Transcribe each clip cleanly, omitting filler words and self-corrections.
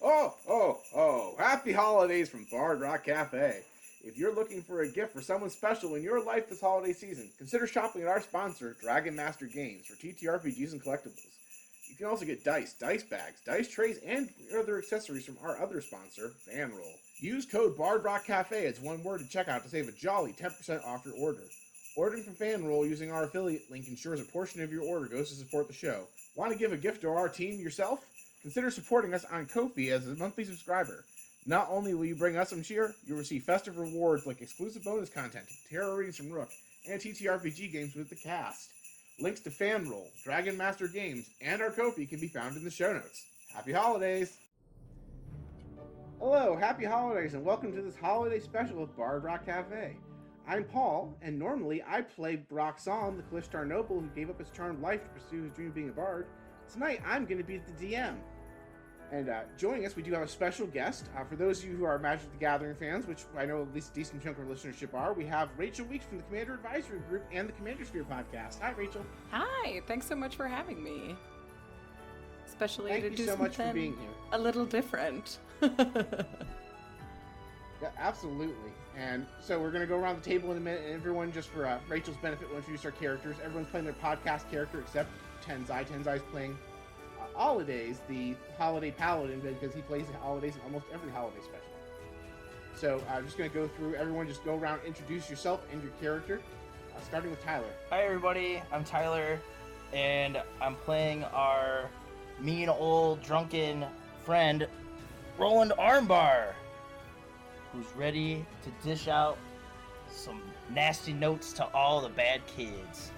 Oh, happy holidays from Bard Rock Cafe. If you're looking for a gift for someone special in your life this holiday season, consider shopping at our sponsor, Dragon Master Games, for TTRPGs and collectibles. You can also get dice bags, dice trays, and other accessories from our other sponsor, Fanroll. Use code Bard Rock Cafe as one word to checkout to save a jolly 10% off your order. Ordering from Fanroll using our affiliate link ensures a portion of your order goes to support the show. Want to give a gift to our team yourself? Consider supporting us on Ko-fi as a monthly subscriber. Not only will you bring us some cheer, you'll receive festive rewards like exclusive bonus content, tarot readings from Rook, and TTRPG games with the cast. Links to Fanroll, Dragon Master Games, and our Ko-fi can be found in the show notes. Happy holidays! Hello, happy holidays, and welcome to this holiday special of Bard Rock Cafe. I'm Paul, and normally I play Broxon, the Kalishtar noble who gave up his charmed life to pursue his dream of being a bard. Tonight, I'm going to be the DM. And joining us, we do have a special guest. For those of you who are Magic the Gathering fans, which I know at least a decent chunk of our listenership are, we have Rachel Weeks from the Commander Advisory Group and the Commander Sphere podcast. Hi, Rachel. Hi, thanks so much for having me. Especially Thank to you do so much something for being here. A little different. Yeah, absolutely. And so we're going to go around the table in a minute, and everyone, just for Rachel's benefit, will introduce our characters. Everyone's playing their podcast character except Tensei. Tensei's playing Holidays, the holiday paladin, because he plays the holidays in almost every holiday special. So I'm just going to go through, everyone just go around, introduce yourself and your character, starting with Tyler. Hi everybody, I'm Tyler, and I'm playing our mean old drunken friend, Roland Armbar, who's ready to dish out some nasty notes to all the bad kids.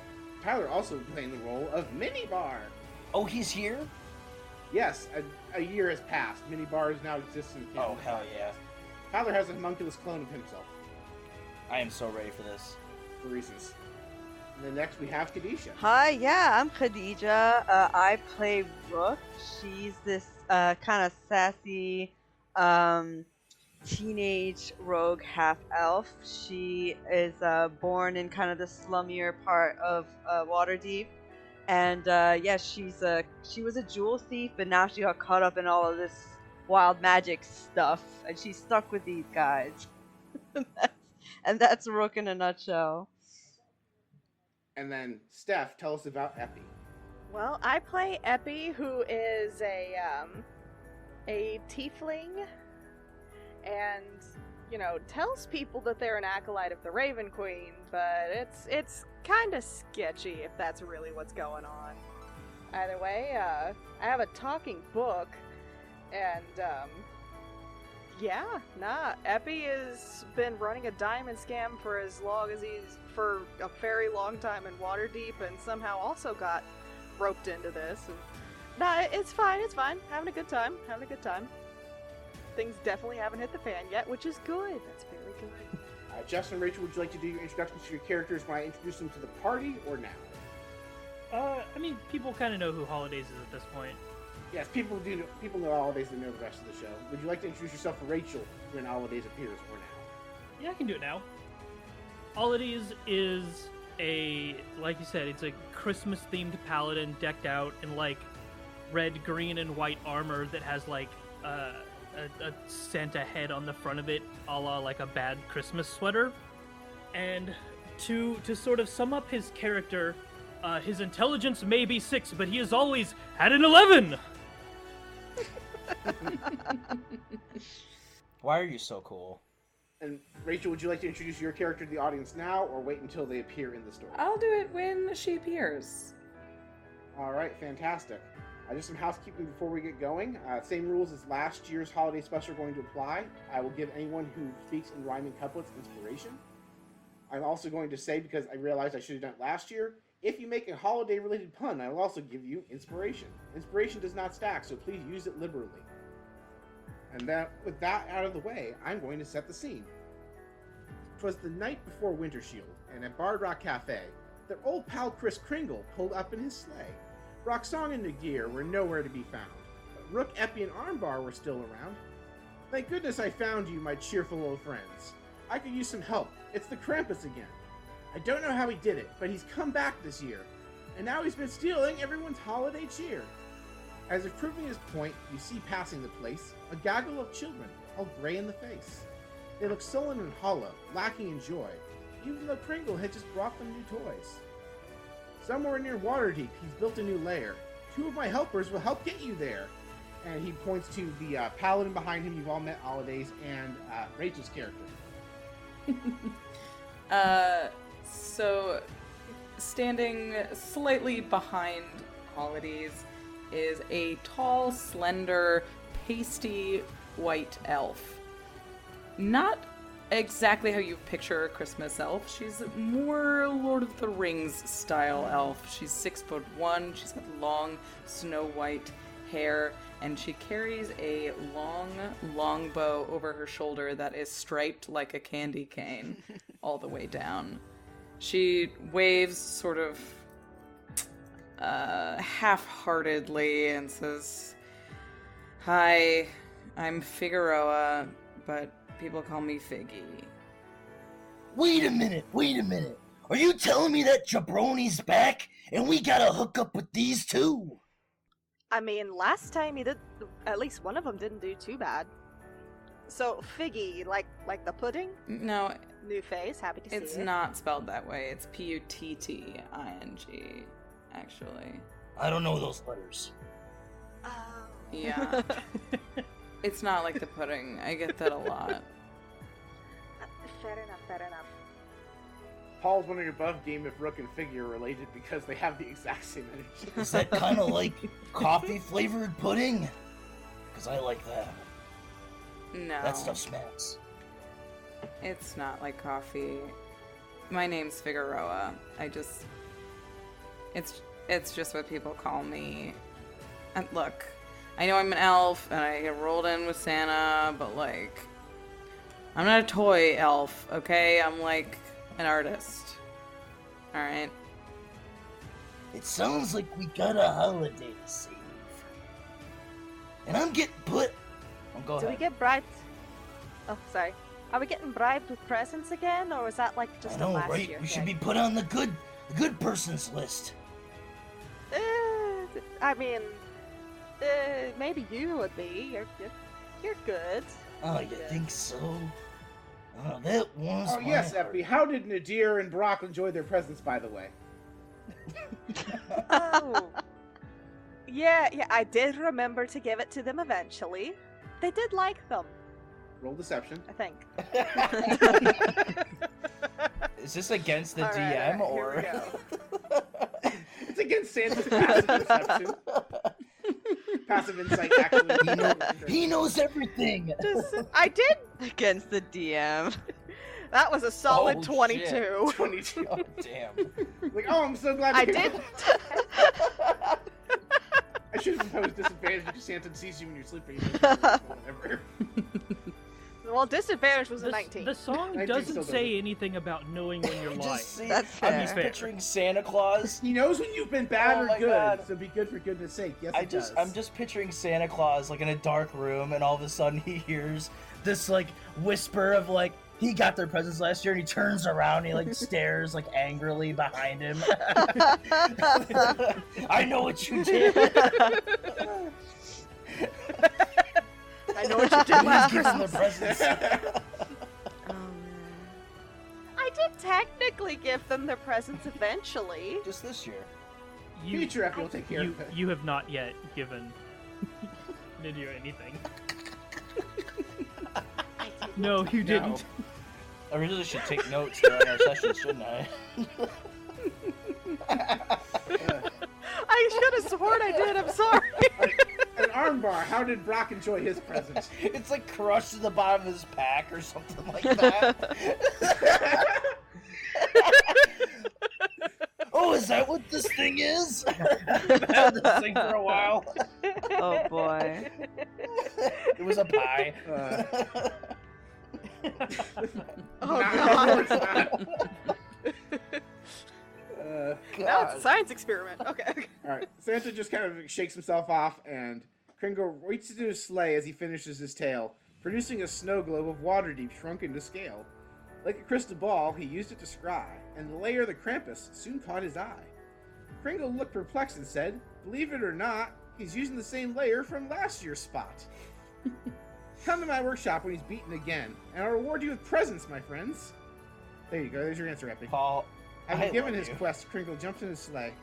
Tyler also playing the role of Minibar. Oh, he's here? Yes, a year has passed. Minibars now exist in canon. Oh, hell yeah. Tyler has a homunculus clone of himself. I am so ready for this. For reasons. And then next we have Khadeja. Hi, yeah, I'm Khadeja. I play Rook. She's this kind of sassy teenage rogue half-elf. She is born in kind of the slummier part of Waterdeep. And yeah, she was a jewel thief, but now she got caught up in all of this wild magic stuff, and she's stuck with these guys. and that's Rook in a nutshell. And then Steph, tell us about Epi. Well, I play Epi, who is a tiefling, and tells people that they're an acolyte of the Raven Queen, but it's kind of sketchy if that's really what's going on. Either way, I have a talking book, and Epi has been running a diamond scam for for a very long time in Waterdeep, and somehow also got roped into this. And, it's fine, having a good time. Things definitely haven't hit the fan yet, which is good. That's very good. Justin and Rachel, would you like to do your introductions to your characters when I introduce them to the party, or now? I mean, people kind of know who Holidays is at this point. Yes, people know Holidays and know the rest of the show. Would you like to introduce yourself to Rachel when Holidays appears, or now? Yeah, I can do it now. Holidays is like you said, it's a Christmas-themed paladin decked out in, like, red, green, and white armor that has, like, a Santa head on the front of it, a la like a bad Christmas sweater. And to sort of sum up his character, his intelligence may be 6, but he has always had an 11! Why are you so cool? And Rachel, would you like to introduce your character to the audience now, or wait until they appear in the story? I'll do it when she appears. Alright, fantastic. Just some housekeeping before we get going. Same rules as last year's holiday special are going to apply. I will give anyone who speaks in rhyming couplets inspiration. I'm also going to say, because I realized I should have done it last year, if you make a holiday-related pun, I will also give you inspiration. Inspiration does not stack, so please use it liberally. And with that out of the way, I'm going to set the scene. 'Twas the night before Wintershield, and at Bard Rock Cafe, their old pal Kris Kringle pulled up in his sleigh. Roxong and Nagir were nowhere to be found, but Rook, Epi, and Armbar were still around. Thank goodness I found you, my cheerful old friends. I could use some help. It's the Krampus again. I don't know how he did it, but he's come back this year, and now he's been stealing everyone's holiday cheer. As if proving his point, you see passing the place a gaggle of children, all gray in the face. They look sullen and hollow, lacking in joy, even though Kringle had just brought them new toys. Somewhere near Waterdeep, he's built a new lair. 2 of my helpers will help get you there. And he points to the paladin behind him. You've all met Holidays and Rachel's character. So, standing slightly behind Holidays is a tall, slender, pasty white elf. Not exactly how you picture a Christmas elf. She's more Lord of the Rings style elf. She's 6'1". She's got long, snow white hair, and she carries a long bow over her shoulder that is striped like a candy cane all the way down. She waves sort of half-heartedly and says, "Hi, I'm Figueroa, but people call me Figgy." Wait a minute. Are you telling me that Jabroni's back and we gotta hook up with these two? I mean, last time he did, at least one of them didn't do too bad. So, Figgy, like the pudding? No, New face, happy to see it. it's not spelled that way. It's Putting, actually. I don't know those letters. Oh. Yeah. It's not like the pudding. I get that a lot. Fair enough. Paul's wondering above game if Rook and Figgy are related because they have the exact same energy. Is that kind of like coffee-flavored pudding? Because I like that. No. That stuff smacks. It's not like coffee. My name's Figueroa. It's just what people call me. And look, I know I'm an elf and I get rolled in with Santa, but like, I'm not a toy elf, okay? I'm like an artist. Alright? It sounds like we got a holiday to save. And I'm getting put... Oh, go Do ahead. we get bribed? Oh, sorry. Are we getting bribed with presents again, or was that like just I know, a last right? year We should thing? be put on the good person's list. I mean, maybe you would be. You're good. Oh, you think so? Oh, that was Oh, yes, Epi. How did Nadir and Brock enjoy their presents, by the way? Oh. Yeah, I did remember to give it to them eventually. They did like them, Roll deception. I think. Is this against the All DM, right, or...? here we go. It's against Santa's passive deception. Passive insight, actually. He knows everything! I did. Against the DM. That was a solid Oh, 22. 22. Oh, damn. Like, oh, I'm so glad I you did. I should have imposed disadvantage because Santa sees you when you're sleeping. Whatever. Well, disadvantage was a The 19. song 19 doesn't still say anything about knowing when you're lying. That's I'm fair. just picturing Santa Claus. He knows when you've been bad Oh or my good, God. so be good for goodness sake. Yes, it does. I'm just picturing Santa Claus like in a dark room, and all of a sudden he hears this like whisper of like he got their presents last year, and he turns around and he like stares like angrily behind him. I know what you did. I know what you did last Gives them the Christmas. presents. Oh, man. I did technically give them their presents eventually. Just this year. You, Future Epi will take care you, of it. you have not yet given Lydia anything. I did. No, you didn't. I really should take notes during our sessions, shouldn't I? I should have sworn I did. I'm sorry. An armbar. How did Brock enjoy his present? It's like crushed to the bottom of his pack or something like that. Oh, is that what this thing is? I've had this thing for a while. Oh boy. It was a pie. Oh Not- god. no, it's not. Now it's a science experiment. Okay. Alright, Santa just kind of shakes himself off, and Kringle reaches into his sleigh as he finishes his tale, producing a snow globe of Waterdeep shrunken to scale. Like a crystal ball, he used it to scry, and the layer of the Krampus soon caught his eye. Kringle looked perplexed and said, "Believe it or not, He's using the same layer from last year's spot. Come to my workshop when he's beaten again, and I'll reward you with presents, my friends. There you go. There's your answer, Epi. Paul, Having I given love his you. quest, Crinkle jumped in his sleigh.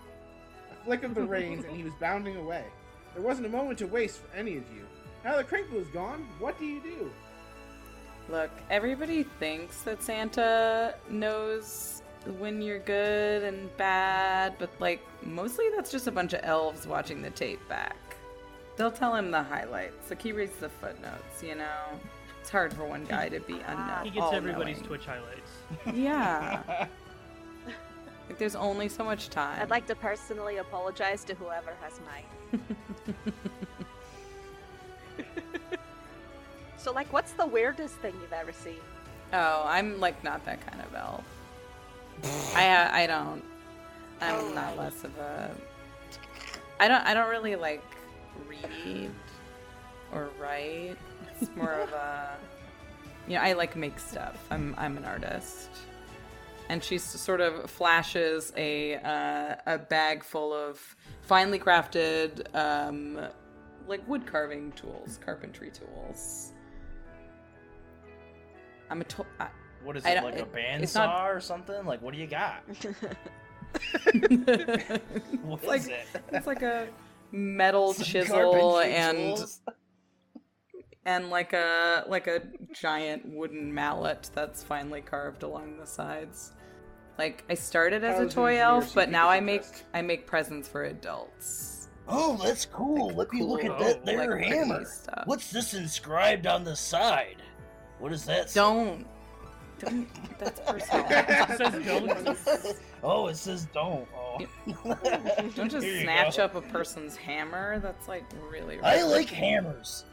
A flick of the reins, and he was bounding away. There wasn't a moment to waste for any of you. Now that Crinkle is gone, what do you do? Look, everybody thinks that Santa knows when you're good and bad, but, like, mostly that's just a bunch of elves watching the tape back. They'll tell him the highlights. Like, he reads the footnotes, you know? It's hard for one guy to be unknown. He gets everybody's Twitch highlights. Yeah. Like, there's only so much time. I'd like to personally apologize to whoever has mine. So, like, what's the weirdest thing you've ever seen? Oh, I'm, like, not that kind of elf. I don't. I'm not less of a... I don't really, like, read or write. It's more of a... You know, I, like, make stuff. I'm an artist. And she sort of flashes a bag full of finely crafted, like, wood carving tools, carpentry tools. What is it, like a bandsaw or something? Like, what do you got? What is it? It's like a metal Some chisel carpentry and tools? and like a giant wooden mallet that's finely carved along the sides. Like, I started as a Thousands toy of elf, years but you now I exist. make presents for adults. Oh, that's cool. Let me look at that there like, pretty hammer. stuff. What's this inscribed on the side? What is that? Don't. That's personal. It says don't. Oh, it says don't. Oh. Don't just Here you snatch go. up a person's hammer. That's like really. I rude. like hammers.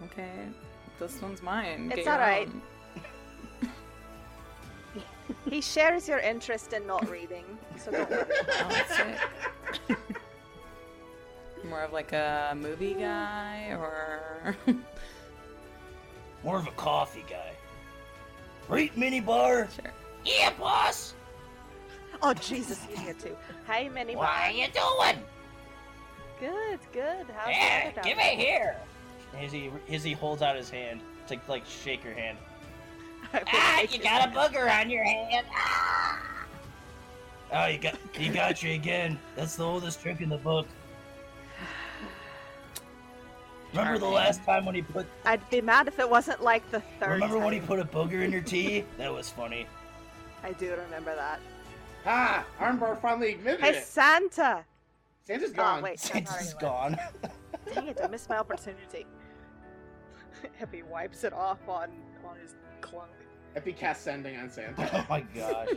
Okay, this one's mine. It's Get your alright. own. He shares your interest in not reading, so don't worry. Oh, that's sick. More of like a movie guy, or More of a coffee guy. Right, minibar? sure. Yeah, boss. Oh, Jesus, you here too. Hi, Minnie. What you doing? Good, good. How's Yeah, the weather give down it here. As he holds out his hand to like shake your hand. there? You got a booger on your hand. Ah! Oh, you got you again. That's the oldest trick in the book. Remember the Charming. last time when he put? I'd be mad if it wasn't like the third Remember when he time. put a booger in your tea? That was funny. I do remember that. Ah, Armbar finally admitted Hey, it. Santa! Santa's Oh, gone. wait. Santa's Sorry. gone. Dang it, I missed my opportunity. Epi wipes it off on his clunk. Epi cast sending on Santa. Oh my gosh.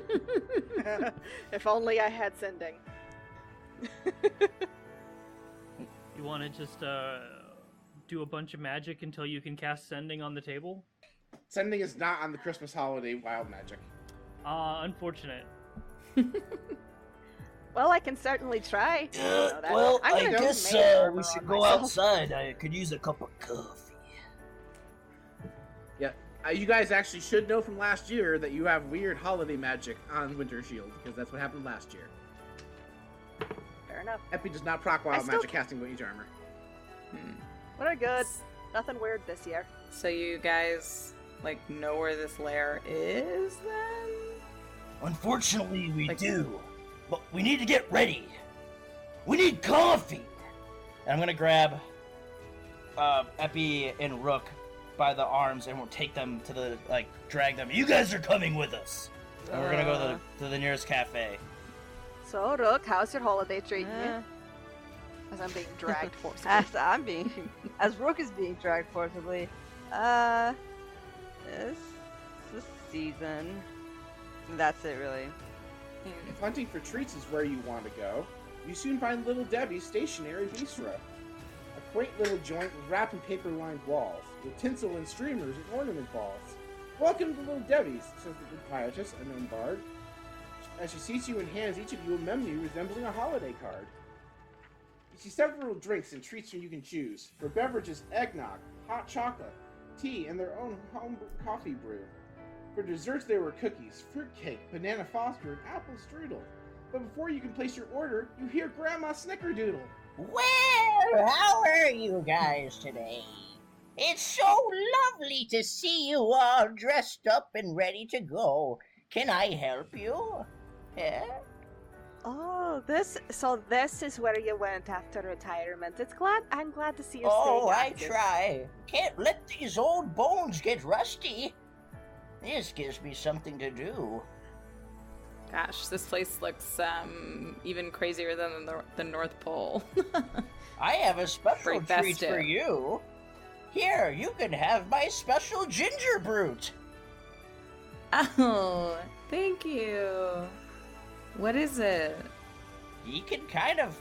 If only I had sending. You want to just do a bunch of magic until you can cast sending on the table? Sending is not on the Christmas holiday wild magic. Unfortunate. Well, I can certainly try. You know that. Well, I'm I gonna do guess mage armor we on should go myself. outside. I could use a cup of coffee. Yeah, you guys actually should know from last year that you have weird holiday magic on Winter Shield, because that's what happened last year. Fair enough. Epi does not proc wild still magic casting Mage Armor. We're good. Nothing weird this year. So you guys like know where this lair is then? Unfortunately, we Like- do. But we need to get ready. We need coffee. And I'm gonna grab Epi and Rook by the arms, and we'll take them to the drag them. You guys are coming with us. And we're gonna go to the nearest cafe. So, Rook, how's your holiday treating you? As I'm being dragged forcibly. As Rook is being dragged forcibly. It's the season. That's it, really. If hunting for treats is where you want to go, you soon find Little Debbie's stationary bistro. A quaint little joint with wrapped in paper-lined walls, with tinsel and streamers and ornament balls. Welcome to Little Debbie's, says the proprietress, a known bard, as she seats you and hands each of you a menu resembling a holiday card. You see several drinks and treats you can choose. For beverages, eggnog, hot chocolate, tea, and their own home coffee brew. For desserts, there were cookies, fruitcake, banana foster, and apple strudel. But before you can place your order, you hear Grandma Snickerdoodle. Well, how are you guys today? It's so lovely to see you all dressed up and ready to go. Can I help you? Yeah? Oh, this is where you went after retirement. I'm glad to see you Oh, staying I active. try. Can't let these old bones get rusty. This gives me something to do. Gosh, this place looks even crazier than the North Pole. I have a special Very treat for festive. you. Here, you can have my special ginger brute. Oh, thank you. What is it? He can kind of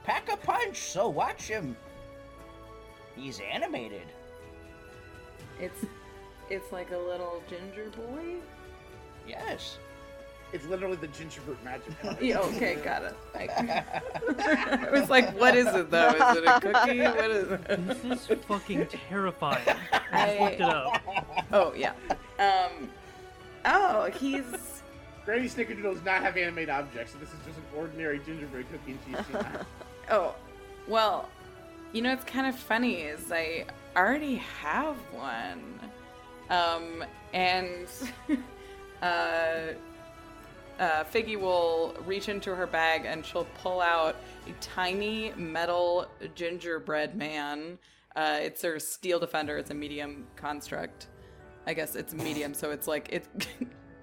pack a punch, so watch him. He's animated. It's like a little ginger boy. Yes. It's literally the gingerbread magic card. Yeah, okay, got it. I was like, what is it though? Is it a cookie? What is it? This is fucking terrifying. I just looked it up. Oh yeah. Oh, he's. Granny Snickerdoodle does not have animated objects, so this is just an ordinary gingerbread cookie and cheese snack. Oh, well, you know what's kind of funny is I already have one. And Figgy will reach into her bag and she'll pull out a tiny metal gingerbread man. It's her steel defender. It's a medium construct. I guess it's medium, so it's like it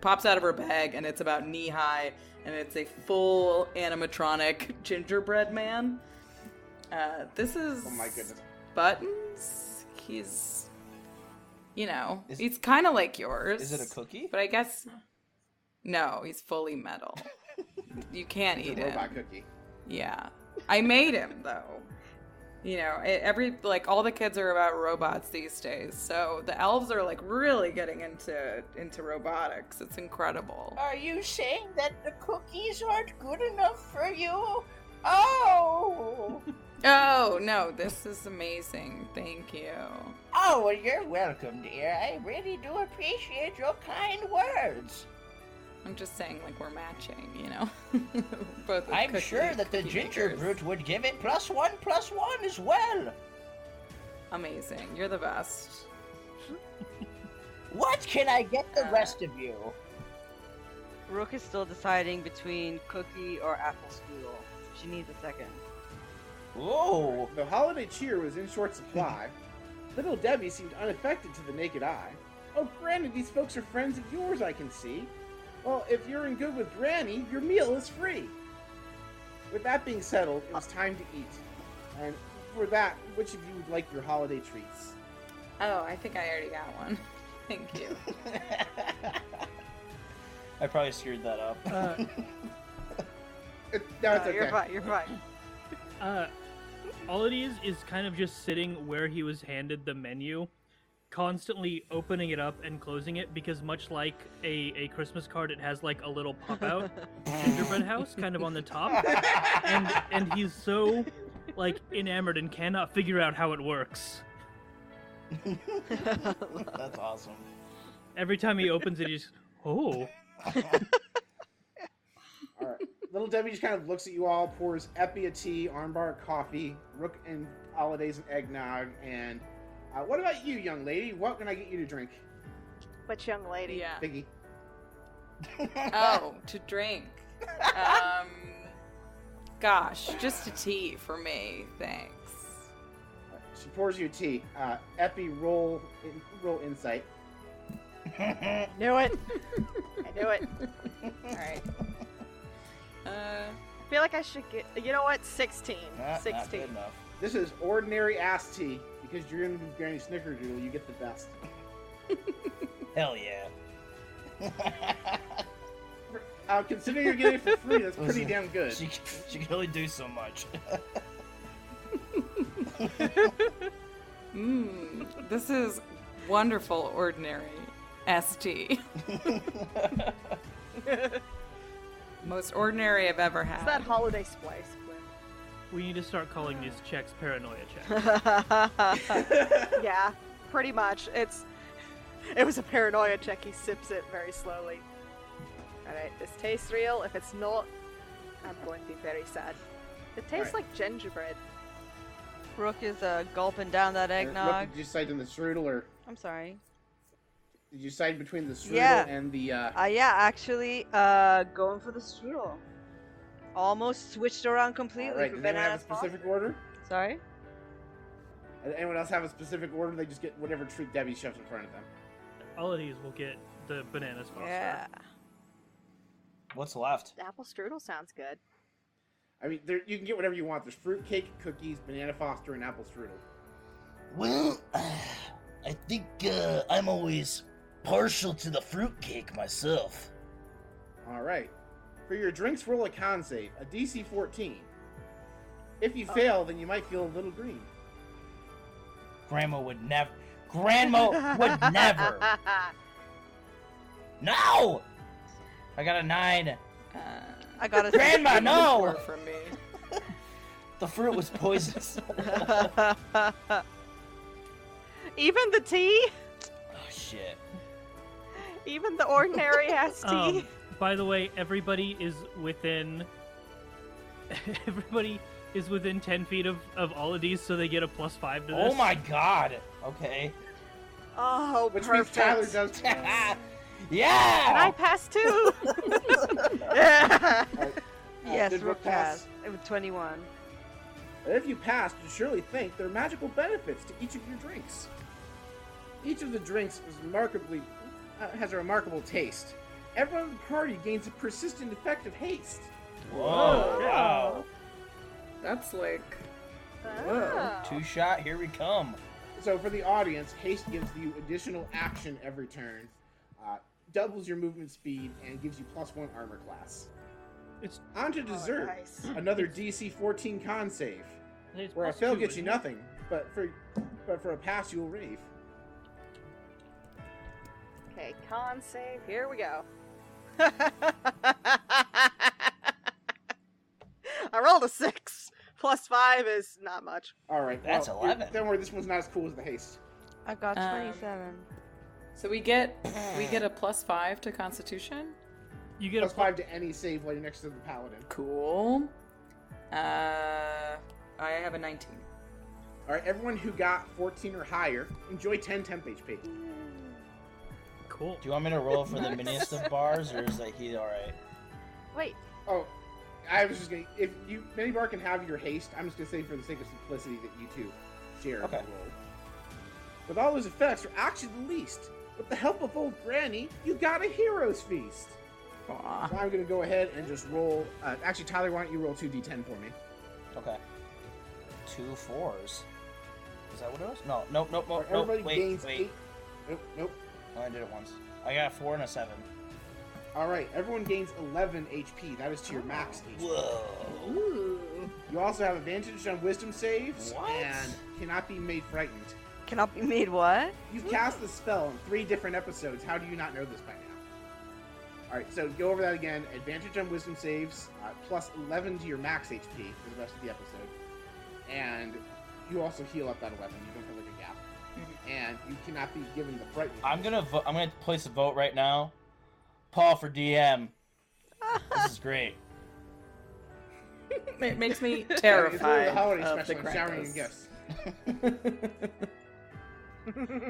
pops out of her bag and it's about knee high, and it's a full animatronic gingerbread man. This is Oh my goodness. Buttons. He's, Is- he's kind of like yours. Is it a cookie? But I guess no, he's fully metal. You can't It's eat a him. robot cookie. Yeah, I made him though. All the kids are about robots these days. So the elves are like really getting into robotics. It's incredible. Are you saying that the cookies aren't good enough for you? Oh! Oh no, this is amazing. Thank you. Oh, well, you're welcome, dear. I really do appreciate your kind words. I'm just saying, like, we're matching, Both. I'm cookie- sure that the cookie ginger makers. brute would give it +1/+1 as well. Amazing. You're the best. What can I get the rest of you? Rook is still deciding between cookie or apple strudel. She needs a second. Oh, The holiday cheer was in short supply. Little Debbie seemed unaffected to the naked eye. Oh, Granny, these folks are friends of yours, I can see. Well, if you're in good with Granny, your meal is free. With that being settled, it was time to eat. And for that, which of you would like your holiday treats? Oh, I think I already got one. Thank you. I probably screwed that up. No, it's No, okay. You're fine. You're fine. All it is kind of just sitting where he was handed the menu, constantly opening it up and closing it, because much like a Christmas card, it has like a little pop-out gingerbread house kind of on the top, and he's so like enamored and cannot figure out how it works. That's awesome. Every time he opens it, he's oh. All right. Little Debbie just kind of looks at you all, pours Epi a tea, Armbar a coffee, Rook and Holidays an eggnog, and what about you, young lady? What can I get you to drink? But young lady. Yeah. Biggie. Oh, to drink. Gosh, just a tea for me, thanks. She pours you a tea. Epi, roll insight. Knew it. I knew it. All right. I feel like I should get. You know what? 16. Not 16. good enough. This is ordinary ass tea. Because you're gonna be Granny Snickerdoodle, you get the best. Hell yeah. Considering you're getting it for free, that's pretty damn good. She can only do so much. This is wonderful, ordinary ST. Most ordinary I've ever had. It's that holiday splice. We need to start calling these checks paranoia checks. Yeah, pretty much. It was a paranoia check. He sips it very slowly. Alright, this tastes real. If it's not, I'm going to be very sad. It tastes Alright. like gingerbread. Rook is gulping down that Rook, eggnog. did you decide on the strudel, or I'm sorry. did you decide between the strudel Yeah. and the? Yeah, actually, going for the strudel. Almost switched around completely All right. for Does anyone have a banana. specific order? Sorry. Does anyone else have a specific order? They just get whatever treat Debbie shoves in front of them. All of these will get the bananas foster. Yeah. What's left? Apple strudel sounds good. I mean, you can get whatever you want. There's fruit cake, cookies, banana foster, and apple strudel. Well, I think I'm always partial to the fruitcake myself. All right. For your drinks, roll a con save, a DC 14. If you fail, then you might feel a little green. Grandma would never. Grandma would never. No! I got a 9. I got a Grandma, no! 4 from me. The fruit was poisonous. Even the tea? Oh shit. Even the ordinary has tea? By the way, everybody is within 10 feet of all of these, so they get a +5 to this. Oh my god. Okay. Oh, Which means Tyler perfect. does pass. Yeah! And I passed too. Yes, Did Rook passed. It was 21. If you passed, you surely think there are magical benefits to each of your drinks. Each of the drinks is has a remarkable taste. Everyone in the party gains a persistent effect of haste. Whoa, wow. That's like. Oh. 2-shot, here we come. So for the audience, haste gives you additional action every turn, doubles your movement speed, and gives you +1 armor class. It's On to dessert, nice. another DC 14 con save, it's where a +2, fail gets you isn't it? nothing, but for a pass you'll rave. Okay, con save. Here we go. I rolled a 6. +5 is not much. All right, That's 11. Don't worry, this one's not as cool as the haste. I got Um, 27. So we get a +5 to Constitution. You get a +5 to any save while you're next to the paladin. Cool. I have a 19. All right, everyone who got 14 or higher, enjoy 10 temp HP. Cool. Do you want me to roll for the miniest of bars, or is that he alright? Wait. Oh, I was just gonna. If you Minibar can have your haste, I'm just gonna say for the sake of simplicity that you two share Okay. the roll. With all those effects, you're actually the least. With the help of old Granny, you got a hero's feast. Aw. So I'm gonna go ahead and just roll. Actually, Tyler, why don't you roll 2d10 for me? Okay. 2 4s. Is that what it was? No, nope. Alright, everybody Wait. gains 8. Nope. Oh, I did it once. I got a 4 and a 7. All right, everyone gains 11 HP. That is to your max HP. Whoa. Ooh. You also have advantage on wisdom saves What? and cannot be made frightened. Cannot be made what? You've cast the spell in 3 different episodes. How do you not know this by now? Alright, so go over that again. Advantage on wisdom saves, plus 11 to your max HP for the rest of the episode. And you also heal up that 11. You don't have like a gap. And you cannot be given the frightened. I'm gonna place a vote right now. Paul for DM. This is great. It makes me It's really terrified the holiday of the special and showering in Krampus. gifts.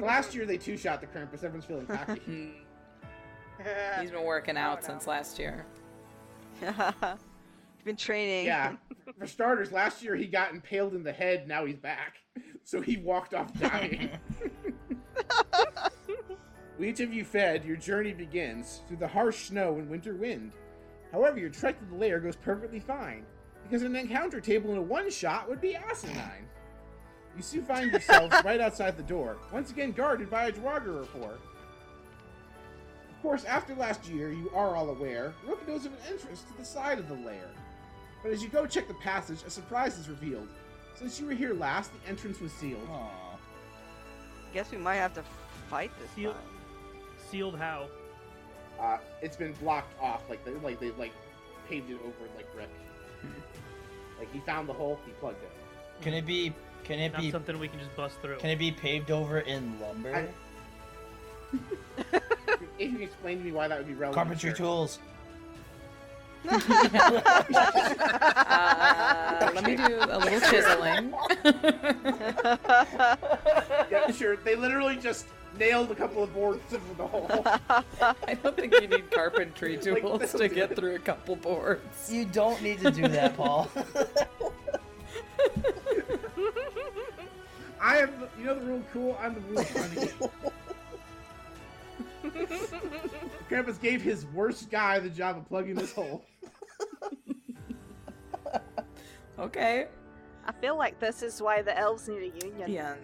Last year they 2-shot the Krampus. Everyone's feeling cocky. He's been working out since last year. You've been training. Yeah. For starters, last year he got impaled in the head. Now he's back. So he walked off dying. With each of you fed, your journey begins through the harsh snow and winter wind. However, your trek to the lair goes perfectly fine, because an encounter table in a one-shot would be asinine. You soon find yourselves right outside the door, once again guarded by a Draugr rapport. Of course, after last year, you are all aware, Rook knows of an entrance to the side of the lair. But as you go check the passage, a surprise is revealed. Since you were here last, the entrance was sealed. Aw. Guess we might have to fight this Seal- time. Sealed how? It's been blocked off, they paved it over like brick. Like he found the hole, he plugged it. Can it be Not something we can just bust through. Can it be paved over in lumber? If you can explain to me why that would be relevant. Carpentry sure. tools. Let me do a little chiseling. Yeah, sure. They literally just nailed a couple of boards into the hole. I don't think you need carpentry Like, tools to get through a couple boards. You don't need to do that, Paul. I am, you know the rule cool? I'm the rule funny. Krampus gave his worst guy the job of plugging this hole. Okay. I feel like this is why the elves need a union. Yeah.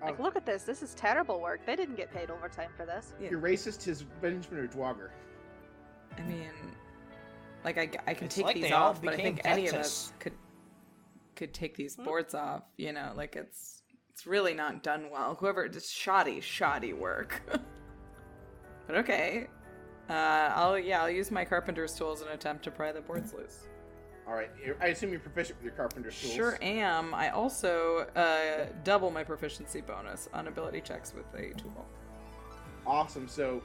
Like, look at this. This is terrible work. They didn't get paid overtime for this. You're racist, his Benjamin or Dwogger. I mean, like I can It's take like these they all off, but I became think any of Texas. us could take these boards off. You know, like it's really not done well. Whoever, just shoddy work. But okay, I'll use my carpenter's tools and attempt to pry the boards loose. All right, I assume you're proficient with your carpenter's tools. Sure am. I also double my proficiency bonus on ability checks with a tool. Awesome. So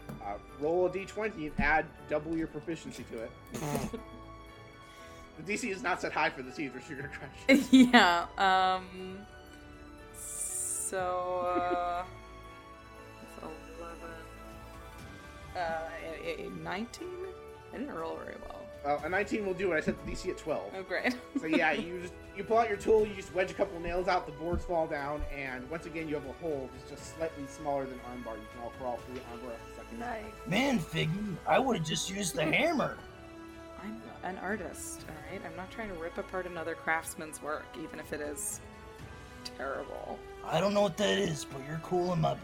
roll a d20 and add double your proficiency to it. The DC is not set high for this either, so you're gonna crush. Yeah. So it's 11. 19. I didn't roll very well. A 19 will do it. I set the DC at 12. Oh, great. So yeah, you pull out your tool, you just wedge a couple nails out, the boards fall down, and once again you have a hole that's just slightly smaller than armbar. You can all crawl through the armbar after a second. Nice. Man, Figgy, I would have just used the hammer. I'm an artist, all right? I'm not trying to rip apart another craftsman's work, even if it is terrible. I don't know what that is, but you're cool in my book.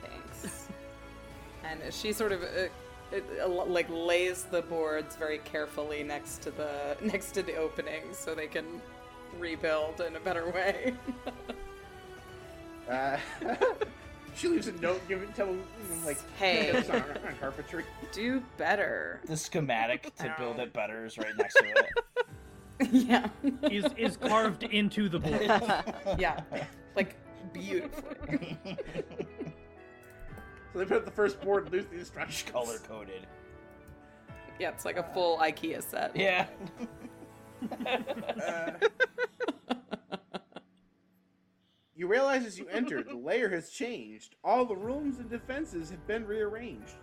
Thanks. And she sort of like lays the boards very carefully next to the openings so they can rebuild in a better way. She leaves a note, telling them like, Hey. tips on carpentry. Do better. The schematic to build it better is right next to it. Yeah. is carved into the board. Yeah. Like beautifully. So they put up the first board, lose the instructions. Color coded. Yeah, it's like a full IKEA set. Yeah. You realize as you enter, the layer has changed. All the rooms and defenses have been rearranged.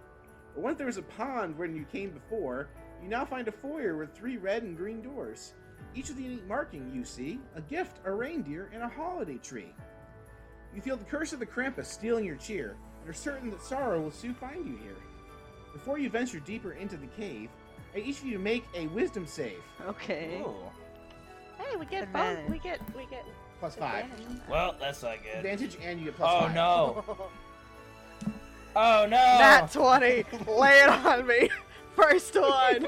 But once there was a pond when you came before, you now find a foyer with 3 red and green doors. Each with a unique marking you see, a gift, a reindeer, and a holiday tree. You feel the curse of the Krampus stealing your cheer, and are certain that sorrow will soon find you here. Before you venture deeper into the cave, I each of you make a wisdom save. Okay. Ooh. Hey, we get Advantage. both. We get Plus 5. advantage. Well, that's not good. Advantage, and you get plus Oh 5. no. Oh no. Nat 20. Lay it on me. First one.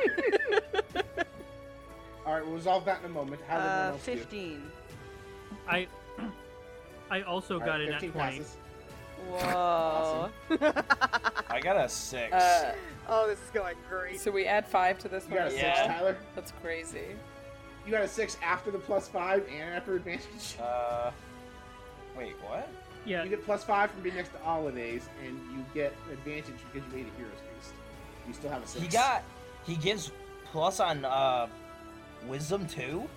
Alright, we'll resolve that in a moment. How did everyone else do? 15. I also All got right, it at 15 20. passes. Whoa. I got a 6. Oh, this is going great. So we add 5 to this You got a one. 6, Yeah. Tyler? That's crazy. You got a 6 after the plus 5 and after advantage. Wait, what? Yeah, You get plus 5 from being next to holidays, and you get advantage because you ate a hero's feast. You still have a 6. He gives plus on wisdom too?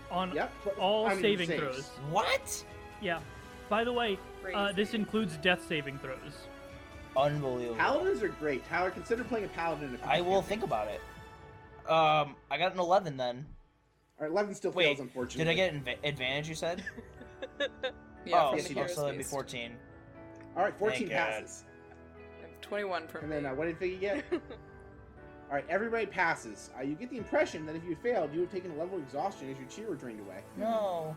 on Yep. all I mean, saving saves. throws. What? Yeah. By the way, this Crazy. includes death saving throws. Unbelievable. Paladins are great. Tyler, consider playing a paladin. If you I will can. think about it. I got an 11 then. Alright, 11 still Wait, fails, unfortunately. did I get advantage, you said? Yeah, oh, from yes, the you so hero's so that'd be feast. 14. Alright, 14 Thank God. passes. 21 from And then, me. what did Figgy get? Alright, everybody passes. You get the impression that if you had failed, you would have taken a level of exhaustion as your cheer were drained away. No.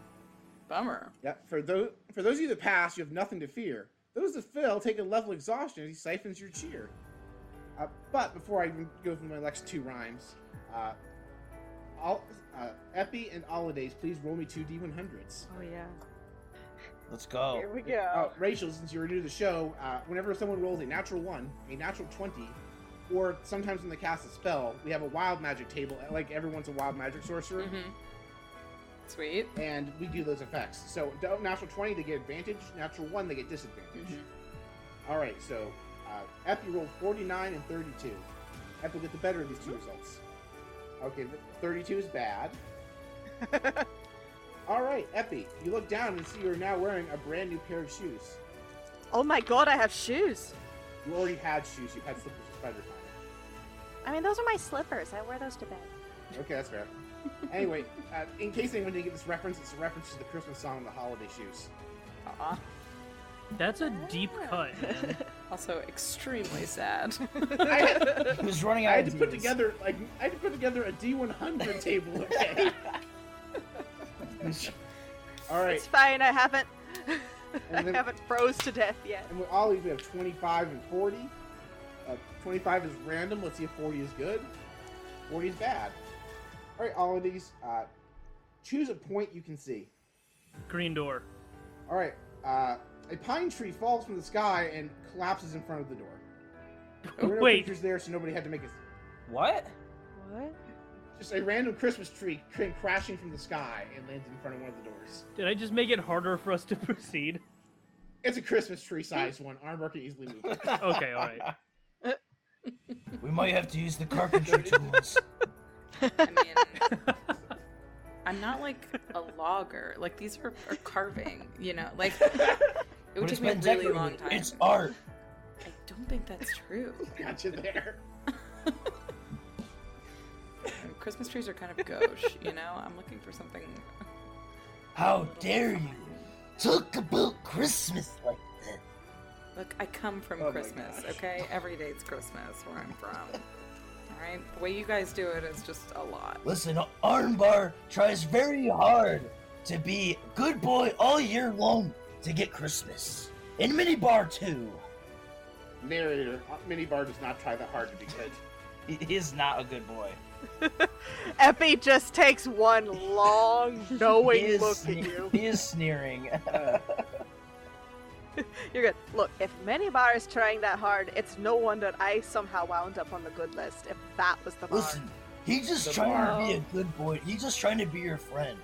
Bummer. Yep. For those of you that pass, you have nothing to fear. Those that fail take a level of exhaustion as he siphons your cheer. But before I even go through my next 2 rhymes, Epi and Holidays, please roll me 2 D100s. Oh, yeah. Let's go. Here we go. Rachel, since you're new to the show, whenever someone rolls a natural 1, a natural 20, or sometimes when they cast a spell, we have a wild magic table. Like everyone's a wild magic sorcerer, Mm-hmm. Sweet. and we do those effects. So natural 20, they get advantage. Natural 1, they get disadvantage. Mm-hmm. All right, so Epi rolled 49 and 32. have to get the better of these two results. Okay, the 32 is bad. Alright, Epi, you look down and see you're now wearing a brand new pair of shoes. Oh my god, I have shoes. You already had shoes, you had slippers with spider time. I mean, those are my slippers. I wear those to bed. Okay, that's fair. Anyway, in case anyone didn't get this reference, it's a reference to the Christmas song, The Holiday Shoes. Aw. That's a deep cut. Man. Also extremely sad. He was running out I had of to put ideas. together a D100 table, okay? Alright, It's fine. I haven't. And then- I haven't froze to death yet. and with Ollies we have 25 and 40. 25 is random, let's see if 40 is good. 40 is bad. Alright, all of these, choose a point you can see. Green door. Alright, a pine tree falls from the sky and collapses in front of the door. There were no Wait. creatures there, so nobody had to make a... What? What? Just a random Christmas tree came crashing from the sky and lands in front of one of the doors. Did I just make it harder for us to proceed? It's a Christmas tree-sized one. Armbar can easily move it. Okay, alright. We might have to use the carpentry tools. I mean, I'm not like a logger. Like, these are carving, you know? Like, it But would it's take me a been really decorated. long time. It's art. I don't think that's true. Gotcha there. Christmas trees are kind of gauche, you know? I'm looking for something... How dare you talk about Christmas like that? Look, I come from Oh my Christmas, gosh. okay? Every day's Christmas where I'm from. Alright? The way you guys do it is just a lot. Listen, Armbar tries very hard to be a good boy all year long to get Christmas. And Minibar too. Narrator, Minibar does not try that hard to be good. He is not a good boy. Epi just takes one long, He knowing is look at sne- you. He is sneering. You're good. Look, if Minibar is trying that hard, it's no wonder I somehow wound up on the good list. If that was the bar. Listen, he's just The trying bar. to be a good boy. He's just trying to be your friend.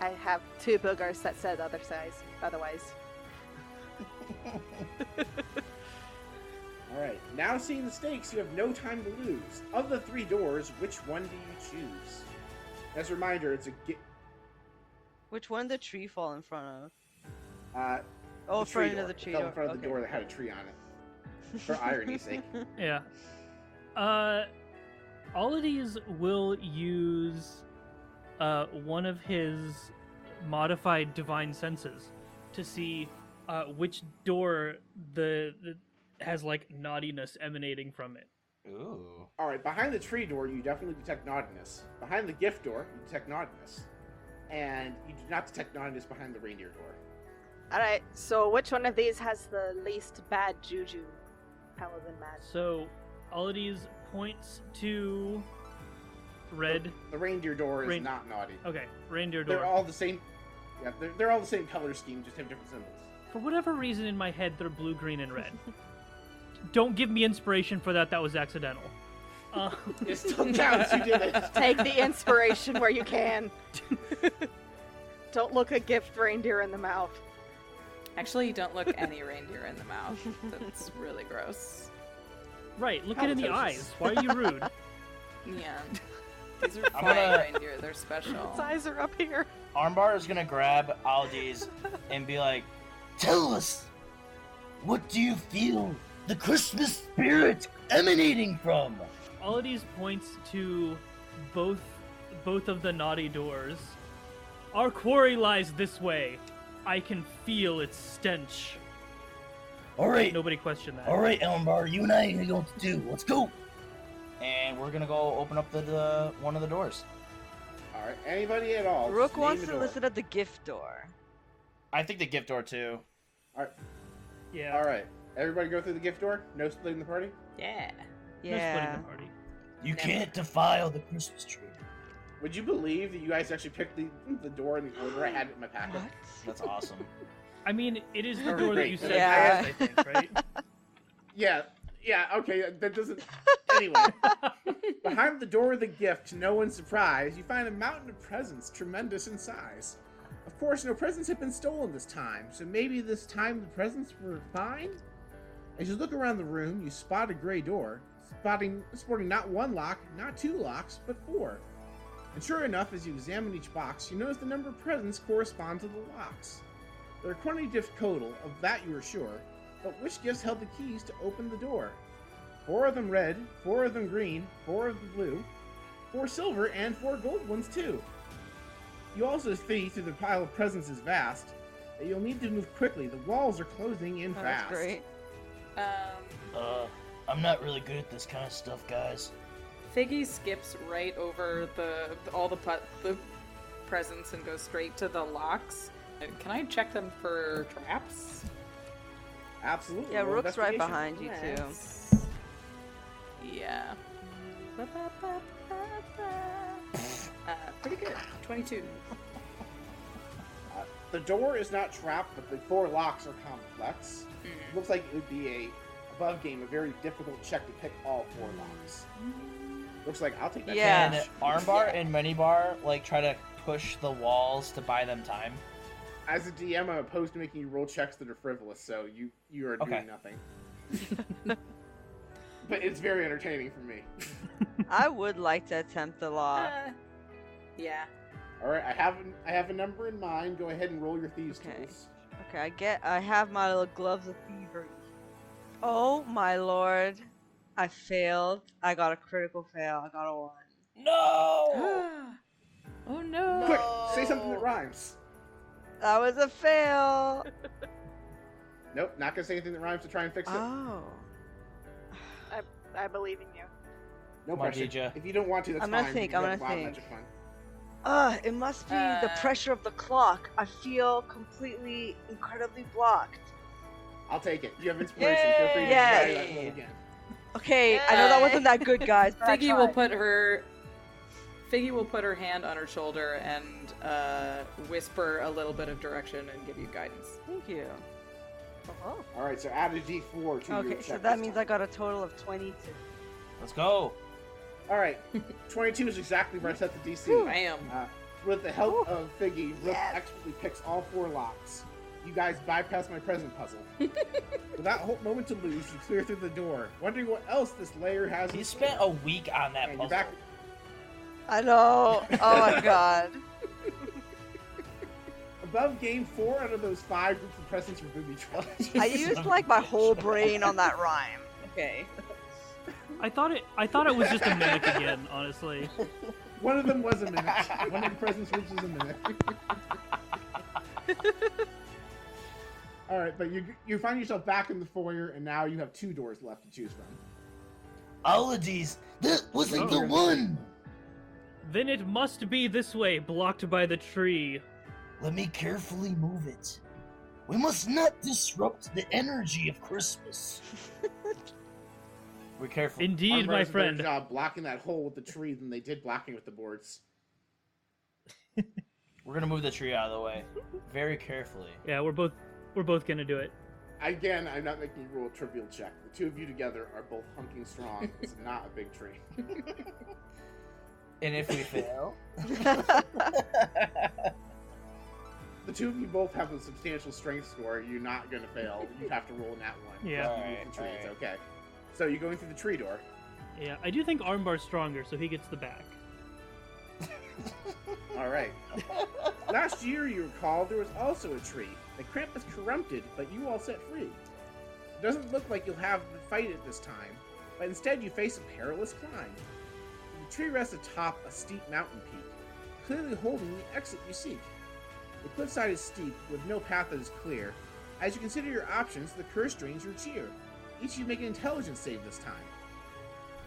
I have two boogers that said otherwise. Alright, now seeing the stakes, you have no time to lose. Of the three doors, which one do you choose? As a reminder, it's a... Which one did the tree fall in front of? Uh, Oh, in the tree front of door. the It tree fell door. in front of the Okay. door that had a tree on it. For irony's sake. Yeah. All of these will use one of his modified divine senses to see which door the has like naughtiness emanating from it. Ooh. Alright, behind the tree door, you definitely detect naughtiness. Behind the gift door, you detect naughtiness. And you do not detect naughtiness behind the reindeer door. Alright, so which one of these has the least bad juju? Paladin magic. So all of these points to red. The reindeer door is Rein- not naughty. Okay, reindeer They're door. all the same... Yeah, they're all the same color scheme, just have different symbols. For whatever reason in my head, they're blue, green, and red. Don't give me inspiration for that. That was accidental. It still counts, you did it. Take the inspiration where you can. Don't look a gift reindeer in the mouth. Actually, you don't look any reindeer in the mouth. That's really gross. Right, look it in the Halitosis. eyes. Why are you rude? Yeah. These are I'm flying gonna- reindeer. They're special. Its eyes are up here. Armbar is gonna grab Aldi's and be like, "Tell us, what do you feel the Christmas spirit emanating from?" All of these points to both of the naughty doors. Our quarry lies this way. I can feel its stench. All right, Nobody questioned that. all right, Armbar, you and I know what to do. Let's go. And we're gonna go open up the one of the doors. Alright, anybody at all. Rook just name wants the to door. listen at the gift door. I think the gift door too. Yeah. Alright, everybody go through the gift door? No splitting the party? Yeah. No splitting Yeah. the party. You Never. can't defile the Christmas tree. Would you believe that you guys actually picked the door in the order I had it in my packet? What? That's awesome. I mean, it is the Oh, door that great. you said Yeah. first, I think, right? Yeah, okay, that doesn't... Anyway. Behind the door of the gift, to no one's surprise, you find a mountain of presents, tremendous in size. Of course, no presents have been stolen this time, so maybe this time the presents were fine? As you look around the room, you spot a gray door. sporting not one lock, not two locks, but 4. And sure enough, as you examine each box, you notice the number of presents correspond to the locks. There are quantity gifts total, of that you are sure, but which gifts held the keys to open the door? 4 of them red, 4 of them green, 4 of them blue, 4 silver, and 4 gold ones too. You also see through the pile of presents is vast, that you'll need to move quickly. The walls are closing in fast. That's great. I'm not really good at this kind of stuff, guys. Figgy skips right over all the presents and goes straight to the locks. Can I check them for traps? Absolutely. Yeah, roll Rook's right investigation. behind you too. Let's- Yeah. Pretty good. 22. The door is not trapped, but the 4 locks are complex. Looks like it would be above game, a very difficult check to pick all 4 locks. Looks like I'll take that. Yeah. Can Armbar and Minibar like try to push the walls to buy them time? As a DM, I'm opposed to making you roll checks that are frivolous, so you are doing Okay. nothing. But it's very entertaining for me. I would like to attempt the law. Yeah. All right, I have a number in mind. Go ahead and roll your thieves' Okay. tools. Okay, I have my little gloves of thievery. Oh my lord. I failed. I got a critical fail. I got a 1. No! Oh no. Quick, say something that rhymes. That was a fail. Nope, not gonna say anything that rhymes to try and fix it. Oh. I believe in you. No Come on, pressure. Khadeja. If you don't want to, that's I'm gonna fine. think, You can I'm have gonna wild think. magic fun. It must be the pressure of the clock. I feel completely, incredibly blocked. I'll take it. You have inspiration. Feel free to Yay! try that roll again. Okay, I know that wasn't that good, guys, but I Figgy will tried. put her hand on her shoulder and whisper a little bit of direction and give you guidance. Thank you. Oh. All right, so add a D4 to your Okay, check so that this means time. I got a total of 22. Let's go. All right, 22 is exactly where I set the DC. Bam. With the help Woo. of Figgy, Rook Yes. expertly picks all 4 locks. You guys bypass my present puzzle. Without a moment to lose, you clear through the door, wondering what else this layer has. He in spent store. a week on that And you're puzzle. back. I know. Oh my god. Above game, 4 out of those 5 groups of presents were booby traps. I used like my whole brain on that rhyme. Okay. I thought it was just a mimic again, honestly. One of them was a mimic. One of the presents was a mimic. All right, but you find yourself back in the foyer, and now you have 2 doors left to choose from. All of these. That wasn't the Oh. one. Then it must be this way, blocked by the tree. Let me carefully move it. We must not disrupt the energy of Christmas. We're careful. Indeed, Armbar my does a better friend. job blocking that hole with the tree than they did blocking with the boards. We're gonna move the tree out of the way, very carefully. Yeah, we're both gonna do it. Again, I'm not making you roll a trivial check. The 2 of you together are both hunking strong. It's not a big tree. And if we fail, The 2 of you both have a substantial strength score. You're not going to fail. You have to roll in that one. Yeah. You move the tree. It's okay. So you're going through the tree door. Yeah, I do think Armbar's stronger, so he gets the back. All right. Last year, you recall, there was also a tree. The Krampus corrupted, but you all set free. It doesn't look like you'll have the fight at this time, but instead you face a perilous climb. The tree rests atop a steep mountain peak, clearly holding the exit you seek. The cliffside is steep, with no path that is clear. As you consider your options, the curse drains your cheer. Each of you make an intelligence save this time,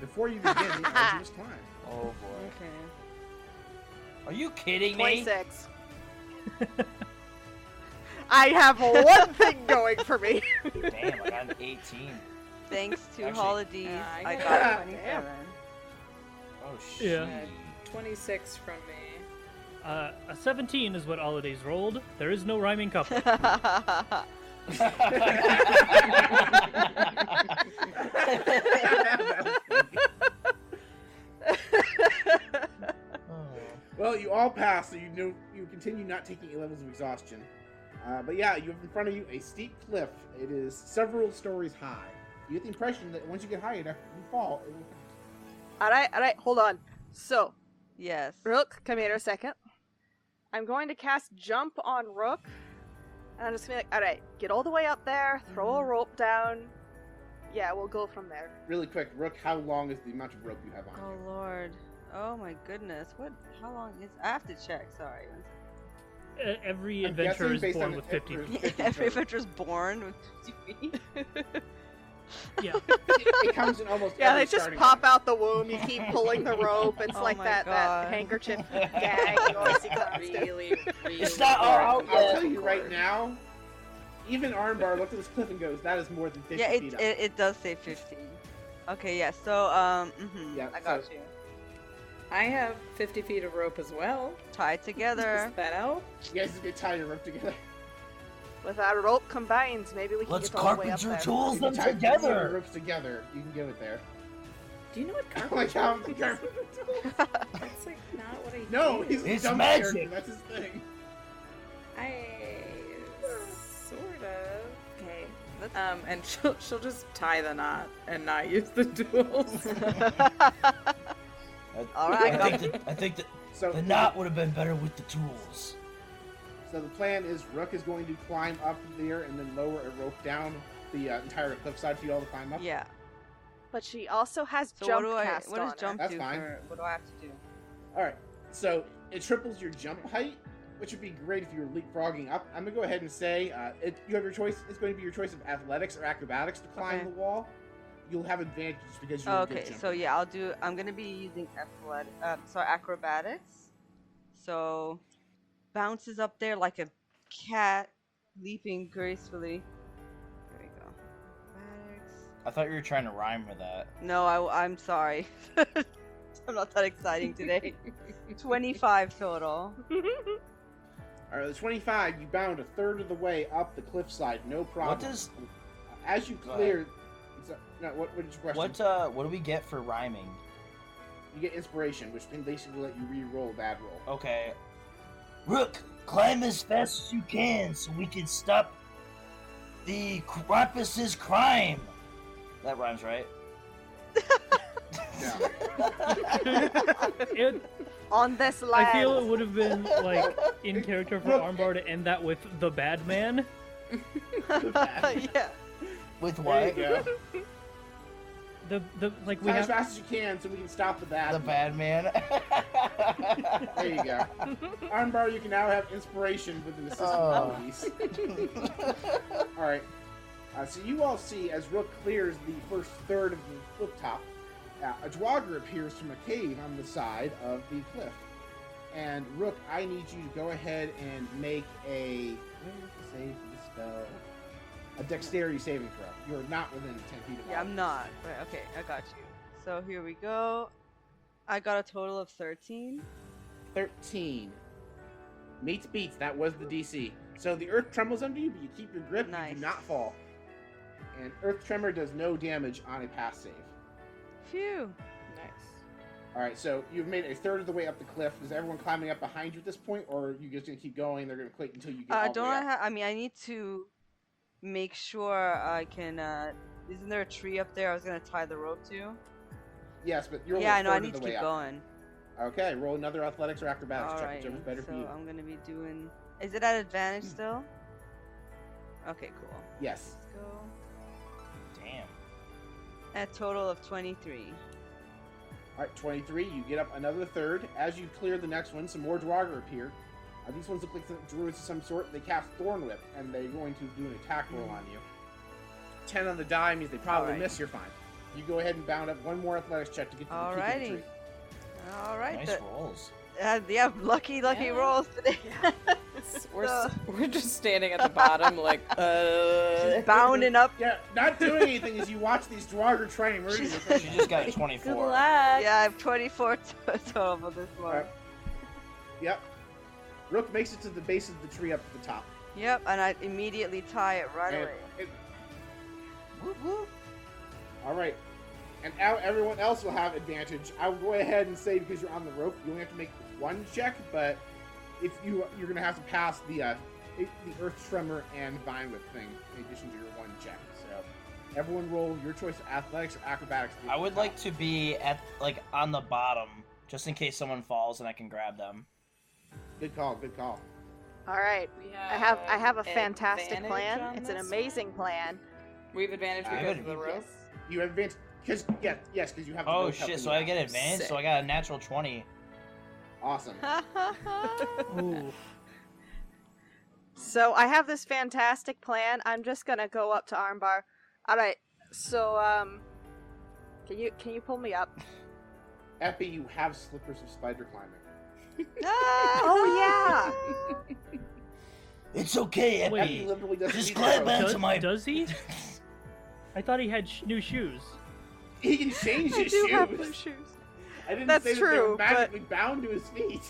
before you begin the arduous climb. oh boy. Okay. Are you kidding me? 26. I have one thing going for me. Damn, I got an 18. Thanks to Actually- holidays, Yeah, I I got got- 27. Oh shit. Yeah. 26 from me. A 17 is what Holidays rolled. There is no rhyming couple. Well, you all pass, so you continue not taking any levels of exhaustion. But yeah, you have in front of you a steep cliff. It is several stories high. You get the impression that once you get high enough, you fall. It will Alright, hold on. So, Yes. Rook, come here a second. I'm going to cast Jump on Rook. And I'm just gonna be like, alright, get all the way up there, throw a rope down. Yeah, we'll go from there. Really quick, Rook, how long is the amount of rope you have on Oh you? lord. Oh my goodness. What? How long is? I have to check. Sorry. Every I'm adventurer guessing is based born on with the- 50 every- feet. Every adventure's born with 50 feet. Yeah. It comes in almost Yeah, every they just starting pop point. out the womb, you keep pulling the rope, it's Oh like my that God. handkerchief gag you always see constant. Really. It's not all out I'll yet. tell you right now, even Armbar looked at this cliff and goes, that is more than 50 Yeah, feet up. it does say 50. Okay, yeah. So Yeah, I got so- you. I have 50 feet of rope as well. Tied together. Does that help? You guys just get tie your rope together. With our rope combined, maybe we can Let's get all the way up carpenter there. tools If you them tie your together. ropes together, you can get it there. Do you know what Like carpenter how is? That's like not what I No, do. he's a It's dumb magic. character. That's his thing. I sort of. Okay. Let's- And she'll just tie the knot and not use the tools. All right, I think that So the knot would have been better with the tools. So the plan is Rook is going to climb up there and then lower a rope down the entire cliffside for you all to climb up. Yeah. But she also has So jump what do I? cast What does on jump That's do? fine. What do I have to do? All right. So it triples your jump height, which would be great if you were leapfrogging up. I'm gonna go ahead and say you have your choice. It's going to be your choice of athletics or acrobatics to climb Okay. the wall. You'll have advantages because you're a good Okay, jumper. so yeah, I'm gonna be using acrobatics. So bounces up there like a cat, leaping gracefully. There we go. Acrobatics. I thought you were trying to rhyme with that. No, I'm sorry. I'm not that exciting today. 25 total. All right, the 25. You bound a third of the way up the cliffside, no problem. What does As you Go clear, no, what is your question? what do we get for rhyming? You get inspiration, which can basically let you re-roll a bad roll. Okay. Rook, climb as fast as you can so we can stop the Krampus's crime. That rhymes, right? No. It, On this land. I feel it would have been like in character for Armbar to end that with the bad man. Yeah. With There what? you go. The like we Climb as have fast as you can so we can stop the bad. The bad man. There you go. Armbar, you can now have inspiration with an assistant Oh. abilities. Alright. So you all see, as Rook clears the first third of the cliff top, a Dwagger appears from a cave on the side of the cliff. And Rook, I need you to go ahead and make a... What do you save for the spell? A dexterity saving throw. You're not within 10 feet of Yeah, I'm not. But okay, I got you. So here we go. I got a total of 13. 13. Meets beats. That was the DC. So the earth trembles under you, but you keep your grip. You Nice. do not fall. And earth tremor does no damage on a pass save. Phew. Nice. All right. So you've made a third of the way up the cliff. Is everyone climbing up behind you at this point, or are you just gonna keep going? They're gonna quit until you get all the Don't way I up? have? I mean, I need to make sure I can. Isn't there a tree up there? I was gonna tie the rope to. Yes, but you're Yeah, I only know. a I third need of to the way keep up. going. Okay. Roll another athletics or acrobatics check, Alright. whichever's better So for you. I'm gonna be doing. Is it at advantage still? Okay, cool. Yes. Let's go. Damn. A total of 23. All right, 23. You get up another third. As you clear the next one, some more Dwagger appear. These ones look like some druids of some sort. They cast Thorn Whip, and they're going to do an attack roll on you. 10 on the die means they probably Alright. miss. You're fine. You go ahead and bound up one more athletics check to get to the peak of the Alrighty. tree. All right. Nice rolls. Yeah, lucky Yeah. rolls today. We're just standing at the bottom, like, Just bounding up. Yeah, not doing anything as you watch these Dwagger try and murder you. She just got a Good 24. luck. Yeah, I have 24 total for this one. Alright. Yep. Rook makes it to the base of the tree up at the top. Yep, and I immediately tie it right And away. Whoop, whoop. All right. And now everyone else will have advantage. I will go ahead and say, because you're on the rope, you only have to make one check, but if you're going to have to pass the Earth Tremor and Vine Whip thing in addition to your one check. So Everyone roll your choice of athletics or acrobatics. I would like to be on the bottom, just in case someone falls and I can grab them. Good call. Good call. All right. I have a fantastic plan. It's an amazing plan. We have advantage because of the rope. You have advantage because because you have. The Oh rope shit! helping So you I out. get advantage. Sick. So I got a natural 20. Awesome. Ooh. So I have this fantastic plan. I'm just gonna go up to Armbar. All right. So can you pull me up? Epi, you have slippers of spider climbing. Oh yeah. It's okay, Wait. Epi. Epi literally doesn't Just need climb the rope. onto my. Does he? I thought he had new shoes. He can change I his do shoes. have blue shoes. I didn't That's say that they were true, but- magically bound to his feet.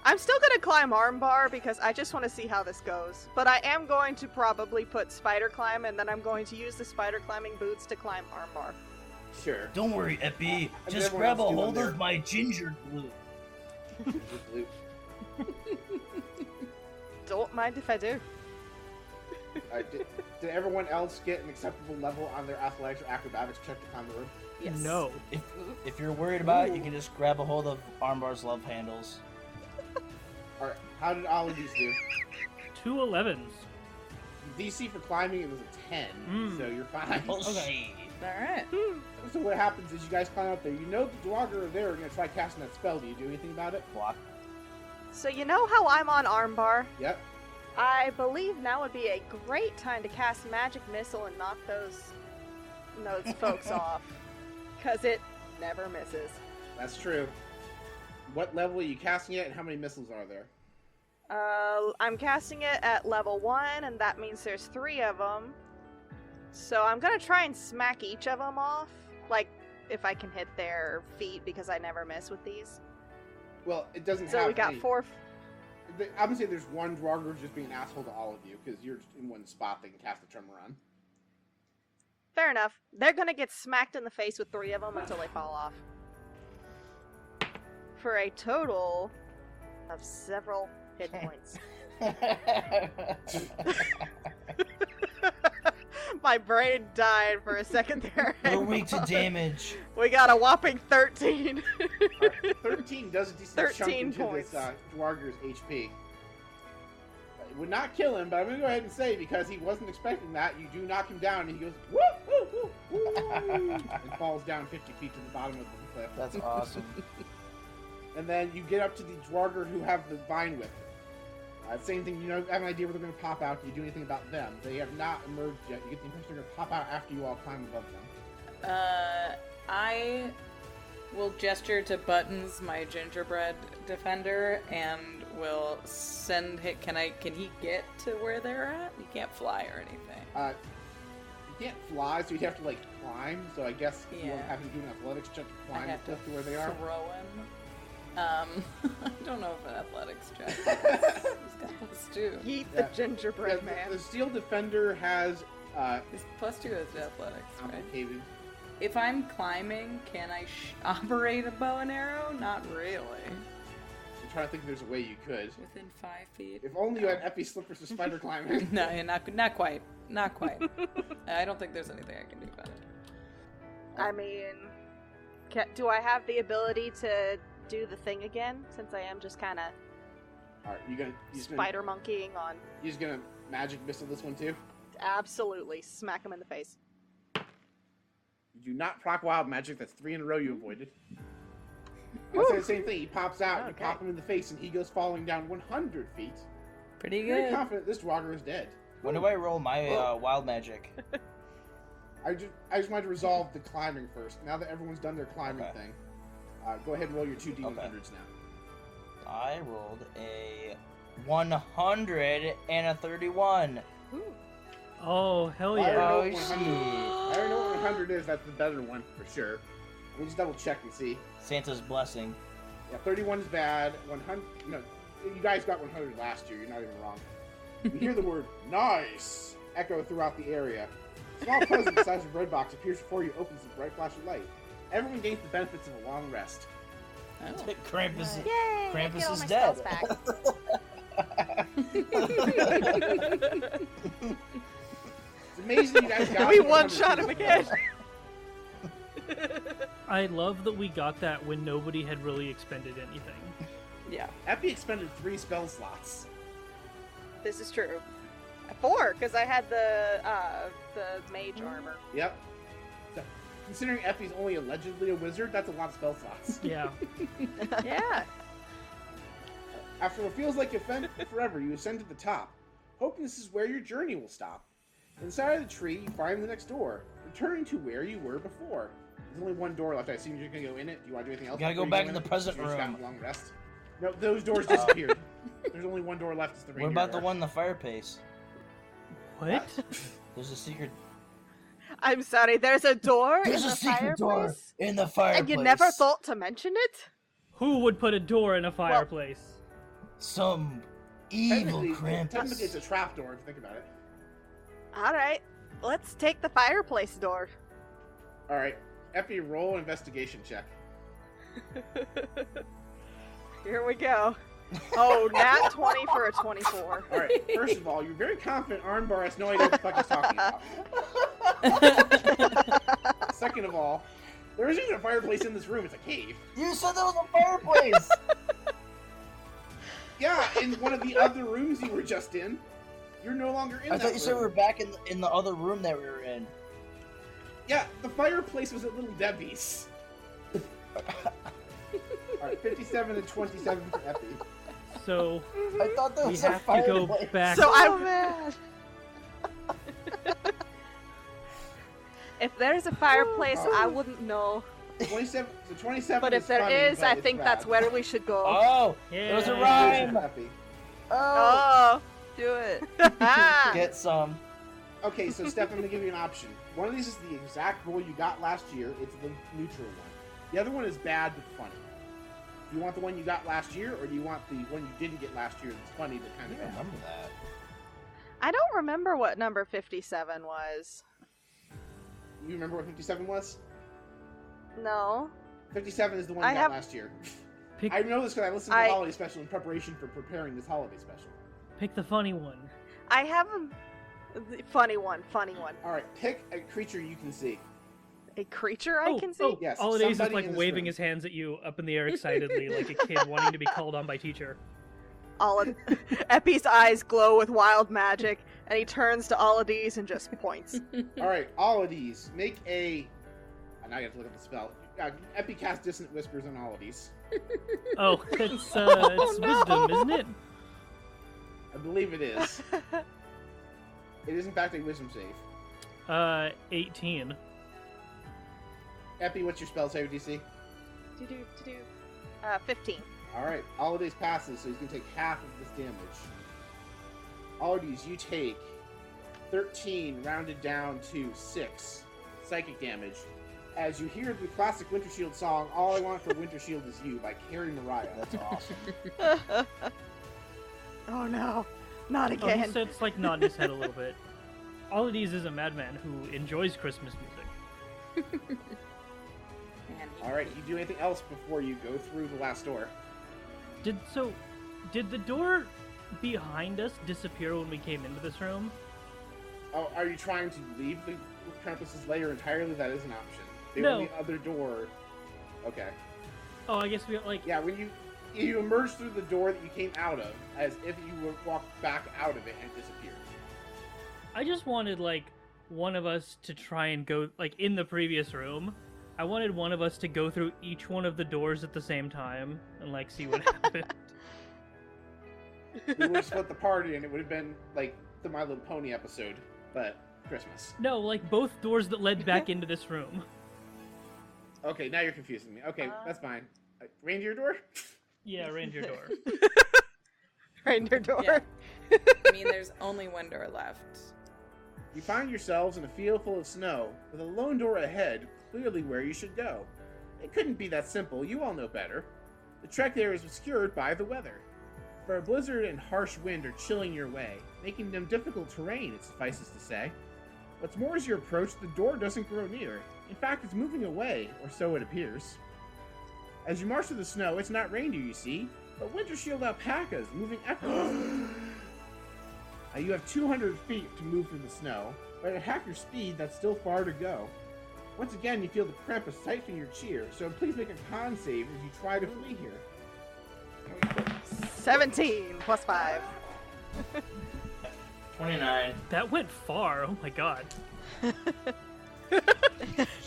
I'm still gonna climb Armbar because I just want to see how this goes. But I am going to probably put spider climb, and then I'm going to use the spider climbing boots to climb Armbar. Sure. Don't worry, Epi. And Just everyone grab a else do hold them of my ginger glue. Don't mind if I do. Did everyone else get an acceptable level on their athletics or acrobatics check to climb the rope? Yes. No. If you're worried about it, you can just grab a hold of Armbar's love handles. All right. How did all of these do? 2 11s. DC for climbing it was a 10, Mm. so you're fine. Bullshit. Alright. So what happens is you guys climb up there. You know the Dwagger are there. Are gonna try casting that spell. Do you do anything about it? Block. So you know how I'm on Armbar? Yep. I believe now would be a great time to cast Magic Missile and knock those folks off. Because it never misses. That's true. What level are you casting it, and how many missiles are there? I'm casting it at level 1, and that means there's 3 of them. So I'm gonna try and smack each of them off. Like, if I can hit their feet, because I never miss with these. Well, it doesn't So have we got any. 4... I'm gonna say there's one Dwagger who's just being an asshole to all of you, because you're just in one spot they can cast the Tremor on. Fair enough. They're gonna get smacked in the face with 3 of them until they fall off. For a total of several hit points. My brain died for a second there. You're weak to damage. We got a whopping 13. Alright, 13 does a decent 13 chunk into points. this Dwagger's HP. It would not kill him, but I'm gonna go ahead and say, because he wasn't expecting that, you do knock him down, and he goes, woo, woo, woo, woo, and falls down 50 feet to the bottom of the cliff. That's awesome. And then you get up to the Dwagger who have the vine whip. Same thing, you know, have an idea where they're going to pop out. Do you do anything about them? They have not emerged yet. You get the impression they're going to pop out after you all climb above them. I will gesture to Buttons, my gingerbread defender, and will send hit. Can he get to where they're at? He can't fly or anything. You can't fly, so you'd have to, like, climb. So I guess you won't Yeah. have to do an athletics check to I climb the have to cliff to where they are. throw him. I don't know if an athletics check. He's got plus 2. Eat Yeah. the gingerbread Yeah, man. the steel defender has He's plus 2 as athletics, right? complicated. If I'm climbing, can I operate a bow and arrow? Not really. I'm trying to think if there's a way you could. Within 5 feet. If only you had Epi slippers for spider climbing. No, not quite. Not quite. I don't think there's anything I can do about it. I mean, do I have the ability to do the thing again? Since I am just kind of Alright, you're spider monkeying on. just gonna magic missile this one too? Absolutely. Smack him in the face. You do not proc wild magic, that's 3 in a row you avoided. I'll say the same thing, he pops out, you Okay. pop him in the face, and he goes falling down 100 feet. Pretty Very good. confident this Dwagger is dead. When do I roll my wild magic? I just wanted to resolve the climbing first. Now that everyone's done their climbing Okay. thing, go ahead and roll your 2 D100s Okay. now. I rolled a 100 and a 31. Oh, hell I already yeah. know Oh, what 100 I already know what 100 is, that's the better one, for sure. Let me just double check and see. Santa's blessing. Yeah, 31 is bad. 100. No, you guys got 100 last year. You're not even wrong. You hear the word "nice" echo throughout the area. A small present the size of a bread box appears before you, opens a bright flash of light. Everyone gains the benefits of a long rest. Oh. Krampus, Yay! Krampus get all is my dead. spells back. So amazing you guys got We it. one-shot him again. I love that we got that when nobody had really expended anything. Yeah. Epi expended 3 spell slots. This is true. 4, because I had the mage armor. Yep. So, considering Epi's only allegedly a wizard, that's a lot of spell slots. Yeah. Yeah. After what feels like a fend forever, you ascend to the top, hoping this is where your journey will stop. Inside of the tree, you find the next door, returning to where you were before. There's only one door left. I assume you're gonna go in it. Do you want to do anything else? You gotta go before back you in the it? present You just got room. a long rest. No, those doors disappeared. There's only one door left. It's the What reindeer about the door. one in the fireplace? What? There's a secret. I'm sorry, there's a door There's in a the secret door fireplace? in the fireplace. And you never thought to mention it? Who would put a door in a fireplace? Some evil Technically, Krampus. it's a trap door if you think about it. Alright, let's take the fireplace door. All right, Epi, roll an investigation check. Here we go. Oh, nat 20 for a 24. All right, first of all, you're very confident Arnbar has no idea what the fuck he's talking about. Second of all, there isn't even a fireplace in this room. It's a cave. You said there was a fireplace. Yeah, in one of the other rooms you were just in. You're no longer in I that thought you said we were room. back in the other room that we were in. Yeah, the fireplace was at Little Debbie's. Alright, 57 and 27 for Epi. So I thought there we was a have to go fireplace. back. So Oh, man. If there's a fireplace, Oh. I wouldn't know. 27, so 27 But is if there funny, is, but I it's think that's bad. where we should go. Oh, Yeah. there was a Here's rhyme. Epi. Oh, Oh. Do it. get some. Okay, so Steph, I'm gonna give you an option. One of these is the exact roll you got last year. It's the neutral one. The other one is bad but funny. Do you want the one you got last year, or do you want the one you didn't get last year that's funny but I kind of don't bad? remember that. I don't remember what number 57 was. You remember what 57 was? No. 57 is the one I you got have- last year. Pick, I know this because I listened to I- the holiday special in preparation for preparing this holiday special. pick the funny one. I have a funny one. All right, pick a creature you can see. A creature I can see? Oh, Yes, Holidays is somebody like in this waving room. his hands at you up in the air excitedly, like a kid wanting to be called on by teacher. Epi's eyes glow with wild magic, and he turns to Alades and just points. All right, all of these make a. Now you have to look up the spell. Epi cast Dissonant Whispers on all of these. Oh, it's Oh, no. wisdom, isn't it? I believe it is. It is in fact a Wisdom save. 18. Epi, what's your spell save DC? 15. All right, all of these passes, so he's gonna take half of this damage. All of these, you take 13, rounded down to 6 psychic damage. As you hear the classic Winter Shield song, "All I Want for Winter Shield Is You" by Carrie Mariah. That's awesome. Oh no, not Oh, he again. sits like nodding his head a little bit. All of these is a madman who enjoys Christmas music. Man, All right, you do anything else before you go through the last door? Did the door behind us disappear when we came into this room? Oh, are you trying to leave the Krampus's lair entirely? That is an option. The No. only other door. Okay. Oh, I guess we like. Yeah, when you emerged through the door that you came out of, as if you were walked back out of it and disappeared. I just wanted like one of us to try and go like in the previous room. I wanted one of us to go through each one of the doors at the same time and like see what happened. We would have split the party, and it would have been like the My Little Pony episode, but Christmas. No, like both doors that led back into this room. Okay, now you're confusing me. Okay, that's fine. Reindeer door? Yeah, Ranger door. Reindeer door. Yeah. I mean, there's only one door left. You find yourselves in a field full of snow, with a lone door ahead, clearly where you should go. It couldn't be that simple, you all know better. The trek there is obscured by the weather. For a blizzard and harsh wind are chilling your way, making them difficult terrain, it suffices to say. What's more, as you approach, the door doesn't grow near. In fact, it's moving away, or so it appears. As you march through the snow, it's not reindeer you see, but Winter Shield alpacas moving effortlessly. You have 200 feet to move through the snow, but but at half your speed, that's still far to go. Once again, you feel the Krampus siphon your cheer, so please make a con save as you try to flee here. 17 plus 5. 29. That went far. Oh my god.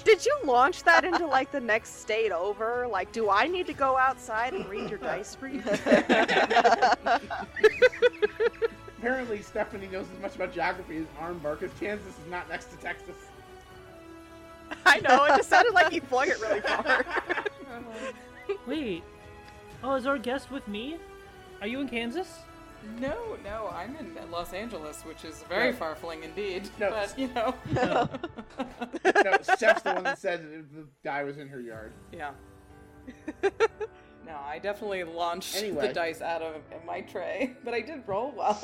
Did you launch that into like the next state over? Like, do I need to go outside and read your dice for you? Apparently, Stephanie knows as much about geography as Armbar, because Kansas is not next to Texas. I know, it just sounded like he flung it really far. Wait. Oh, is our guest with me? Are you in Kansas? No, I'm in Los Angeles, which is very far-flung indeed. No. But, you know. No, Steph's the one that said the guy was in her yard. Yeah. No, I definitely launched Anyway. the dice out of my tray, but I did roll well.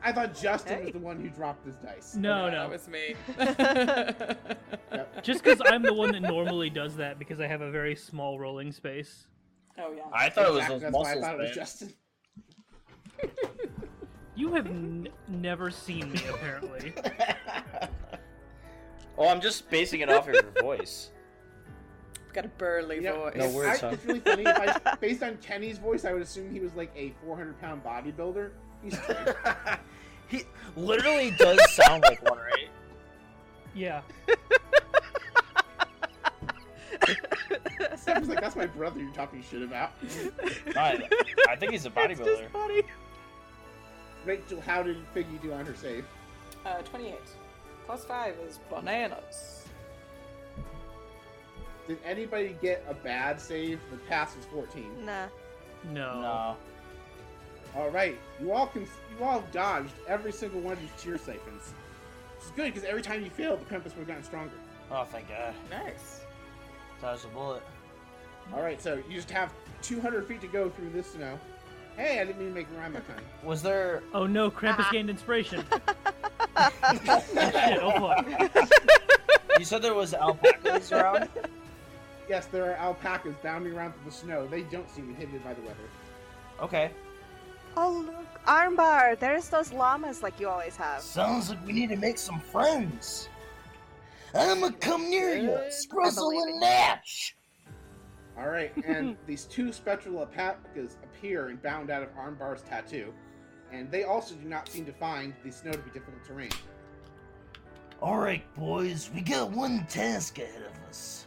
I thought Justin was the one who dropped his dice. No, That was me. Yep. Just because I'm the one that normally does that because I have a very small rolling space. Oh, yeah. I thought it was Exactly, those that's why I muscles, thought it was man. Justin. You have never seen me, apparently. Oh, I'm just basing it off of your voice. Got a burly voice. No words, huh? It's really funny. Based on Kenny's voice, I would assume he was like a 400-pound bodybuilder. He's He literally does sound like one, right? Yeah. Steph's like, that's my brother you're talking shit about. I think he's a bodybuilder. Funny. Rachel, how did Figgy do on her save? 28. Plus 5 is bananas. Did anybody get a bad save? The pass was 14. Nah. No. All right, you all dodged every single one of these cheer siphons. Which is good because every time you failed, the Krampus would have gotten stronger. Oh, thank God. Nice. Dodged a bullet. All right, so you just have 200 feet to go through this snow. Hey, I didn't mean to make a rhyme that time. Was there... Oh no, Krampus gained inspiration. Shit, oh fuck. You said there was alpacas around? Yes, there are alpacas bounding around through the snow. They don't seem inhibited by the weather. Okay. Oh, look. Armbar, there's those llamas like you always have. Sounds like we need to make some friends. I'ma come near you, Spruzzle believe and Natch. All right, and these two spectral alpacas appear and bound out of Armbar's tattoo, and they also do not seem to find the snow to be difficult terrain. Alright, boys, we got one task ahead of us.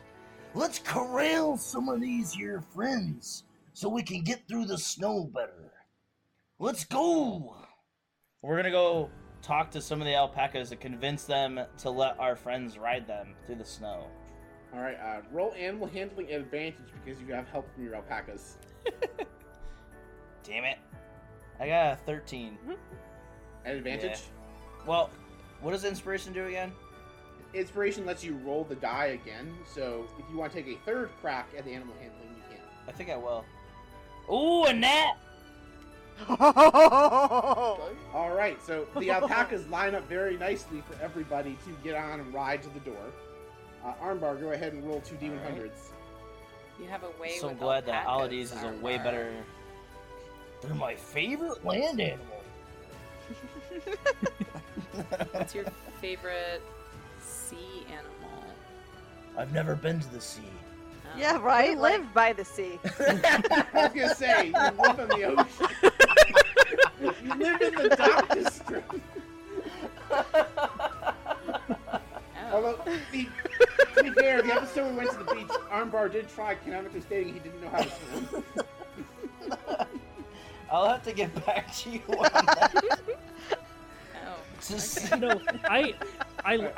Let's corral some of these here friends so we can get through the snow better. Let's go! We're gonna go talk to some of the alpacas and convince them to let our friends ride them through the snow. All right, roll animal handling at advantage because you have help from your alpacas. Damn it. I got a 13. At advantage? Well, what does inspiration do again? Inspiration lets you roll the die again, so if you want to take a third crack at the animal handling, you can. I think I will. Ooh, a gnat! All right, so the alpacas line up very nicely for everybody to get on and ride to the door. Armbar, go ahead and roll 2 D100s. You have a way So with glad that alpacas, Alades is a way Armbar. better... They're my favorite land animal. What's your favorite sea animal? I've never been to the sea. Oh. Yeah, right? You like- Live by the sea. I was gonna say, you live on the ocean. You live in the dock district. Oh. Although, to be fair, the episode we went to the beach, Armbar did try canonically stating he didn't know how to swim. I'll have to get back to you on that. Oh. Just- You know, I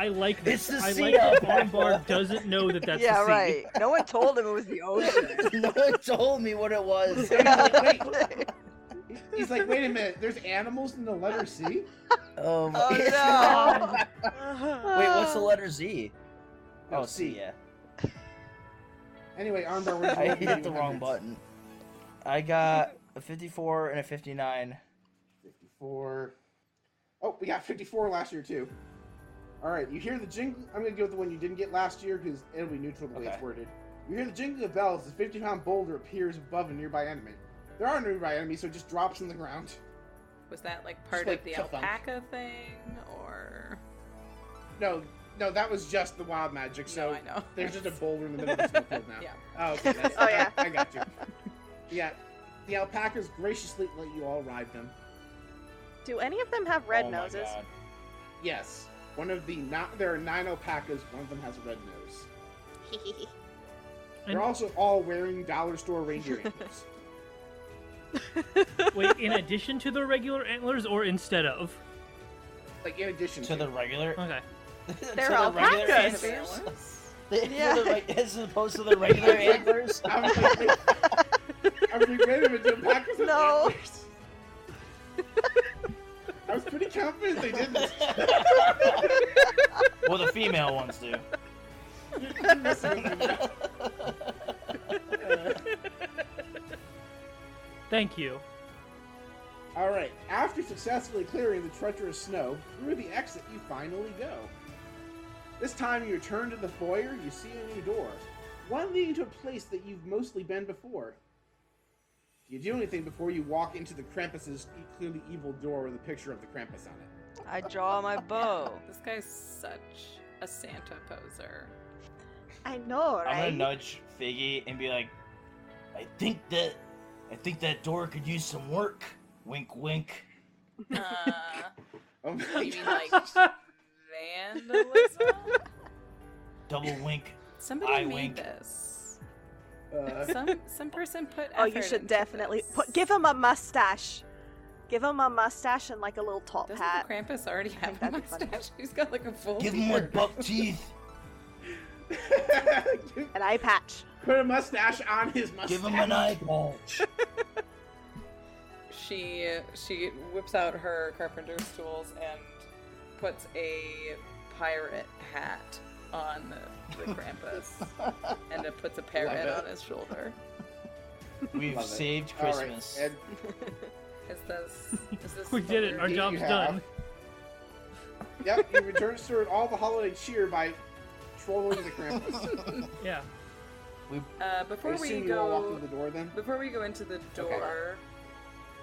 like this. It's the I sea like that alpaca. Armbar doesn't know that that's Yeah, the sea. right. No one told him it was the ocean. No one told me what it was. He's like, wait a minute, there's animals in the letter C? Oh, Oh, Wait, what's the letter Z? No, Oh, C. C, yeah. Anyway, Armbar, where's I hit the wrong button. I got a 54 and a 59. 54. Oh, we got 54 last year, too. Alright, you hear the jingle. I'm going to go with the one you didn't get last year because it'll be neutral the way it's Okay. worded. You hear the jingling of bells as a 50-pound boulder appears above a nearby enemy. There are no nearby enemies, so it just drops on the ground. Was that like part like of the ka-thunk. alpaca thing, or? No, that was just the wild magic. So No, I know. there's just a boulder in the middle of the snowfield now. Yeah. Oh, okay. Oh, yeah. I got you. Yeah. The alpacas graciously let you all ride them. Do any of them have red Oh my noses? God. Yes. There are 9 alpacas. One of them has a red nose. They're also all wearing dollar store reindeer antlers. Wait, in addition to the regular antlers or instead of? Like in addition To the regular. Okay. They're to the regular alpacas. antlers? Yeah. As opposed to the regular antlers. I was like, wait a minute, do alpacas have No. antlers? I was pretty confident they didn't. Well, the female ones do. You're messing with me now. Thank you. Alright, after successfully clearing the treacherous snow, through the exit you finally go. This time you return to the foyer, you see a new door. One leading to a place that you've mostly been before. Do you do anything before you walk into the Krampus's clearly evil door with a picture of the Krampus on it? I draw my bow. This guy's such a Santa poser. I know, I'm right? gonna nudge Figgy and be like, I think that door could use some work. Wink, wink. Oh my You mean gosh. like vandalism? Double wink. Somebody I made wink. this. Uh, Some person put. Oh, you effort should into definitely this. give him a mustache. Give him a mustache and like a little top Doesn't hat. the Krampus already have a that'd be funny. mustache? He's got like a full. Give him like beard. buck teeth. An eye patch. Put a mustache on his mustache. Give him an eye patch. She whips out her carpenter's tools and puts a pirate hat on the Krampus, and it puts a parrot Love it. on his shoulder. We've Love it. saved All right, Christmas. and Is this? We did it. Our you job's have- done. Yep, you restored all the holiday cheer by trolling the Krampus. Yeah. Before I we assume you all walk go, through the door then? before we go into the door,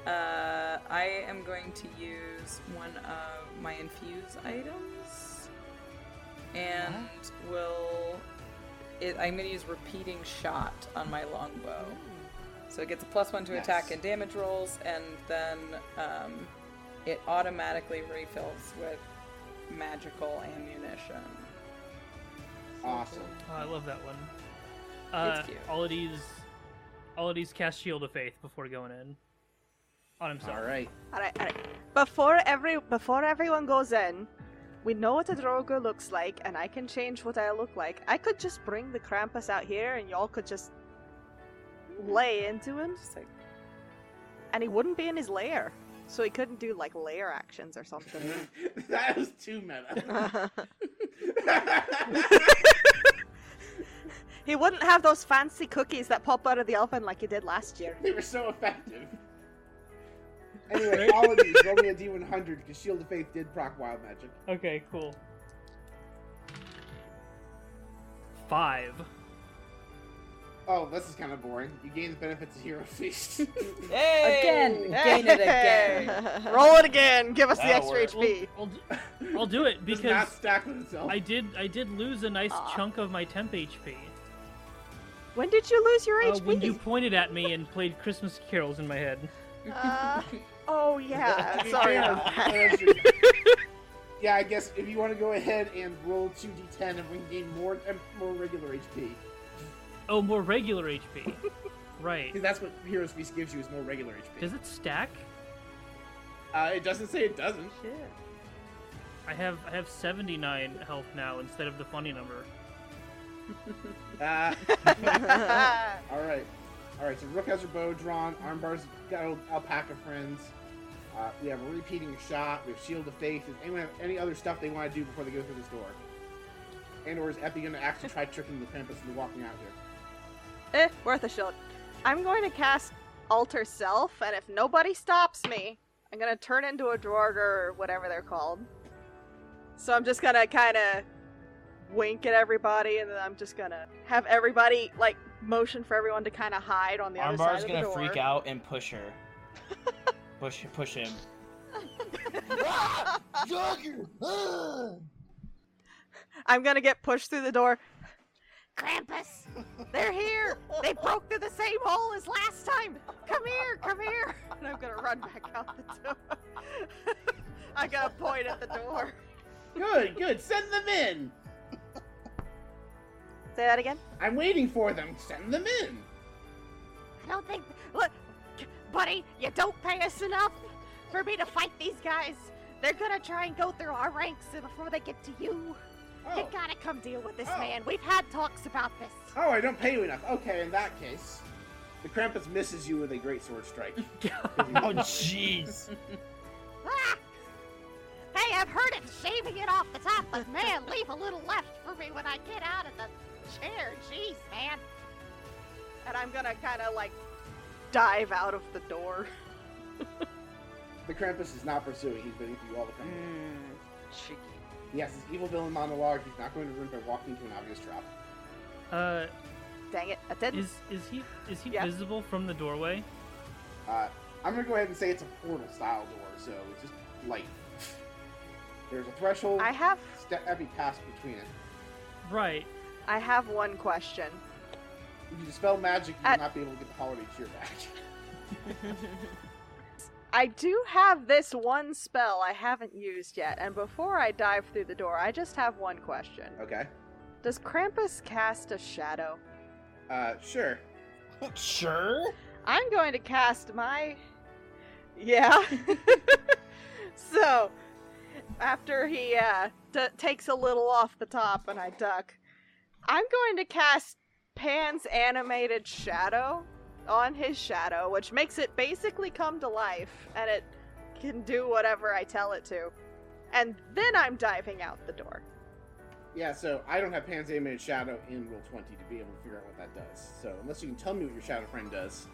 I am going to use one of my infuse items, and I'm going to use repeating shot on my longbow. So it gets a +1 to attack Nice. and damage rolls, and then it automatically refills with magical ammunition. Awesome. Oh, I love that one. It's cute. Aladi's cast Shield of Faith before going in. On himself. Alright. Alright. Before everyone goes in, we know what a Drogo looks like, and I can change what I look like. I could just bring the Krampus out here, and y'all could just lay into him, Just like, and he wouldn't be in his lair, so he couldn't do like lair actions or something. That was too meta. He wouldn't have those fancy cookies that pop out of the oven like he did last year. They were so effective. Anyway, all of these, roll me a D100 because Shield of Faith did proc wild magic. Okay, cool. 5. Oh, this is kind of boring. You gain the benefits of Hero Feast. Hey! again, gain it again. Roll it again. Give us the That'll extra work. HP. I'll do it Does because not stack with itself. I did lose a nice Aw. chunk of my temp HP. When did you lose your HP? When you pointed at me and played Christmas carols in my head. Oh yeah. You Sorry can. about that. Yeah, I guess if you want to go ahead and roll 2d10 and we can gain more regular HP. Oh, more regular HP. Right. Because that's what Hero's Feast gives you is more regular HP. Does it stack? It doesn't say it doesn't. Shit. I have 79 health now instead of the funny number. Alright. Alright, so Rook has her bow drawn, Armbar's got alpaca friends. We have a repeating shot, we have Shield of Faith. Does anyone have any other stuff they want to do before they go through this door? And or is Epi going to actually try tricking the Krampus into walking out here? Worth a shot. I'm going to cast Alter Self, and if nobody stops me, I'm gonna turn into a Droger or whatever they're called. So I'm just gonna kind of wink at everybody, and then I'm just gonna have everybody like motion for everyone to kind of hide on the other side Armbar's of the gonna door. freak out and push her. push him. Jogger! I'm gonna get pushed through the door. Krampus! They're here! They broke through the same hole as last time! Come here! Come here! And I'm gonna run back out the door. I'm gonna point at the door. Good. Send them in. Say that again? I'm waiting for them. Send them in. I don't think... Look, buddy, you don't pay us enough for me to fight these guys. They're gonna try and go through our ranks before they get to you. Oh. You gotta come deal with this man. We've had talks about this. Oh, I don't pay you enough. Okay, in that case, the Krampus misses you with a great sword strike. Oh, jeez. Ah! Hey, I've heard it shaving it off the top, but man, leave a little left for me when I get out of the chair. Jeez, man. And I'm gonna kind of like dive out of the door. The Krampus is not pursuing. He's waiting for you all to come in. Cheeky. He has his evil villain monologue. He's not going to ruin by walking into an obvious trap. Dang it, I didn't. Is he Yeah. visible from the doorway? I'm going to go ahead and say it's a portal-style door, so it's just light. There's a threshold. I have Every pass between it. Right. I have one question. If you dispel magic, you will not be able to get the holiday cheer back. I do have this one spell I haven't used yet, and before I dive through the door, I just have one question. Okay. Does Krampus cast a shadow? Sure. Sure? I'm going to cast my... Yeah. So, after he takes a little off the top and I duck, I'm going to cast Pan's animated shadow on his shadow, which makes it basically come to life, and it can do whatever I tell it to. And then I'm diving out the door. Yeah, so I don't have Pan's animated shadow in Roll 20 to be able to figure out what that does. So unless you can tell me what your shadow friend does.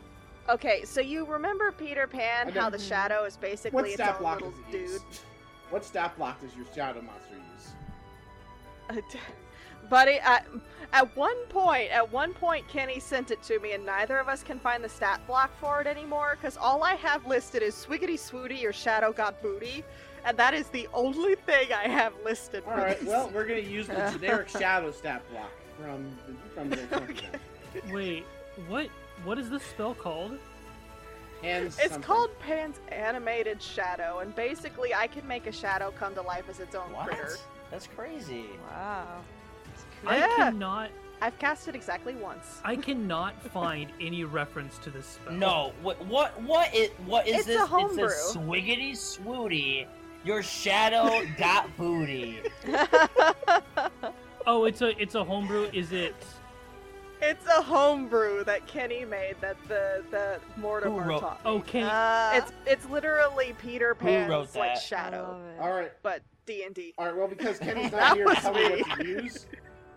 Okay, so you remember Peter Pan, I how don't- the shadow is basically What its stat own block little does it dude? use? What stat block does your shadow monster use? Buddy, at one point, Kenny sent it to me, and neither of us can find the stat block for it anymore, because all I have listed is Swiggity Swooty, your shadow got booty, and that is the only thing I have listed for Alright, this. well, we're gonna use the generic shadow stat block from Roll 20. Wait, what is this spell called? Hands It's something. called Pan's Animated Shadow, and basically I can make a shadow come to life as its own What? critter. That's crazy. Wow. I I've cast it exactly once. cannot find any reference to this spell. No, what is It's this? a homebrew. It says Swiggity Swooty, your shadow got booty. Oh, it's a homebrew. Is it? It's a homebrew that Kenny made that the Mortimer wrote- taught me. Okay. It's literally Peter Who Pan's wrote like that? I shadow, love it. Alright, but D&D. well, because Kenny's That not here to was tell me me. what to use,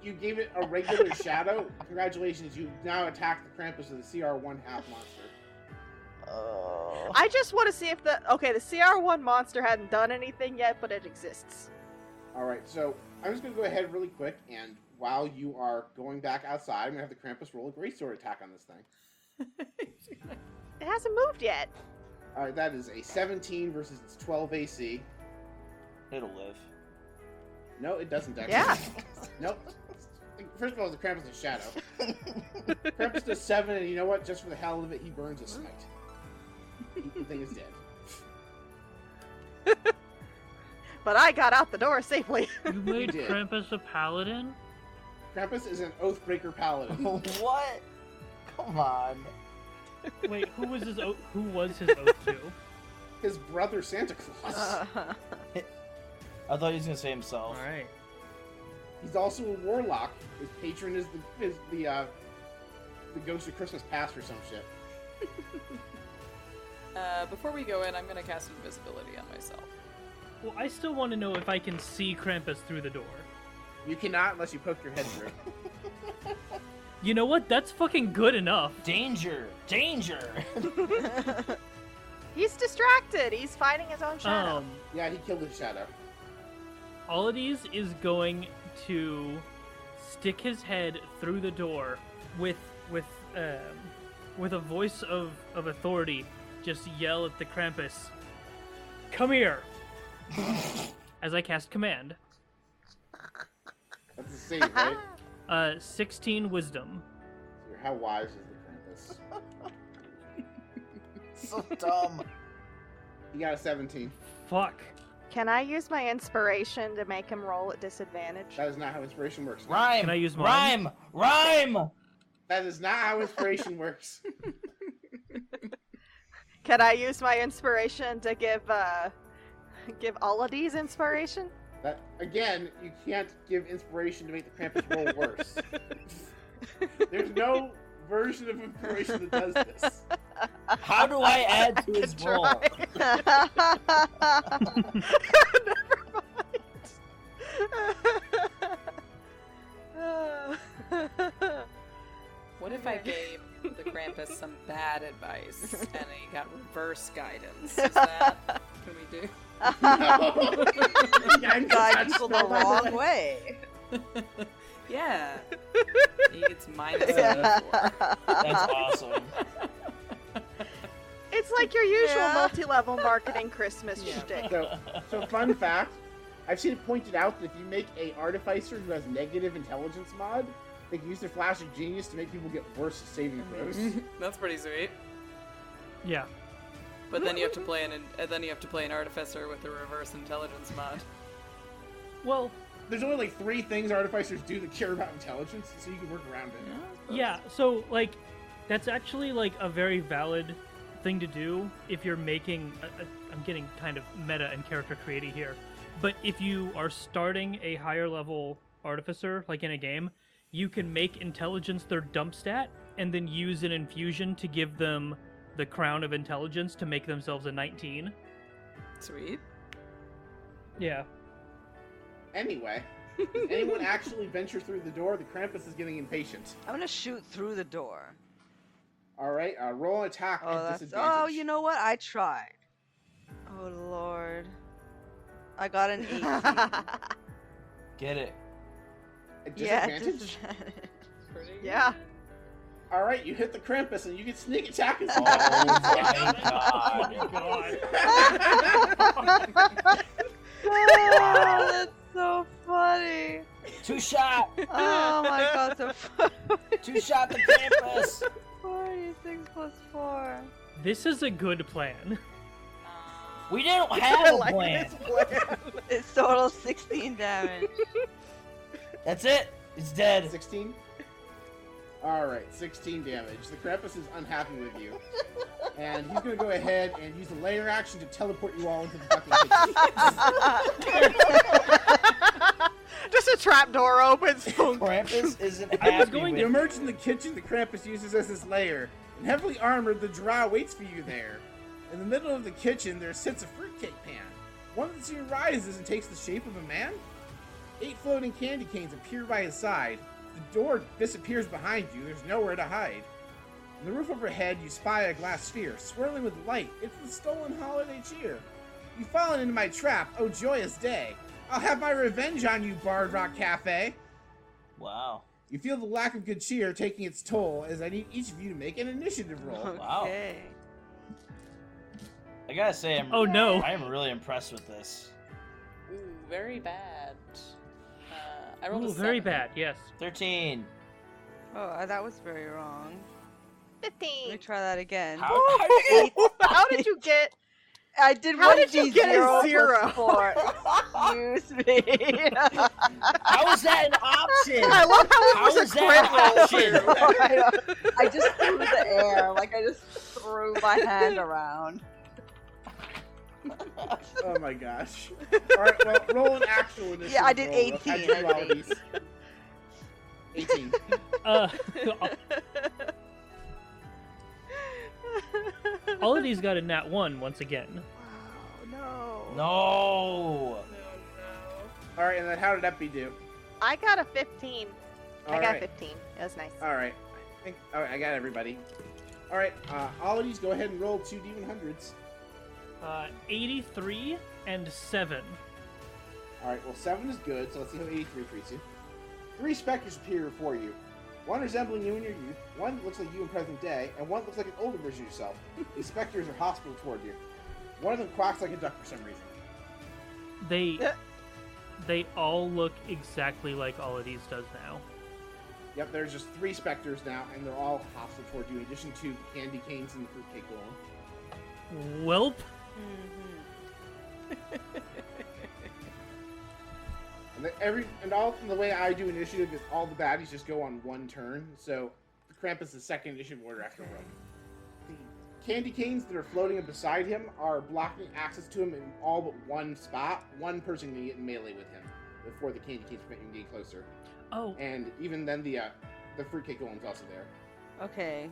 you gave it a regular shadow. Congratulations, you now attack the Krampus with the CR1 half monster. I just want to see if the CR1 monster hadn't done anything yet, but it exists. Alright, so I'm just going to go ahead really quick, and while you are going back outside, I'm going to have the Krampus roll a greatsword attack on this thing. It hasn't moved yet. Alright, that is a 17 versus its 12 AC. It'll live. No, it doesn't actually. Yeah. Nope. First of all, the Krampus is shadow. Krampus does 7, and you know what? Just for the hell of it, he burns a smite. The thing is dead. But I got out the door safely. You made did. Krampus a paladin? Krampus is an Oathbreaker paladin. What? Come on. Wait, who was his oath to? His brother Santa Claus. I thought he was gonna say himself. All right. He's also a warlock. His patron is the ghost of Christmas past or some shit. Before we go in, I'm gonna cast invisibility on myself. Well, I still want to know if I can see Krampus through the door. You cannot unless you poke your head through. You know what? That's fucking good enough. Danger! Danger! He's distracted. He's fighting his own shadow. Yeah, he killed his shadow. Aladies is going to stick his head through the door with a voice of authority. Just yell at the Krampus, "Come here!" as I cast command. save, right? 16 wisdom. How wise is the Krampus? So dumb. He got a 17. Fuck. Can I use my inspiration to make him roll at disadvantage? That is not how inspiration works. Rhyme. Can I use mine? Rhyme. That is not how inspiration works. Can I use my inspiration to give Oladies inspiration? That again, you can't give inspiration to make the Krampus roll worse. There's no version of inspiration that does this. How do I add to his roll? Never mind. What if I gave the Krampus some bad advice and he got reverse guidance? Is that can we do? Guide people the wrong way. Yeah. He gets -4. That's awesome. It's like your usual Yeah. multi-level marketing Christmas Yeah. shtick. So fun fact, I've seen it pointed out that if you make a artificer who has negative intelligence mod, they can use their flash of genius to make people get worse at saving throws. That's pretty sweet. Yeah. But then you have to play an artificer with a reverse intelligence mod. Well, There's only like 3 things artificers do that care about intelligence, so you can work around it. yeah, so, like, that's actually, like, a very valid thing to do if you're making... I'm getting kind of meta and character creating here. But if you are starting a higher level artificer, like in a game, you can make intelligence their dump stat, and then use an infusion to give them the crown of intelligence to make themselves a 19. Sweet. Yeah. Anyway, does anyone actually venture through the door? The Krampus is getting impatient. I'm gonna shoot through the door. Alright, roll an attack Oh, at that's. disadvantage. Oh, you know what? I tried. Oh Lord. I got an 18. Get it. At Yeah, disadvantage? disadvantage. Yeah. Alright, you hit the Krampus and you get sneak attack as Oh well. my god. Oh, that's so funny. 2 shot. Oh my god, so funny. 2 shot the campus. 46 plus 4. This is a good plan. We didn't have a Like plan. this plan. It's total 16 damage. That's it. It's dead. 16? Alright, 16 damage. The Krampus is unhappy with you. And he's gonna go ahead and use a layer action to teleport you all into the fucking kitchen. Just a trapdoor opens. Krampus isn't I was happy going with You to- emerge in the kitchen the Krampus uses as his lair. And heavily armored, the drow waits for you there. In the middle of the kitchen, there sits a fruitcake pan. One that soon rises and takes the shape of a man. 8 floating candy canes appear by his side. The door disappears behind you. There's nowhere to hide. On the roof overhead, you spy a glass sphere, swirling with light. It's the stolen holiday cheer. You've fallen into my trap, oh joyous day. I'll have my revenge on you, Bard Rock Cafe. Wow. You feel the lack of good cheer taking its toll as I need each of you to make an initiative roll. Wow. Okay. I gotta say, Oh, no. I am really impressed with this. Ooh, very bad. I rolled Ooh, a very 7. bad, yes. 13. Oh, that was very wrong. Let me 15. try that again. How did you How did you get? I did How one did you get a 0 0? plus 4. Excuse me. How is that an option? I love how it How was a is that crit an roll. option? I just threw the air. Like, I just threw my hand around. Oh my gosh. Alright, well, roll an actual initiative Yeah, I did roll. 18, Add two I think. qualities. 18. All of these got a nat 1 once again. Wow, no. No. Alright, and then how did Epi do? I got a 15. I got Alright. 15. That was nice. Alright. Alright, I got everybody. Alright, all of these go ahead and roll 2 D100s. 83 and 7. Alright, well 7 is good, so let's see how 83 treats you. 3 specters appear before you. One resembling you in your youth, one looks like you in present day, and one looks like an older version of yourself. These specters are hostile toward you. One of them quacks like a duck for some reason. They they all look exactly like Ollities does now. Yep, there's just 3 specters now, and they're all hostile toward you, in addition to the candy canes and the fruitcake golem. Welp. And all from the way I do initiative is all the baddies just go on 1 turn. So the Krampus is second initiative order after Rook. The candy canes that are floating beside him are blocking access to him in all but 1 spot. 1 person can get in melee with him before the candy canes prevent you from getting closer. Oh. And even then, the fruitcake golem's also there. Okay.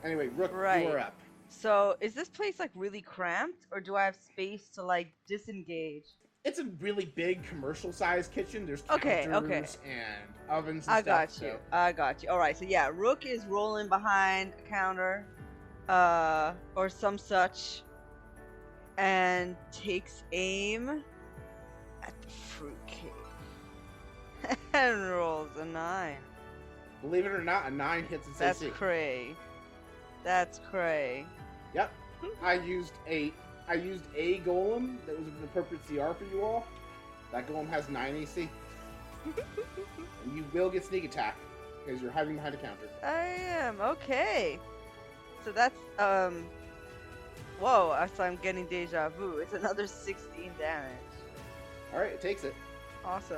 Anyway, Rook, Right. you are up. So, is this place like really cramped, or do I have space to like disengage? It's a really big commercial-sized kitchen. There's Okay, counters and ovens and I stuff. got you. I got you. All right. So yeah, Rook is rolling behind a counter, or some such, and takes aim at the fruitcake and rolls a 9. Believe it or not, a 9 hits its That's AC. cray. That's cray. Yep. I used a golem that was an appropriate CR for you all. That golem has 9 AC. And you will get sneak attack because you're hiding behind a counter. I am okay. So that's whoa! So I'm getting deja vu. It's another 16 damage. All right, it takes it. Awesome.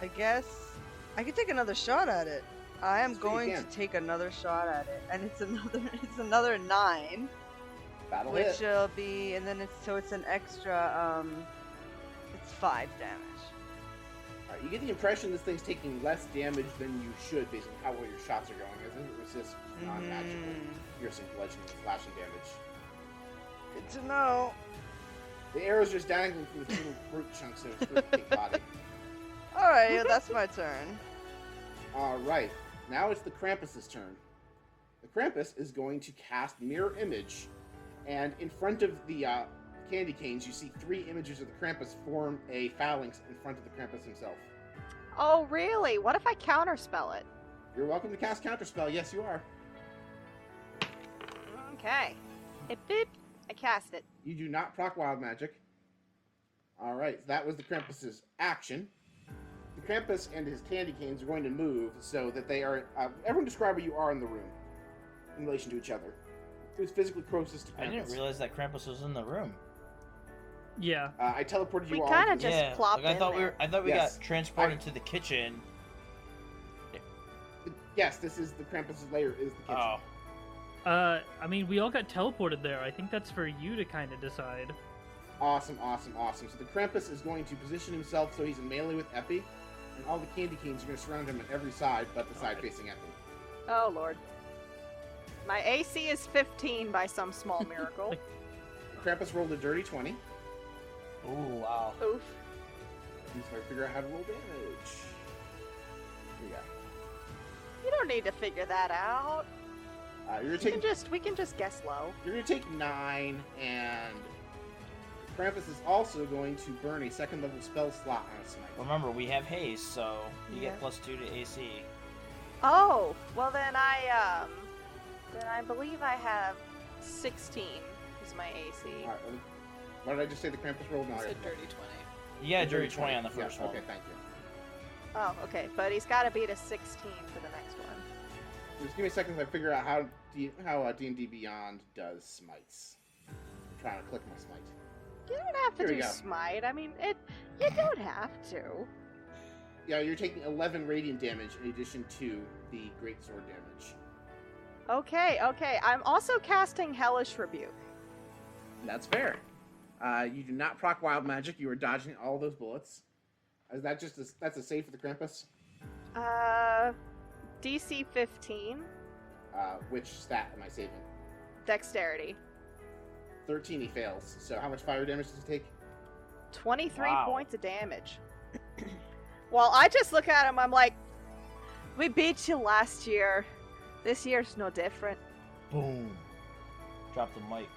I guess I can take another shot at it. I am That's what you going to can. take another shot at it, and it's another 9, Battle which hit. will be, and then it's an extra it's 5 damage. All right, you get the impression this thing's taking less damage than you should based on how well your shots are going. I think it resists non-magical piercing, bludgeoning, and slashing damage. Good to know. The arrow's just dangling from its little fruit chunks of its fruitcake body. All right, yeah, that's my turn. All right, now it's the Krampus's turn. The Krampus is going to cast Mirror Image, and in front of the candy canes, you see 3 images of the Krampus form a phalanx in front of the Krampus himself. Oh, really? What if I counterspell it? You're welcome to cast Counterspell. Yes, you are. Okay. It beep. I cast it. You do not proc Wild Magic. All right, so that was the Krampus's action. The Krampus and his candy canes are going to move so that they are... everyone describe where you are in the room in relation to each other. Who's physically closest to Krampus? I didn't realize that Krampus was in the room. Yeah. I teleported you We all. kinda into the- just plopped I in thought there. I thought we Yes. got transported to the kitchen. Yes, this is the Krampus's lair. Is the kitchen. Oh, I mean, we all got teleported there. I think that's for you to kind of decide. Awesome, awesome, awesome. So the Krampus is going to position himself so he's in melee with Epi, and all the candy canes are going to surround him on every side but the side facing Epi. Oh, Lord. My AC is 15 by some small miracle. The Krampus rolled a dirty 20. ooh, wow. Oof. He's going to figure out how to roll damage. Here we go. You don't need to figure that out. You're We going can to just guess low. take 9, and Krampus is also going to burn a 2nd level spell slot on a smite. Remember, we have haste, so you Yeah. get +2 to AC. Oh, well then I believe I have 16 is my AC. All right, what did I just say the Krampus rolled? No, I It's a got dirty 20. You got a dirty 20 on the first yeah, one. Okay, thank you. Oh, okay, but he's got to beat a 16 for the next one. Just give me a second as I figure out how D&D Beyond does smites. I'm trying to click my smite. You don't have to Here we do go. smite. I mean, you don't have to. Yeah, you're taking 11 radiant damage in addition to the great sword damage. Okay. I'm also casting Hellish Rebuke. That's fair. You do not proc wild magic. You are dodging all those bullets. Is that just that's a save for the Krampus? DC 15, Which stat am I saving? Dexterity. 13 he fails. So how much fire damage does he take? 23 Wow. points of damage. Well, I just look at him, I'm like, we beat you last year. This year's no different. Boom. Drop the mic.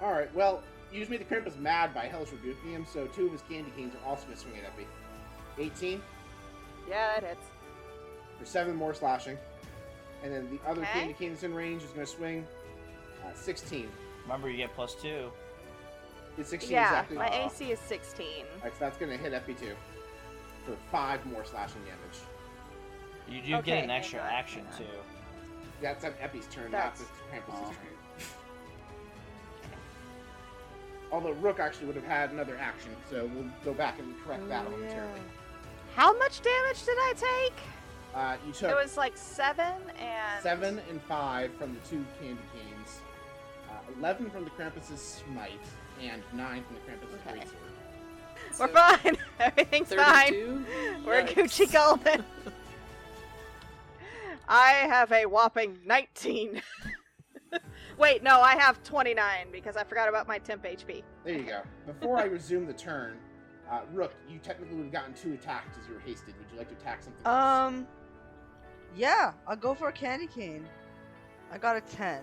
Alright, well, you just made the Krampus mad by hellish rebuking him, so 2 of his candy canes are also going to swing at Epi. 18 Yeah, that hits. for 7 more slashing. And then the other Okay. candy cane that's in range is going to swing 16. Remember, you get +2. Is 16 Yeah, exactly? my AC is 16. Alright, so that's gonna hit Epi too. For 5 more slashing damage. You do Okay, get an extra hang on, action hang on. too. That's on Epi's turn, That's- not the Krampus' Oh. turn. Although Rook actually would have had another action, so we'll go back and correct that momentarily. How much damage did I take? You took It was like 7 and... 7 and 5 from the 2 candy canes, 11 from the Krampus' smite, and 9 from the Krampus' Okay. greatsword. We're fine. Everything's fine. 32? We're Yikes. Gucci golden. I have a whopping 19. Wait, no, I have 29 because I forgot about my temp HP. There you go. Before I resume the turn, Rook, you technically would have gotten 2 attacks as you were hasted. Would you like to attack something else? Yeah, I'll go for a candy cane. I got a 10.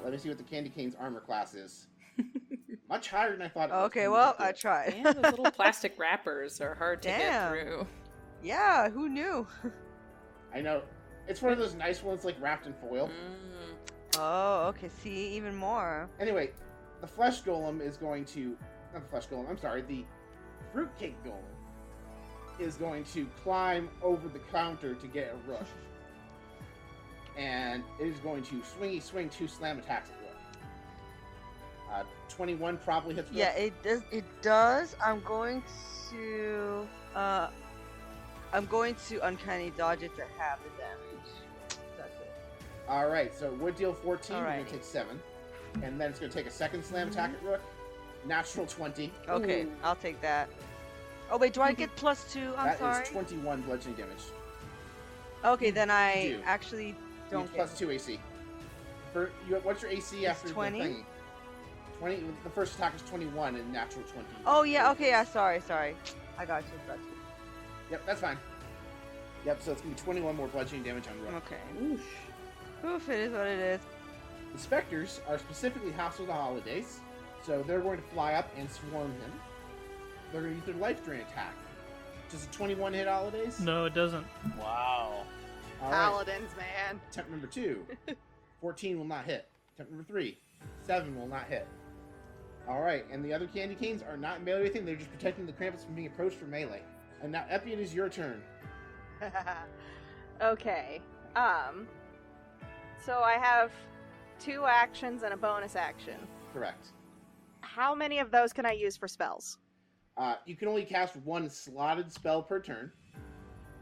Let me see what the candy cane's armor class is. Much higher than I thought it was. Okay, well, I tried. Yeah, those little plastic wrappers are hard to get Damn. through. Yeah, who knew? I know. It's one of those nice ones, like, wrapped in foil. Oh, okay, see, even more. Anyway, the flesh golem is going to... Not the flesh golem, I'm sorry. The fruitcake golem is going to climb over the counter to get a Rook. And it is going to swing 2 slam attacks at Rook. 21 probably hits Rook. Yeah, it does. It does. I'm going to uncanny dodge it to half the damage. That's it. Alright, so it would deal 14, you're going Alrighty. to take 7. And then it's going to take a second slam attack at Rook. Natural 20. Okay, Ooh. I'll take that. Oh wait, do I get +2? I'm That sorry. is 21 bludgeoning damage. Okay, then I do. actually You don't have get. +2 AC. What's your AC after 20? the thingy? 20. The first attack is 21 and natural 20. Oh yeah, okay, yeah, sorry. I got you. Yep, that's fine. Yep, so it's going to be 21 more bludgeoning damage on Rook. Okay. Oosh. Oof, it is what it is. The specters are specifically hostile to holidays, so they're going to fly up and swarm him. They're going to use their life drain attack. Does a 21 hit holidays? No, it doesn't. Wow. All right. Paladins, man. Attempt number 2. 14 will not hit. Attempt number 3. 7 will not hit. Alright, and the other candy canes are not melee anything, they're just protecting the Krampus from being approached for melee. And now, Epi, it is your turn. Okay. So I have 2 actions and a bonus action. Correct. How many of those can I use for spells? You can only cast 1 slotted spell per turn,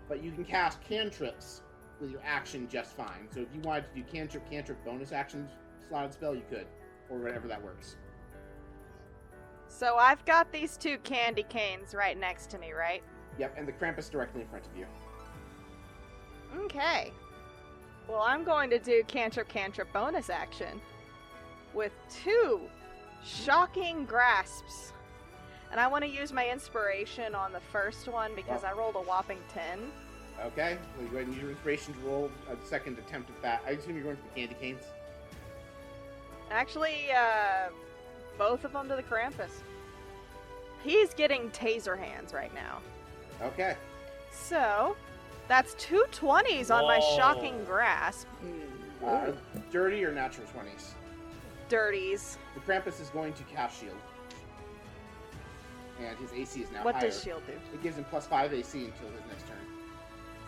but you can cast cantrips with your action just fine. So if you wanted to do cantrip, bonus action, slotted spell, you could. Or whatever that works. So I've got these 2 candy canes right next to me, right? Yep, and the Krampus directly in front of you. Okay. Well, I'm going to do cantrip bonus action with 2 shocking grasps. And I want to use my inspiration on the first one because I rolled a whopping 10. Okay, well, go ahead and use your inspiration to roll a second attempt at that. I assume you're going for the candy canes. Actually, both of them to the Krampus. He's getting taser hands right now. Okay. So, that's 2 20s on my Whoa. shocking grasp. Dirty or natural 20s? Dirties. The Krampus is going to cast shield. And his AC is now What higher. does shield do? It gives him +5 AC until his next turn.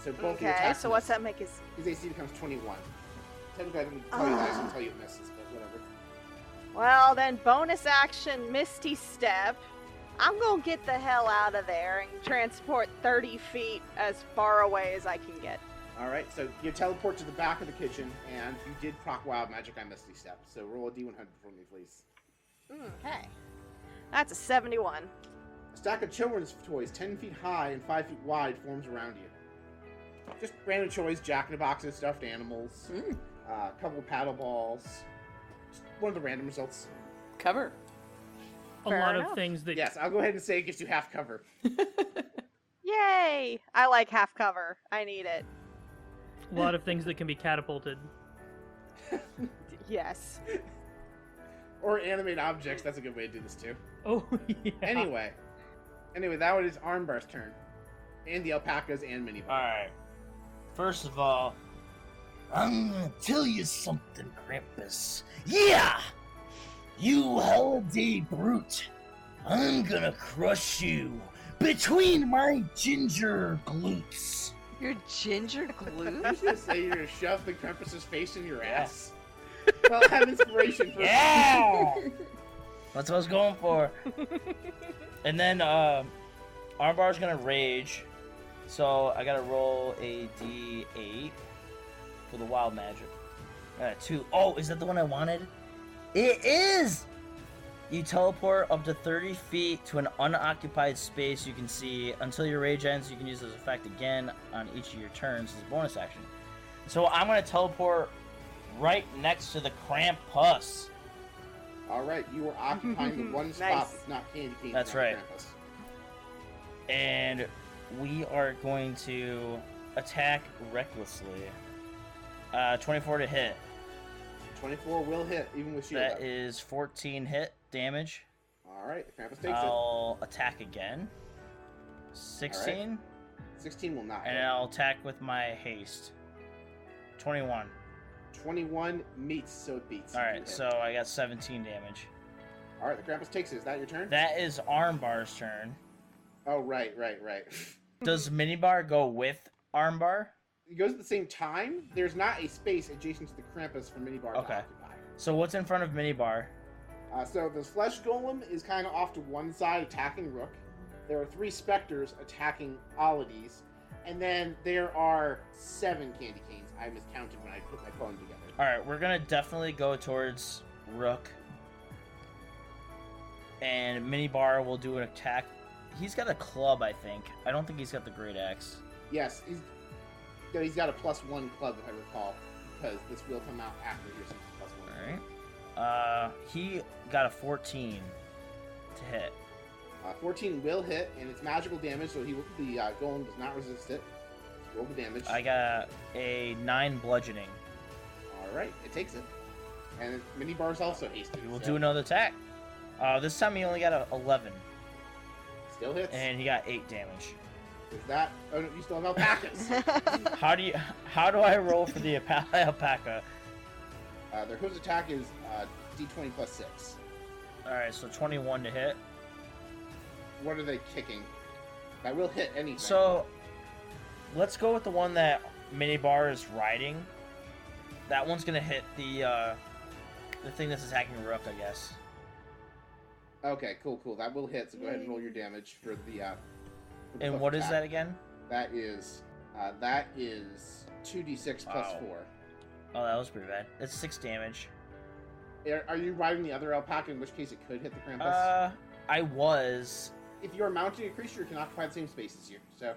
So both your Okay, attacks so what's miss. that make his... His AC becomes 21. Technically, I didn't tell you that, I didn't tell you it misses, but whatever. Well, then bonus action Misty Step. I'm gonna get the hell out of there and transport 30 feet as far away as I can get. Alright, so you teleport to the back of the kitchen, and you did proc Wild Magic on Misty Step. So roll a D100 for me, please. Okay. That's a 71. A stack of children's toys 10 feet high and 5 feet wide forms around you. Just random toys, jack-in-the-boxes, stuffed animals, a couple of paddle balls. Just one of the random results. Cover. A Fair lot enough. of things that Yes, I'll go ahead and say it gives you half cover. Yay! I like half cover. I need it. a lot of things that can be catapulted. Yes. Or animate objects, that's a good way to do this too. Oh yeah. Anyway, that was Armbar's turn. And the alpacas and Mini. Alright. First of all, I'm gonna tell you something, Krampus. Yeah! You holiday brute! I'm gonna crush you between my ginger glutes. Your ginger I glue? was gonna say you're gonna shove the Krampus's face in your ass. Well, I have inspiration for Yeah! That's what I was going for. And then Armbar's gonna rage, so I gotta roll a d8 for the wild magic. I got 2. Oh, is that the one I wanted? It is! You teleport up to 30 feet to an unoccupied space you can see. Until your rage ends, you can use this effect again on each of your turns as a bonus action. So I'm gonna teleport right next to the Krampus. Alright, you are occupying the one spot Nice. that's not candy cane. That's not right. Krampus. And we are going to attack recklessly. 24 to hit. 24 will hit, even with shield That up. is 14 hit damage. Alright, the Krampus takes I'll attack again. 16. it. 16 will not And hit. I'll attack with my haste. 21. 21 meets, so it beats. You do Alright, hit. so I got 17 damage. Alright, the Krampus takes it. Is that your turn? That is Armbar's turn. Oh, right. Does Minibar go with Armbar? It goes at the same time. There's not a space adjacent to the Krampus for Minibar to Okay. occupy. So what's in front of Minibar? So the Flesh Golem is kind of off to one side attacking Rook. There are 3 Spectres attacking Olodes. And then there are 7 Candy Canes. I miscounted when I put my phone together. Alright, we're gonna definitely go towards Rook. And Minibar will do an attack. He's got a club, I think. I don't think he's got the Great Axe. Yes, he's got a +1 club, if I recall, because this will come out after he receives +1. Alright. He got a 14 to hit. 14 will hit, and it's magical damage, so the golem does not resist it. Roll the damage. I got a 9 bludgeoning. Alright, it takes it. And Minibar's also hasty. He will so do another attack. This time he only got a 11, Still hits. and he got 8 damage. Is that... Oh, no, you still have alpacas. How do I roll for the alpaca? Their hooves attack is d20 + 6. Alright, so 21 to hit. What are they kicking? That will hit anything. So, let's go with the one that Minibar is riding. That one's gonna hit the thing that's attacking Rook, I guess. Okay, cool. That will hit, so go ahead and roll your damage for the... for the And hoof what is attack. that again? That is 2d6 + Wow. 4. Oh, that was pretty bad. That's 6 damage. Are you riding the other alpaca, in which case it could hit the Krampus? I was. If you are mounting a creature, it can occupy the same space as you. So,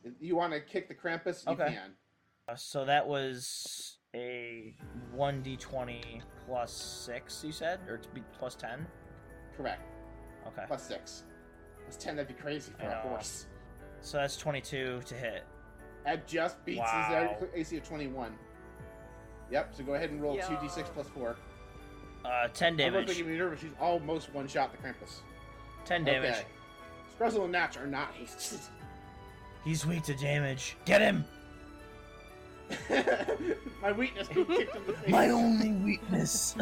if you want to kick the Krampus, you Okay. can. So that was a 1d20 + 6, you said? Or to be +10? Correct. Okay. +6. +10, that'd be crazy for I a know. horse. So that's 22 to hit. That just beats Wow. his AC of 21. Yep, so go ahead and roll Yo. 2d6 + 4. 10 I'm damage. making me nervous. She's almost one-shot the Krampus. 10 damage. Okay. Scruzzle and Natch are not hasted. He's weak to damage. Get him! My weakness who kicked him in the face. My only weakness.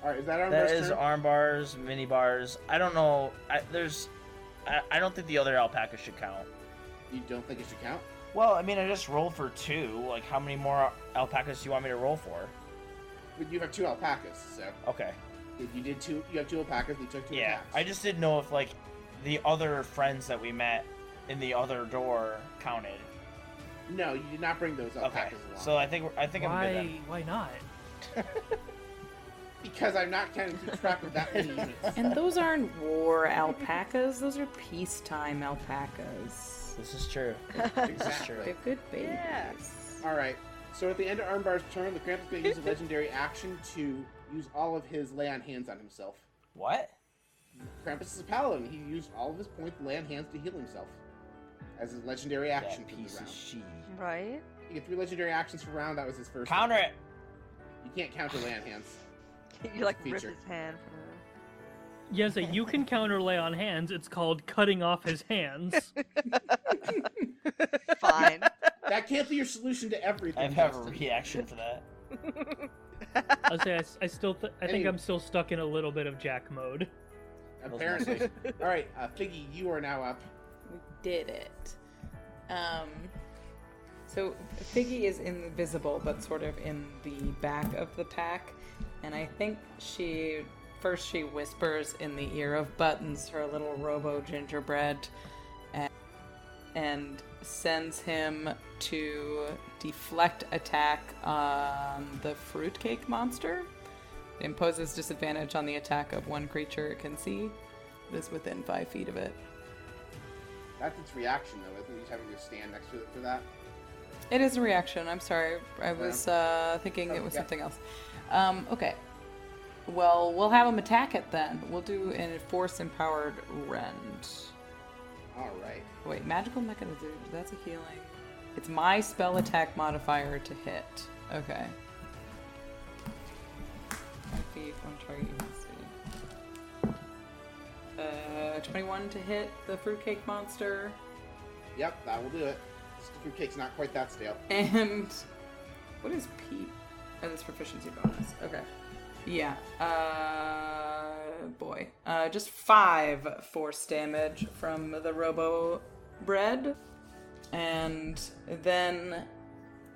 Alright, is that Armbar's That is turn? arm bars, mini bars. I don't know. I don't think the other alpaca should count. You don't think it should count? Well, I mean, I just rolled for 2. Like, how many more alpacas do you want me to roll for? But you have 2 alpacas, so Okay. if you did 2, you have 2 alpacas. You took 2 Yeah, attacks. I just didn't know if, like, the other friends that we met in the other door counted. No, you did not bring those Okay. alpacas along. So I think I'm good then. Why not? Because I'm not counting keep track of that many units. And those aren't war alpacas, those are peacetime alpacas. This is true. This is Exactly. true. They're good babies. Yeah. Alright, so at the end of Armbar's turn, the Krampus is going to use a legendary action to use all of his lay on hands on himself. What? Krampus is a paladin. He used all of his points lay on hands to heal himself. As his legendary action That for the piece of round. shit. Right? You get 3 legendary actions per round. That was his first. Counter one. it. You can't counter lay on hands. You like rip Feature. his hand from Yes, you can counter lay on hands. It's called cutting off his hands. Fine. That can't be your solution to everything. I have a Justin. reaction for that. I'll say I think I'm still stuck in a little bit of Jack mode. Apparently. All right, Figgy, you are now up. We did it. So Figgy is invisible, but sort of in the back of the pack, and I think she whispers in the ear of Buttons, her little robo gingerbread, and sends him to deflect attack on the fruitcake monster. It imposes disadvantage on the attack of one creature it can see. It is within 5 feet of it. That's its reaction, though. I think he's having to stand next to it for that. It is a reaction. I'm sorry. I was thinking it was something else. Okay. Well, we'll have him attack it then. We'll do a force-empowered rend. All right. Wait, magical mechanism. That's a healing. It's my spell attack modifier to hit. Okay. 5 feet, one target you can see. 21 to hit the fruitcake monster. Yep, that will do it. The fruitcake's not quite that stale. And what is P? Oh, that's proficiency bonus. Okay. Yeah. Boy. Just 5 force damage from the robo bread. And then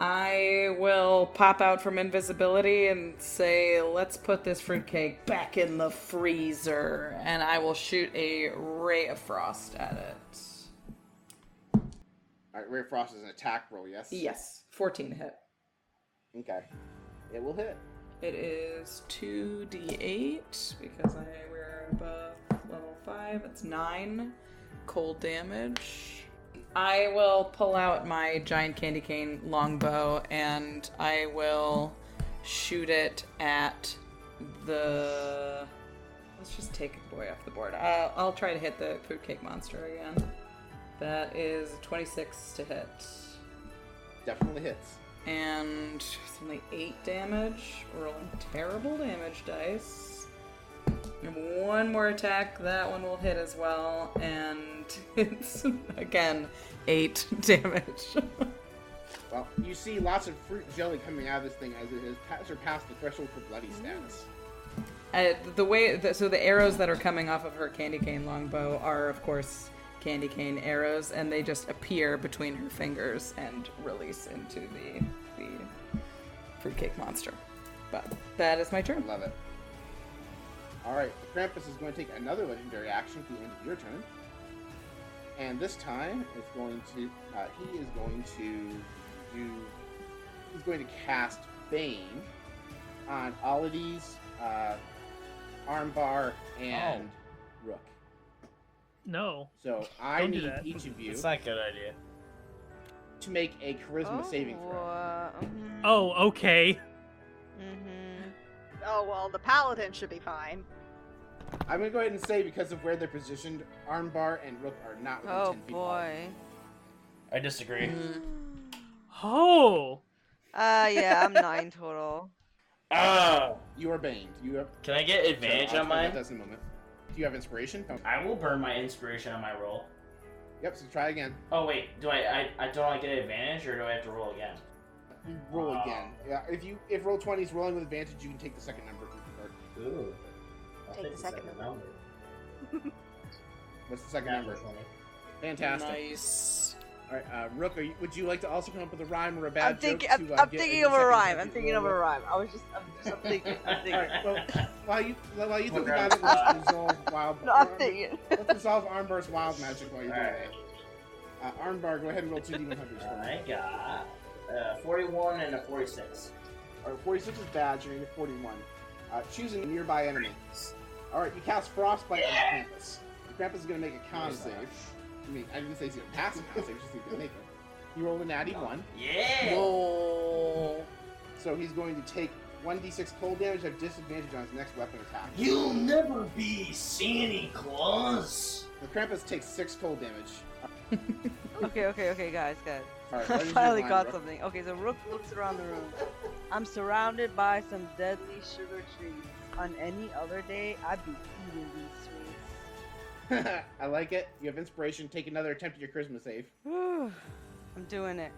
I will pop out from invisibility and say, let's put this fruitcake back in the freezer. And I will shoot a ray of frost at it. Alright, Ray of Frost is an attack roll, yes? Yes. 14 to hit. Okay. It will hit. It is 2d8 because we're above level 5. It's 9 cold damage. I will pull out my giant candy cane longbow and I will shoot it at the... Let's just take a boy off the board. I'll try to hit the fruitcake monster again. That is 26 to hit. Definitely hits. And it's only 8 damage. Rolling terrible damage dice. And one more attack. That one will hit as well. And it's, again, 8 damage. Well, you see lots of fruit jelly coming out of this thing as it has surpassed the threshold for bloody status. So the arrows that are coming off of her candy cane longbow are, of course, candy cane arrows, and they just appear between her fingers and release into the fruitcake monster. But that is my turn. I love it. Alright, Krampus is going to take another legendary action at the end of your turn. And this time, it's going to, he's going to cast Bane on Ollides, Armbar, and Rook. No. So I Don't do need that. each of you It's not a good idea. to make a charisma saving throw. Oh, okay. Oh, well, the paladin should be fine. I'm going to go ahead and say, because of where they're positioned, Armbar and Rook are not within 10 feet. Boy. I disagree. Oh. Yeah, I'm 9 total. You are baned. You have. Can I get advantage I'll on explain mine? that in a moment. Do you have inspiration? No. I will burn my inspiration on my roll. Yep. So try again. Oh wait, don't I get advantage or do I have to roll again? You roll again. Yeah. If roll 20 is rolling with advantage, you can take the second number. Ooh. Take the second number. What's the second number? Fantastic. Nice. All right, Rook, would you like to also come up with a rhyme or a bad I'm thinking. joke? I'm thinking of a rhyme. I'm thinking of a rhyme. I'm thinking. All right. Well, while you think about it, let's resolve wild. No, I'm thinking. Let's resolve Armbar's wild magic while you're doing it. Armbar, go ahead and roll 2d100s for me. I got 41 and a 46. All right, 46 is bad. So you're going to 41. Choose a nearby enemy. All right, you cast Frostbite on Krampus. Krampus is going to make a con save. I mean, I didn't say he's going to pass a con save, just he's going to make it. You roll a natty 1. Yeah! Whoa. So he's going to take 1d6 cold damage, have disadvantage on his next weapon attack. You'll never be Santa Claus! The Krampus takes 6 cold damage. Okay, guys. All right, I what is your finally line, got Rook? something. Okay, so Rook looks around the room. I'm surrounded by some deadly sugar trees. On any other day, I'd be eating these sweets. I like it. You have inspiration. Take another attempt at your charisma save. Whew. I'm doing it.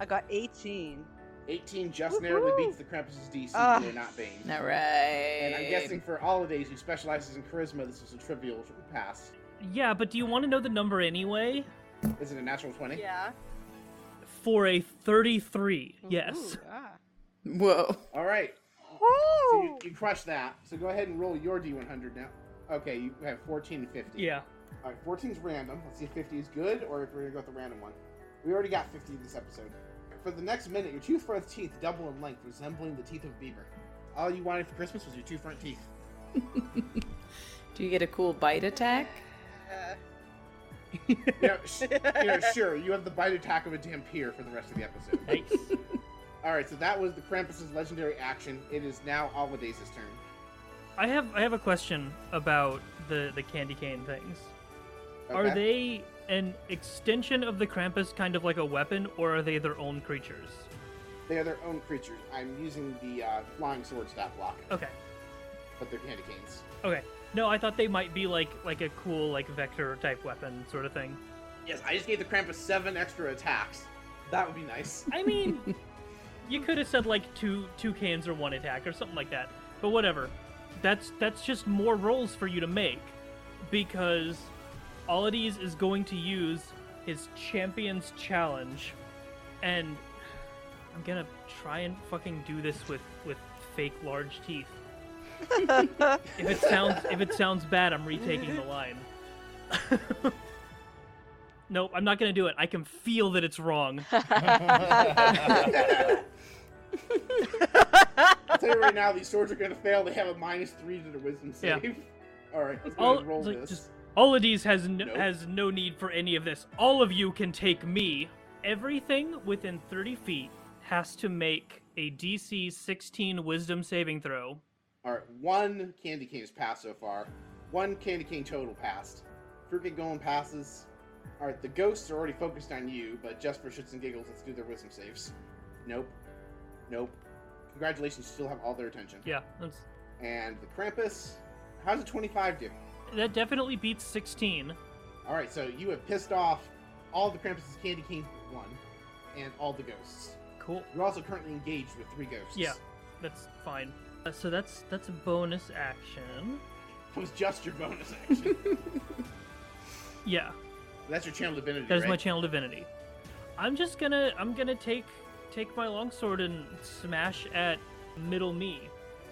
I got 18. 18 just narrowly beats the Krampus's DC, Ah. though not Bane. All right. And I'm guessing for Holidays, who specializes in charisma, this was a trivial pass. Yeah, but do you want to know the number anyway? Is it a natural 20? Yeah. For a 33, yes. Ooh, ah. Whoa. All right. So you crushed that. So go ahead and roll your D100 now. Okay, you have 14 and 50. Yeah. All right, 14 is random. Let's see if 50 is good or if we're going to go with the random one. We already got 50 this episode. For the next minute, your two front teeth double in length, resembling the teeth of a beaver. All you wanted for Christmas was your two front teeth. Do you get a cool bite attack? Sure, you have the bite attack of a Dampier for the rest of the episode. Nice. All right, so that was the Krampus's legendary action. It is now Holidays' turn. I have a question about the candy cane things. Okay. Are they an extension of the Krampus, kind of like a weapon, or are they their own creatures? They are their own creatures. I'm using the flying sword staff block, Okay. but they're candy canes. Okay. No, I thought they might be like a cool like vector type weapon sort of thing. Yes, I just gave the Krampus 7 extra attacks. That would be nice. I mean, you could have said like two cans or one attack or something like that. But whatever. That's just more rolls for you to make, because Olodes is going to use his Champion's Challenge, and I'm gonna try and fucking do this with fake large teeth. If it sounds bad, I'm retaking the line. Nope, I'm not gonna do it. I can feel that it's wrong. I'll tell you right now, these swords are going to fail. They have a -3 to the wisdom save. Yeah. All right, let's go ahead and roll like, this. just Olodes has Nope. has no need for any of this. All of you can take me. Everything within 30 feet has to make a DC 16 Wisdom saving throw. All right, 1 candy cane has passed so far. 1 candy cane total passed. Fruitcake Golem passes. All right, the ghosts are already focused on you, but just for shits and giggles, let's do their wisdom saves. Nope. Congratulations, you still have all their attention. Yeah, that's, And the Krampus, how's a 25 do? that definitely beats 16. All right, so you have pissed off all the Krampus's candy canes but 1, and all the ghosts. Cool. You're also currently engaged with 3 ghosts. Yeah, that's fine. So that's a bonus action. It was just your bonus action. Yeah, That's your channel divinity, that is right? my channel divinity. I'm gonna take my longsword and smash at middle me.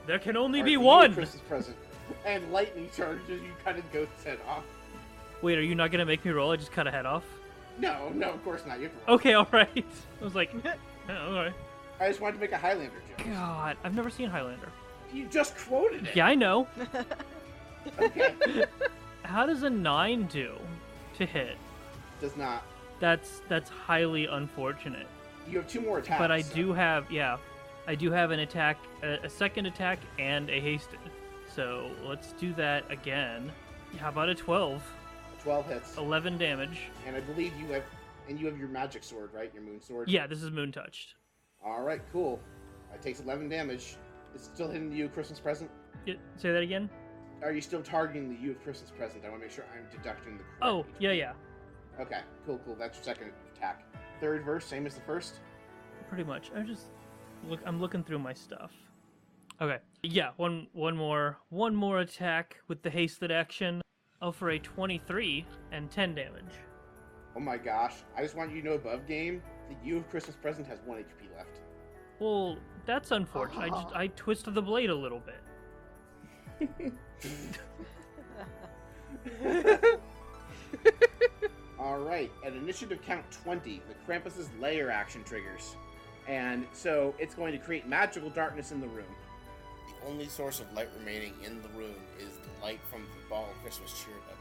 There can only All be right, so one. you Christmas present. And lightning charges, you cut a ghost's head off. Wait, are you not gonna make me roll? I just cut a head off. No, of course not. You have to roll. Okay, all right. I was like, oh, all right. I just wanted to make a Highlander joke. God, I've never seen Highlander. You just quoted it. Yeah, I know. Okay. How does a 9 do to hit? Does not. That's highly unfortunate. You have 2 more attacks. But I so- do have an attack, a second attack, and a hasted. So let's do that again. How about a 12? 12 hits. 11 damage. And I believe you have your magic sword, right? Your moon sword? Yeah, this is moon touched. All right, cool. It takes 11 damage. Is it still hitting you, Christmas present? Say that again? Are you still targeting the you of Christmas present? I want to make sure I'm deducting the correct Oh, HP. yeah. Okay, cool. That's your second attack. Third verse, same as the first? Pretty much. I'm looking through my stuff. Okay. Yeah, one more attack with the hasted action. Oh, for a 23 and 10 damage. Oh my gosh. I just want you to know above game, the you of Christmas present has 1 HP left. Well, that's unfortunate. I twisted the blade a little bit. Alright, at initiative count 20, the Krampus's lair action triggers. And so it's going to create magical darkness in the room. The only source of light remaining in the room is the light from the ball of Christmas cheer button.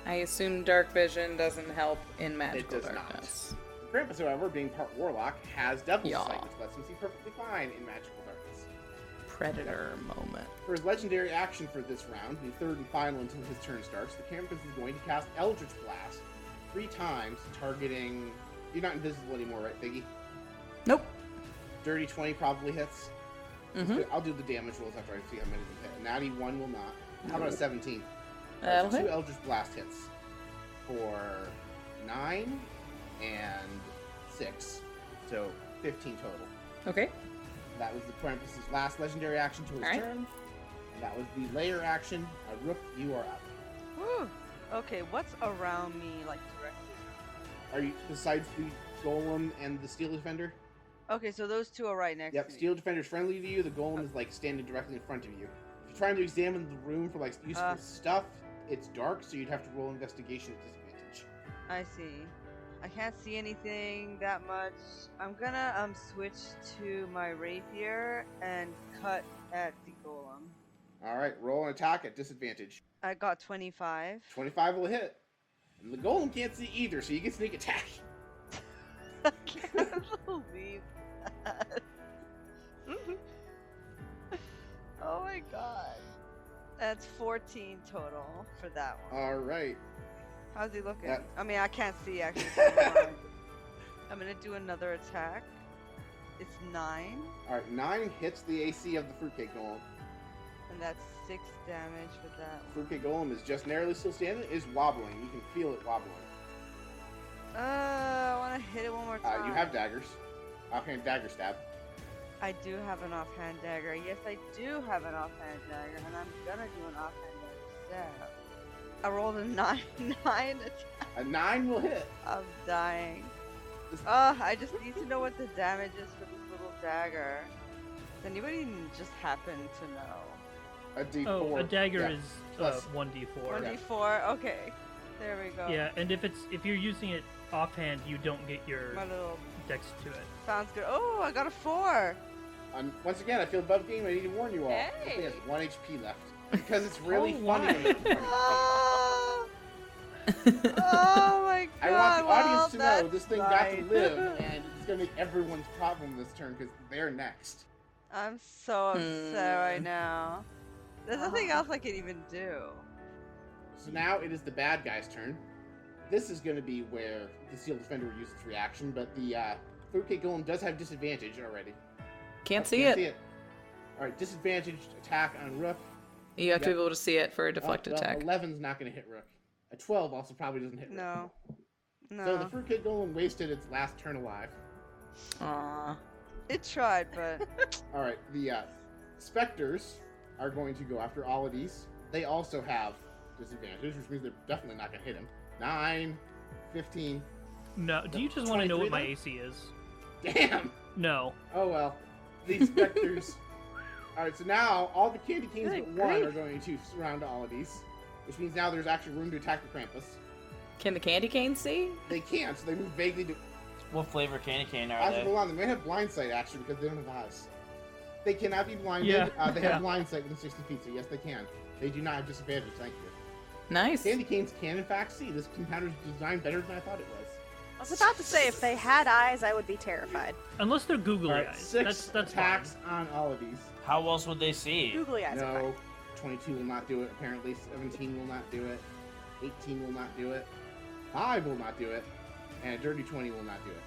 I assume dark vision doesn't help in magical does not. darkness. Krampus, however, being part warlock, has devil's Yeah. sight, which lets him see perfectly fine in magical darkness. Predator moment. For his legendary action for this round, the third and final until his turn starts, the Krampus is going to cast Eldritch Blast 3 times, targeting... You're not invisible anymore, right, Biggie? Nope. Dirty 20 probably hits. Mm-hmm. I'll do the damage rolls after I see how many they hit. Natty 1 will not. How about a 17? That'll So 2 hit. Eldritch Blast hits for 9 and 6. So 15 total. Okay. That was the Krampus' last legendary action to his Alright. turn. And that was the layer action. Rook, you are up. Woo. Okay, what's around me, like, directly? Are you, besides the Golem and the Steel Defender? Okay, so those two are right next Yep, to me. Steel Defender's friendly to you. The Golem is, like, standing directly in front of you. If you're trying to examine the room for, like, useful stuff, it's dark, so you'd have to roll investigation at disadvantage. I see. I can't see anything that much. I'm gonna switch to my rapier and cut at the golem. Alright, roll an attack at disadvantage. I got 25. 25 will hit. And the Golem can't see either, so you get sneak attack. I can't believe that. Oh my god. That's 14 total for that one. Alright. How's he looking? Yeah. I mean, I can't see actually. So I'm gonna do another attack. It's 9, Alright, 9 hits the AC of the Fruitcake Golem. and that's 6 damage for that one. Fruitcake Golem is just narrowly still standing, is wobbling. You can feel it wobbling. I wanna hit it one more time. You have daggers. Offhand dagger stab. I do have an offhand dagger. Yes, I do have an offhand dagger, and I'm gonna do an offhand dagger stab. I rolled a 9 attack. A 9 will hit. I'm dying. I just need to know what the damage is for this little dagger. Does anybody just happen to know? A D4. Oh, a dagger Yeah. is Plus 1d4. 1d4? Okay. There we go. Yeah, and if you're using it offhand, you don't get your My little... dex to it. Sounds good. Oh, I got a 4! Once again, I feel above game. I need to warn you all. Hey. This thing has 1 HP left. Because it's really Oh, funny. why? when it's funny. Oh! Oh my god! I want the audience to know that's this thing got to right. live, and it's going to make everyone's problem this turn because they're next. I'm so upset right now. There's nothing else I can even do. So now it is the bad guy's turn. This is going to be where the Steel Defender will use its reaction, but the Fruitcake Golem does have disadvantage already. Can't see it. Alright, disadvantaged attack on Rook. You have to be able to see it for a deflect Well, attack. 11's not going to hit Rook. A 12 also probably doesn't hit Rook. No. No. So the Fruitcake Golem wasted its last turn alive. Aww. It tried, but... Alright, the Spectres are going to go after all of these. They also have disadvantage, which means they're definitely not going to hit him. 9, 15. No, do you just want to know what my 23 AC is? Damn! No. Oh well. These Spectres... Alright, so now all the Candy Canes Good but one grief. are going to surround all of these. Which means now there's actually room to attack the Krampus. Can the candy cane see? They can't, so they move vaguely to... What flavor candy cane are Actually, they? hold on, they may have blind sight actually because they don't have eyes. They cannot be blinded. Yeah. They Yeah. have blind sight within 60 feet, so yes, they can. They do not have disadvantage, thank you. Nice. Candy canes can in fact see. This encounter is designed better than I thought it was. I was about to say, if they had eyes, I would be terrified. Unless they're googly Alright, eyes. 6 That's attacks on all of these. How else would they see? Googly eyes are No, fine. 22 will not do it apparently. 17 will not do it. 18 will not do it. 5 will not do it. And a dirty 20 will not do it.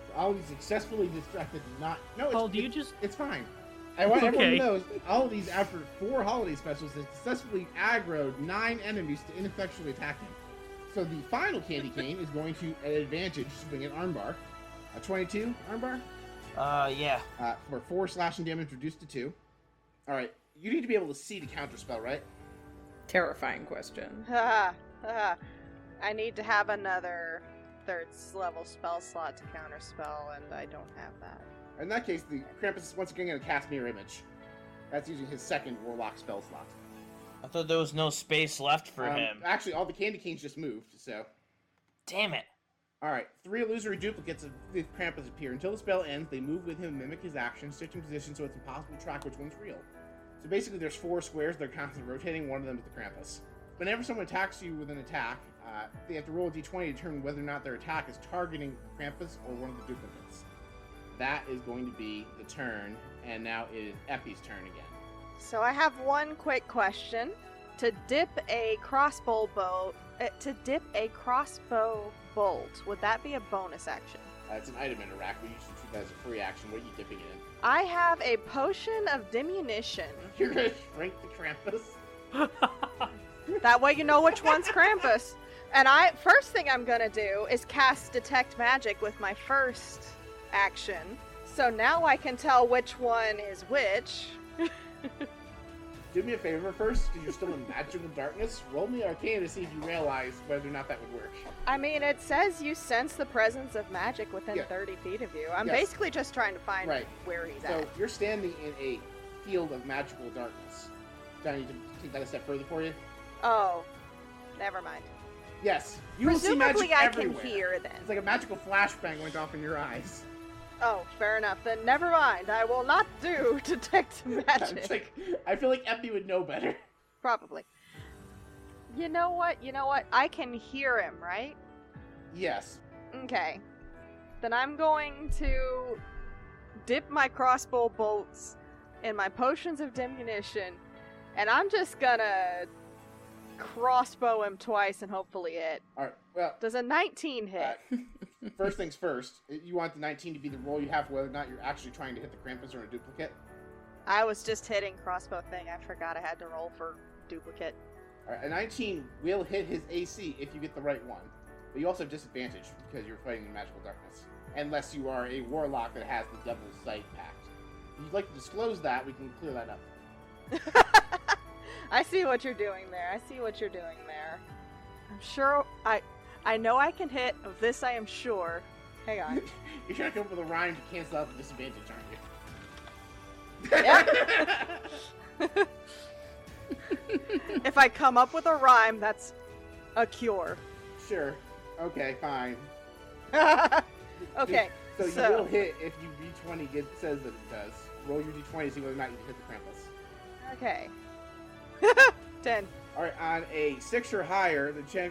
So all of these successfully distracted not... No, Paul, do you just... It's fine. I want everyone Okay. to know all of these after 4 holiday specials have successfully aggroed 9 enemies to ineffectually attack him. So the final candy cane is going to, at advantage, swing an armbar. A 22 armbar Yeah. for 4 slashing damage reduced to 2. Alright, you need to be able to see the counterspell, right? Terrifying question. Haha, haha. I need to have another third level spell slot to counterspell, and I don't have that. In that case, the Krampus is once again going to cast Mirror Image. That's using his second Warlock spell slot. I thought there was no space left for him. Actually, all the candy canes just moved, so... Damn it. Alright, 3 illusory duplicates of the Krampus appear. Until the spell ends, they move with him, mimic his actions, switching position so it's impossible to track which one's real. So basically, there's 4 squares, they're constantly rotating, one of them is the Krampus. Whenever someone attacks you with an attack, they have to roll a d20 to determine whether or not their attack is targeting the Krampus or one of the duplicates. That is going to be the turn, and now it is Epi's turn again. So I have one quick question. To dip a crossbow bolt, would that be a bonus action? It's an item in a rack, but you should treat that as a free action. What are you dipping it in? I have a potion of diminution. You're gonna shrink the Krampus? That way you know which one's Krampus. And first thing I'm gonna do is cast Detect Magic with my first action. So now I can tell which one is which. Do me a favor first, because you're still in magical darkness. Roll me Arcana to see if you realize whether or not that would work. I mean, it says you sense the presence of magic within Yeah. 30 feet of you. I'm Yes. basically just trying to find Right. where he's So at. you're standing in a field of magical darkness. Do I need to take that a step further for you? Oh, never mind. Yes. You will see magic Presumably I everywhere. can hear then. It's like a magical flashbang went off in your eyes. Oh, fair enough. Then never mind. I will not do detect magic. It's like, I feel like Epi would know better. Probably. You know what? I can hear him, right? Yes. Okay. Then I'm going to dip my crossbow bolts in my potions of diminution, and I'm just gonna crossbow him twice and hopefully hit. Alright, well, Does a 19 hit? first things first, you want the 19 to be the roll you have, whether or not you're actually trying to hit the Krampus or a duplicate. I was just hitting crossbow thing. I forgot I had to roll for duplicate. Alright, a 19 will hit his AC if you get the right one. But you also have disadvantage because you're fighting in magical darkness. Unless you are a warlock that has the Devil's Sight Pact. If you'd like to disclose that, we can clear that up. I see what you're doing there. I'm sure I know I can hit. Of this I am sure. Hang on. You're trying to come up with a rhyme to cancel out the disadvantage, aren't you? Yep. If I come up with a rhyme, that's a cure. Sure. Okay, fine. Okay. So you will hit if you D20 says that it does. Roll your D20 to see whether or not you can hit the Krampus. Okay. 10. Alright, on a 6 or higher, the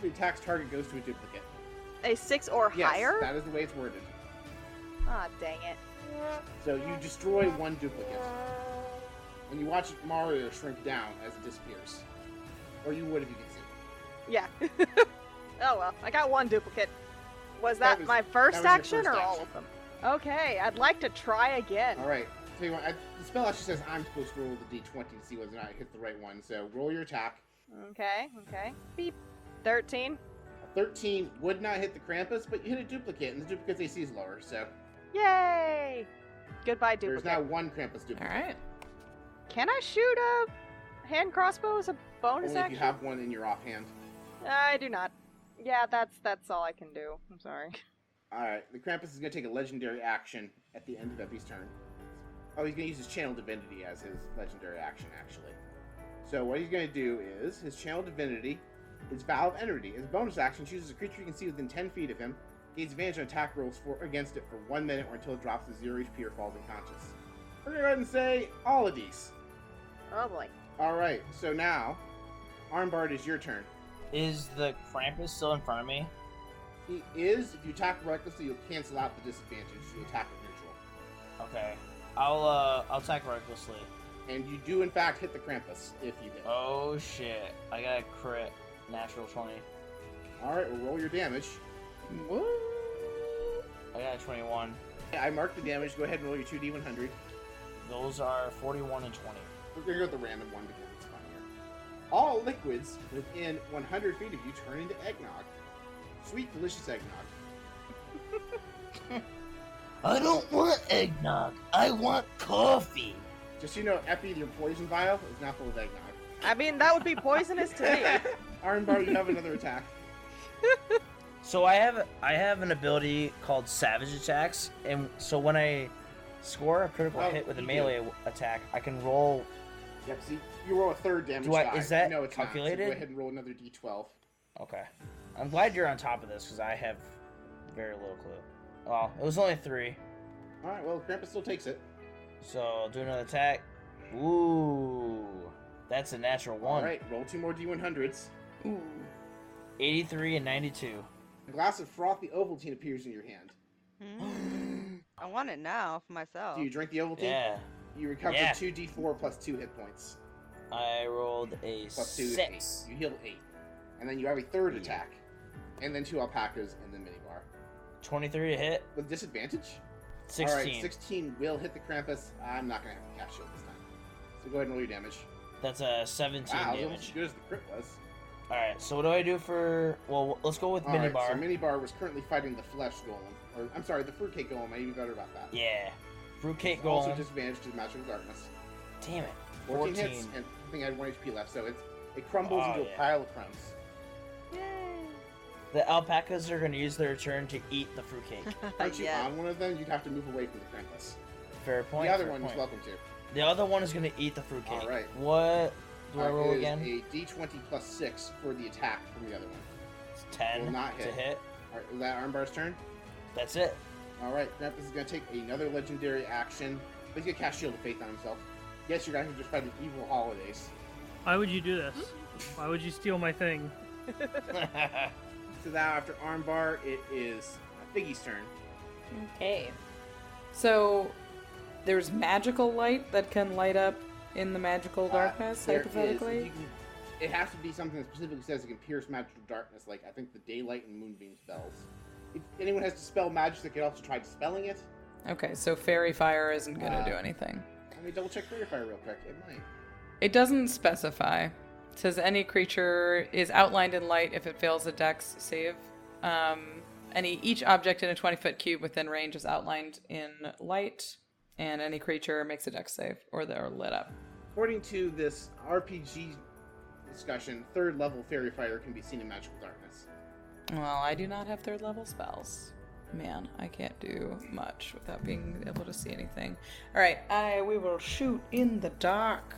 attack's target goes to a duplicate. A 6 or Yes, higher? that is the way it's worded. Ah, dang it. So you destroy one duplicate. And you watch Mario shrink down as it disappears. Or you would if you could see. Yeah. Oh well, I got one duplicate. Was That that, was- my first that was your action first or all action. of them? Okay, I'd like to try again. Alright, so the spell actually says I'm supposed to roll the D20 to see whether or not I hit the right one. So roll your attack. Okay. Beep. 13. A 13 would not hit the Krampus, but you hit a duplicate, and the duplicate's AC is lower, so Yay! Goodbye, there's duplicate. now one Krampus duplicate. Alright. Can I shoot a hand crossbow as a bonus Only if action? you have one in your offhand. I do not. Yeah, that's all I can do. I'm sorry. Alright, the Krampus is going to take a legendary action at the end of Epi's turn. Oh, he's going to use his Channel Divinity as his legendary action, actually. So what he's going to do is, his Channel Divinity is Vow of Energy. As a bonus action, chooses a creature you can see within 10 feet of him, gains advantage on attack rolls against it for 1 minute or until it drops to 0 HP or falls unconscious. We're going to go ahead and say all of these. Oh boy. Alright, so now, Armbard, is your turn. Is the Krampus still in front of me? He is, if you attack recklessly, you'll cancel out the disadvantage. You attack at neutral. Okay. I'll attack recklessly. And you do, in fact, hit the Krampus if you hit. Oh shit. I got a crit. Natural 20. Alright, we'll roll your damage. Woo! I got a 21. I marked the damage. Go ahead and roll your 2d100. Those are 41 and 20. We're going to go with the random one because it's funnier. All liquids within 100 feet of you turn into eggnog. Sweet, delicious eggnog. I don't want eggnog. I want coffee. Just so you know, Epi, your poison vial is now full of eggnog. I mean, that would be poisonous to me. Armbar, you have another attack. So I have an ability called Savage Attacks, and so when I score a critical Oh, hit with a you melee attack, I can roll. Yep, see, you roll a third damage Do I- die. is that no, it's calculated? Not. So go ahead and roll another d12. Okay, I'm glad you're on top of this because I have very little clue. Well, it was only 3, Alright, well, Krampus still takes it. so I'll do another attack. Ooh, that's a natural 1. Alright, roll 2 more d100s. Ooh. 83 and 92. A glass of frothy Ovaltine appears in your hand. I want it now for myself. Do you drink the Ovaltine? Yeah, You recover Yeah. 2d4 plus 2 hit points. I rolled a Plus 2 is 6. 8. You heal 8. And then you have a third attack. And then 2 alpacas and then minibar. 23 to hit. With disadvantage? 16. Alright, 16 will hit the Krampus. I'm not going to have to cast shield this time. So go ahead and roll your damage. That's a 17 Wow, it was almost damage. as good as the crit was. All right. So what do I do for? Well, let's go with All right, minibar. so Minibar was currently fighting the flesh golem. Or, I'm sorry, the fruitcake golem. I even better about that. Yeah. Fruitcake It's also golem. disadvantage to magical darkness. Damn it. 14 hits, and I think I had 1 HP left, so it crumbles Oh, into yeah. a pile of crumbs. Yay! The alpacas are going to use their turn to eat the fruitcake. Once you Yeah. on one of them, you'd have to move away from the Krampus. Fair point. The other fair one point. is welcome to. The other one is going to eat the fruitcake. All right. What do I roll It is again? a D20 plus 6 for the attack from the other one. It's 10 Will not to hit. hit. All right, is that Armbar's turn? That's it. All right, Krampus is going to take another legendary action. He's going to cast Shield of Faith on himself. Yes, you guys are just fighting evil holidays. Why would you do this? Why would you steal my thing? So now after Armbar, it is Figgy's turn. Okay. So there's magical light that can light up in the magical darkness, There is- hypothetically. it has to be something that specifically says it can pierce magical darkness, like I think the daylight and moonbeam spells. If anyone has to spell magic, they could also try dispelling it. Okay, so fairy fire isn't gonna Uh, do anything. Let me double check Fairy Fire real quick. It might. It doesn't specify. It says any creature is outlined in light if it fails a dex save. Each object in a 20-foot cube within range is outlined in light, and any creature makes a dex save, or they're lit up. According to this RPG discussion, 3rd level Fairy Fire can be seen in magical darkness. Well, I do not have 3rd level spells. Man, I can't do much without being able to see anything. Alright, we will shoot in the dark.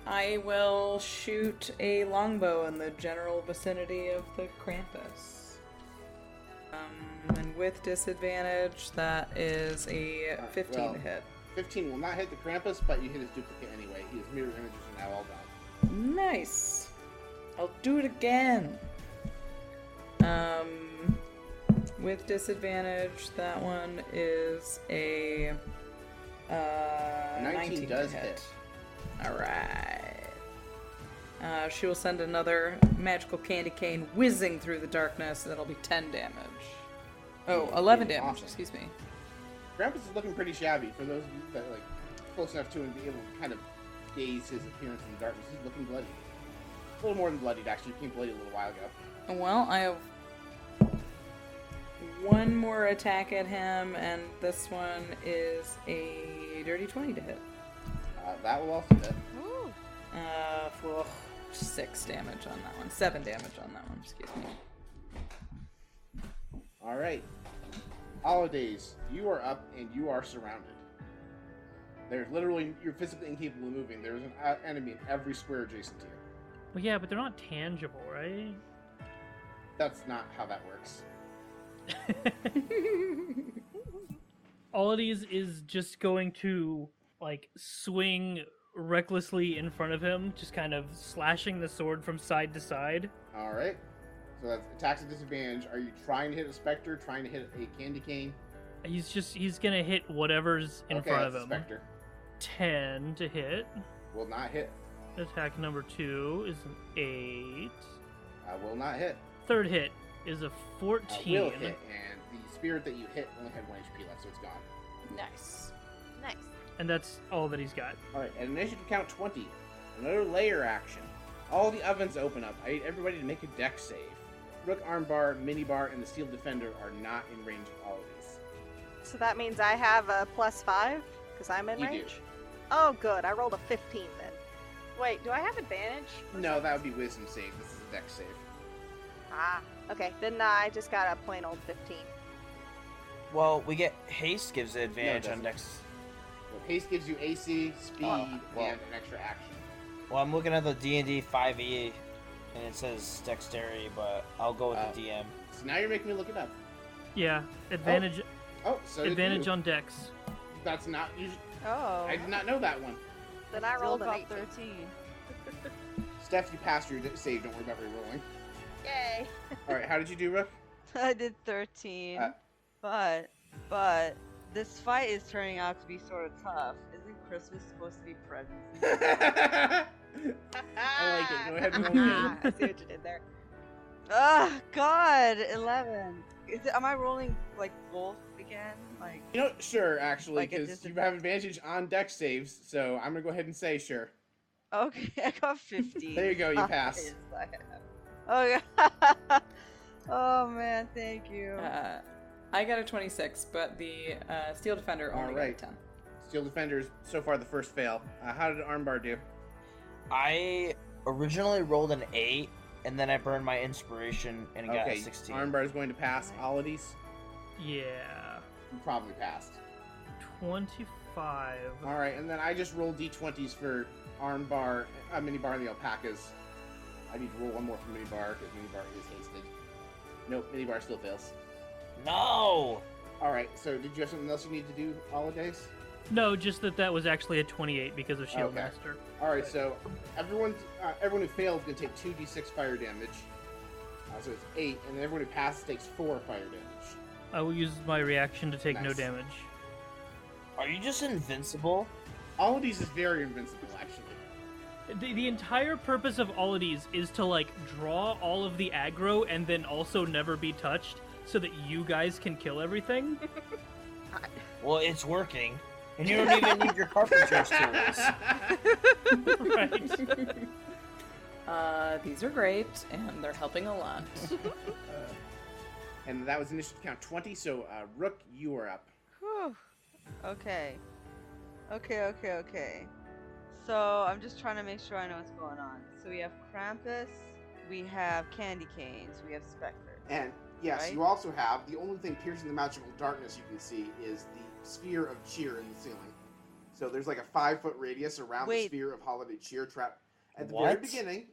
I will shoot a longbow in the general vicinity of the Krampus. And with disadvantage, that is a Alright, 15 well, to hit. 15 will not hit the Krampus, but you hit his duplicate anyway. His mirror images are now all gone. Nice. I'll do it again. With disadvantage, that one is a 19 does to hit. Alright. She will send another magical candy cane whizzing through the darkness. That'll be 10 damage. Oh, 11 damage, Awesome. excuse me. Krampus is looking pretty shabby. For those of you that are like close enough to him to be able to kind of gaze his appearance in the darkness, he's looking bloody. A little more than bloodied, actually. He became bloody a little while ago. Well, I have one more attack at him, and this one is a dirty 20 to hit. That will also hit. Ooh. For 6 damage on that one. 7 damage on that one, excuse me. Alright. Holidays, you are up and you are surrounded. There's literally, you're physically incapable of moving. There's an enemy in every square adjacent to you. Well, yeah, but they're not tangible, right? That's not how that works. Ollies is just going to, like, swing recklessly in front of him, just kind of slashing the sword from side to side. Alright. So that's attacks at disadvantage. Are you trying to hit a specter, trying to hit a candy cane? He's gonna hit whatever's in Okay, front of that's a him. specter. 10 to hit. Will not hit. Attack number 2 is an 8. Will not hit. Third hit is a 14. Will hit, and the spirit that you hit only had 1 HP left, so it's gone. Nice. Nice. And that's all that he's got. Alright, at initiative count 20, another layer action. All the ovens open up. I need everybody to make a dex save. Rook, Armbar, Minibar, and the Steel Defender are not in range of all of these. So that means I have a +5 because I'm in You do. range. Oh, good. I rolled a 15 then. Wait, do I have advantage? No, that would be Wisdom save. This is a dex save. Ah, okay. Then I just got a plain old 15. Well, we get haste gives the No, it advantage on doesn't. dex. Well, haste gives you AC, speed, well. and an extra action. Well, I'm looking at the D&D 5e, and it says dexterity, but I'll go with the DM. So now you're making me look it up. Yeah, advantage Oh, so did advantage you. on dex. That's not usually. Oh. I did not know that one. Then I Still rolled an got 18. 13. Steph, you passed your save. Don't worry about re-rolling. Yay. Alright, how did you do, Rook? I did 13. Uh, But this fight is turning out to be sort of tough. Isn't Christmas supposed to be presents? I like it. Go ahead and roll Ah, again. I see what you did there. Ah, God, 11. Am I rolling like both again? Like, You know, sure, actually, Like a because you have advantage on dex saves, so I'm gonna go ahead and say sure. Okay, I got 15. There you go, you pass. Okay. Oh man, thank you. I got a 26, but the Steel Defender only got a 10. Steel Defender's so far the first fail. How did Armbar do? I originally rolled an 8, and then I burned my inspiration and got a 16. Armbar is going to pass. Holidays, Yeah. you probably passed. 25. All right, and then I just rolled d20s for Armbar, Minibar, and the alpacas. I need to roll one more for Minibar because Minibar is hasted. Nope, Minibar still fails. No! All right, so did you have something else you need to do, Holidays? No, just that was actually a 28 because of Shield Okay. Master. All right, so everyone who failed is going to take 2d6 fire damage. So it's 8, and then everyone who passes takes 4 fire damage. I will use my reaction to take no Nice. damage. Are you just invincible? All of these is very invincible, actually. The entire purpose of all of these is to, like, draw all of the aggro and then also never be touched so that you guys can kill everything. Well, it's working. And you don't even need your carpenter's tools. Right. These are great, and they're helping a lot. And that was initiative count 20, so Rook, you are up. Whew. Okay. So I'm just trying to make sure I know what's going on. So we have Krampus, we have candy canes, we have specters. And yes, Right? you also have, the only thing piercing the magical darkness you can see is the sphere of cheer in the ceiling. So there's like a 5-foot radius around the sphere of holiday cheer trap. At the very What? beginning,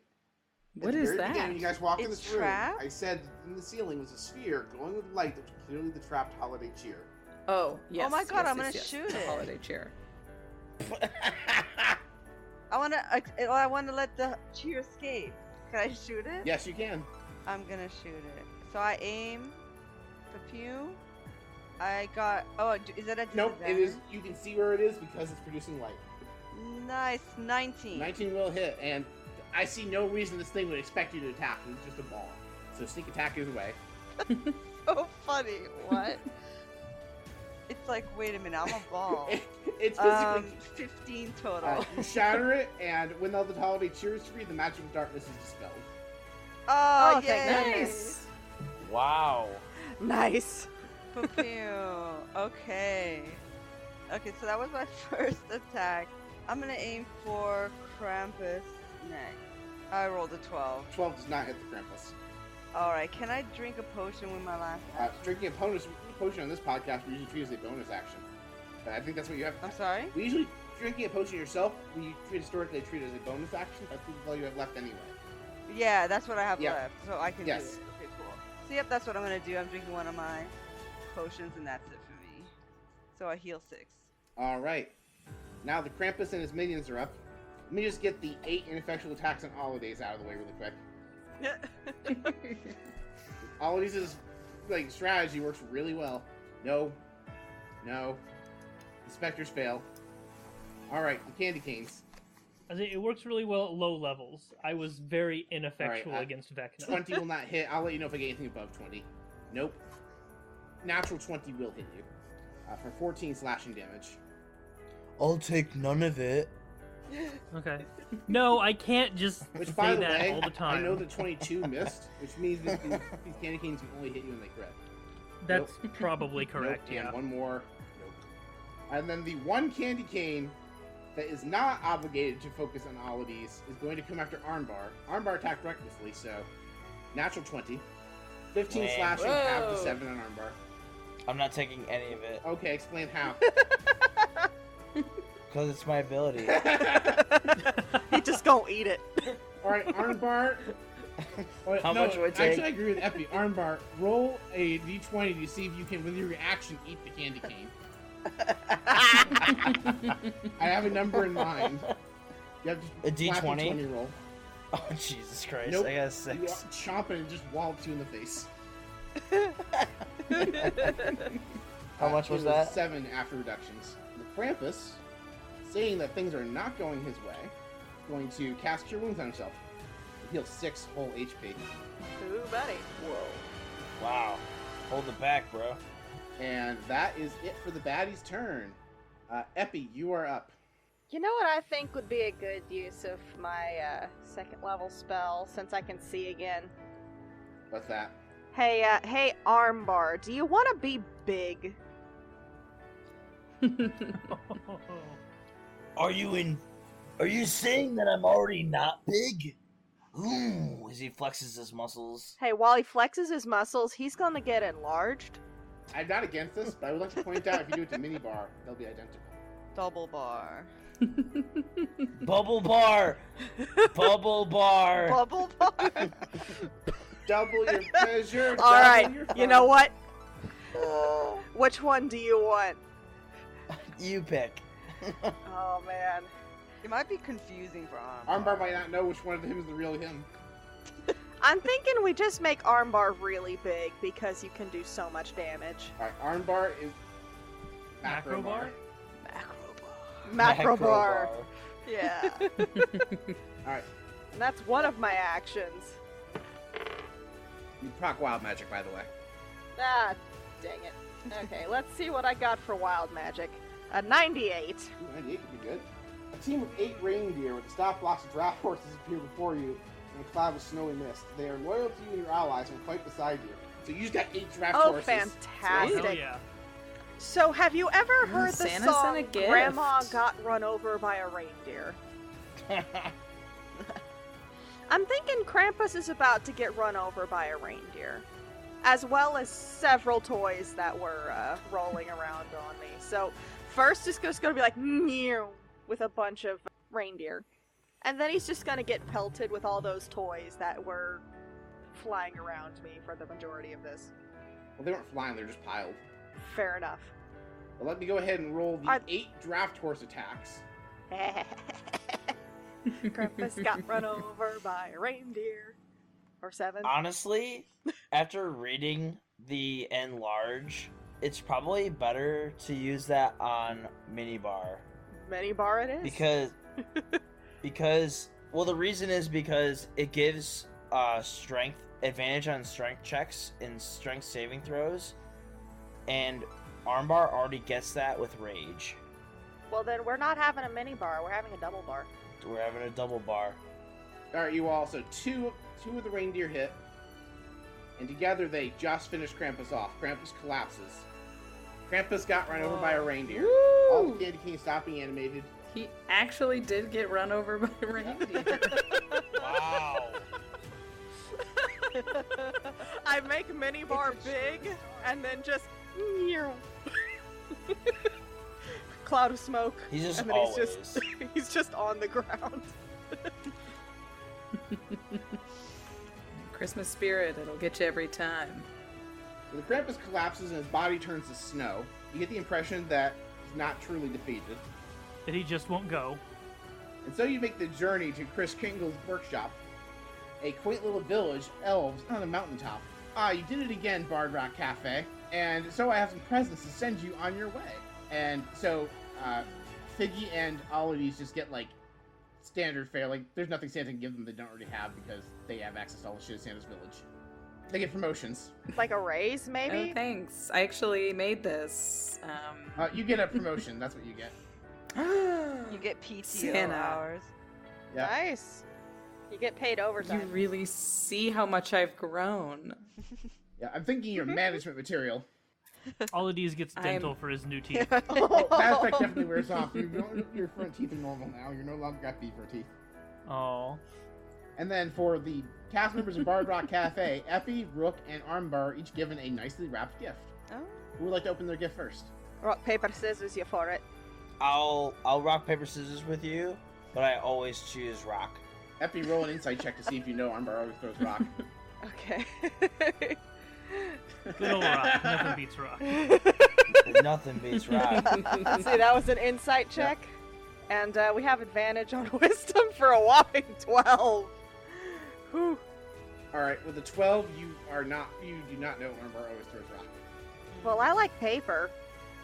What is that? Beginning, you guys walked in It's this room. trapped? I said in the ceiling was a sphere glowing with light that was clearly the trapped holiday cheer. Oh, yes. my God, yes, I'm gonna yes, shoot the it. holiday cheer. I want to let the cheer escape. Can I shoot it? Yes, you can. I'm gonna shoot it. So I aim. Pew. I got. Oh, is that a Nope, it is. disadvantage? You can see where it is because it's producing light. Nice, 19. 19 will hit, and I see no reason this thing would expect you to attack. It's just a ball. So sneak attack is away. So funny. What? It's like, wait a minute, I'm a ball. It's physically 15 total. you shatter it, and when all the holiday cheer is free, the magic of darkness is dispelled. Oh, thank yay! Nice. Wow. Nice. Pew. Okay. Okay, so that was my first attack. I'm gonna aim for Krampus next. I rolled a 12. 12 does not hit the Krampus. Alright, can I drink a potion with my last action? Drinking a potion on this podcast, we usually treat as a bonus action. But I think that's what you have. I'm sorry? We usually, drinking a potion yourself, we historically treat it as a bonus action. That's all you have left anyway. Yeah, that's what I have Yep. left, so I can Yes. do it. Okay, cool. So yep, that's what I'm gonna do. I'm drinking one of my potions, and that's it for me. So I heal 6. Alright. Now the Krampus and his minions are up. Let me just get the 8 ineffectual attacks on Holidays out of the way really quick. Holidays' like strategy works really well. No. The specters fail. Alright, the candy canes. I think it works really well at low levels. I was very ineffectual Alright, against Vecna. 20 will not hit. I'll let you know if I get anything above 20. Nope. Natural 20 will hit you. For 14 slashing damage. I'll take none of it. Okay. No, I can't just Which, say by the that way, all the time. I know that 22 missed, which means that these candy canes can only hit you when they crit. That's probably correct, Nope, yeah. and one more. Nope. And then the one candy cane that is not obligated to focus on all of these is going to come after Armbar. Armbar attacked recklessly, so natural 20. 15 Lame. slashing, half the Whoa. 7 on Armbar. I'm not taking any of it. Okay, explain how. Because it's my ability. He just gonna eat it. Alright, Armbar. Wait, How much would it take? Actually, I agree with Epi. Armbar, roll a d20 to see if you can, with your reaction, eat the candy cane. I have a number in mind. You have to A D20? slap D20 roll. Oh, Jesus Christ. Nope. I got a You 6. chomp it and just wallops you in the face. How much was it that? 7 after reductions. The Krampus, seeing that things are not going his way, is going to cast Cure Wounds on himself. Heal 6 whole HP. Ooh, buddy. Whoa. Wow. Hold it back, bro. And that is it for the baddie's turn. Epi, you are up. You know what I think would be a good use of my second level spell, since I can see again? What's that? Hey, Armbar, do you want to be big? Are you saying that I'm already not big? Ooh, as he flexes his muscles. Hey, while he flexes his muscles, he's gonna get enlarged. I'm not against this, but I would like to point out if you do it to mini bar, they'll be identical. Double bar. Bubble bar! Bubble bar! Bubble bar. Double your pleasure. All right, your you fun. know what? Which one do you want? You pick. Oh man. It might be confusing for Armbar. Armbar might not know which one of him is the real him. I'm thinking we just make Armbar really big because you can do so much damage. Alright, armbar is macro Macro bar? Macro bar. Yeah. Alright, And that's one of my actions. you proc wild magic, by the way. Ah, dang it. Okay, let's see what I got for wild magic. A 98. Ooh, 98 could be good. A team of 8 reindeer with the stop blocks of draft horses appear before you in a cloud of snowy mist. They are loyal to you and your allies and will fight beside you. So you just got 8 draft Oh, horses. fantastic. Hell yeah. So, have you ever heard the Santa sent song a gift. Grandma Got Run Over by a Reindeer? I'm thinking Krampus is about to get run over by a reindeer, as well as several toys that were rolling around on me. So, first it's just going to be like, meow, with a bunch of reindeer. And then he's just going to get pelted with all those toys that were flying around me for the majority of this. Well, they weren't flying, they're just piled. Fair enough. Well, let me go ahead and roll the Are- 8 draft horse attacks. Krampus got run over by a reindeer. Or 7. Honestly, after reading the enlarge, it's probably better to use that on minibar. Many bar it is. Because well, the reason is because it gives strength advantage on strength checks and strength saving throws, and armbar already gets that with rage. Well, then we're not having a mini bar. We're having a double bar. We're having a double bar. Alright, you all. So two of the reindeer hit. And together they just finished Krampus off. Krampus collapses. Krampus got run over by a reindeer. All the candy canes stop being animated. He actually did get run over by a reindeer. Wow. I make mini bar big and then just cloud of smoke. He's just and then always. he's just on the ground. Christmas spirit, it'll get you every time. So the Krampus collapses and his body turns to snow. You get the impression that he's not truly defeated. That he just won't go. And so you make the journey to Chris Kringle's workshop, a quaint little village, elves, on a mountaintop. Ah, you did it again, Bard Rock Cafe. And so I have some presents to send you on your way. And so, Figgy and Ologies just get, like, standard fare. Like, there's nothing Santa can give them they don't already have because they have access to all the shit at Santa's village. They get promotions. Like a raise, maybe? Oh, thanks. I actually made this. You get a promotion, that's what you get. You get PTO Santa. hours. Yeah. Nice. You get paid You overtime. really see how much I've grown. Yeah, I'm thinking you're management material. All of these gets dental for his new teeth. Oh, that effect definitely wears off. Your front teeth are normal now. You're no longer got beaver teeth. Oh. And then for the cast members of Bard Rock Cafe, Epi, Rook, and Armbar each given a nicely wrapped gift. Oh. Who would like to open their gift first? Rock, paper, scissors, you for it. I'll rock paper scissors with you, but I always choose rock. Epi, roll an insight check to see if you know Armbar always throws rock. Okay. Good old rock. Nothing beats rock. Nothing beats rock. Let's see, that was an insight check. And we have advantage on wisdom for a whopping 12. Whew. Alright, with a 12, you do not know Armbar always throws rock. Well, I like paper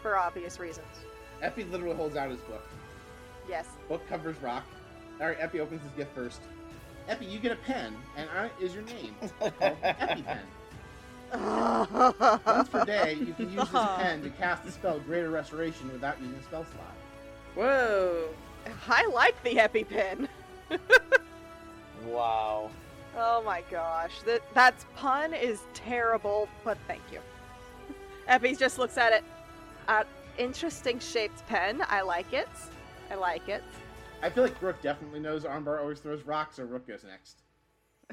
for obvious reasons. Epi literally holds out his book. Yes. Book covers rock. Alright, Epi opens his gift first. Epi, you get a pen, and on it is your name. It's called Epi Pen. Once per day, you can use this pen to cast the spell Greater Restoration without using a spell slot. Whoa. I like the EpiPen. Wow. Oh my gosh, that's pun is terrible, but thank you. Epi just looks at it. Interesting shaped pen. I like it. I like it. I feel like Rook definitely knows Armbar always throws rocks, so Rook goes next.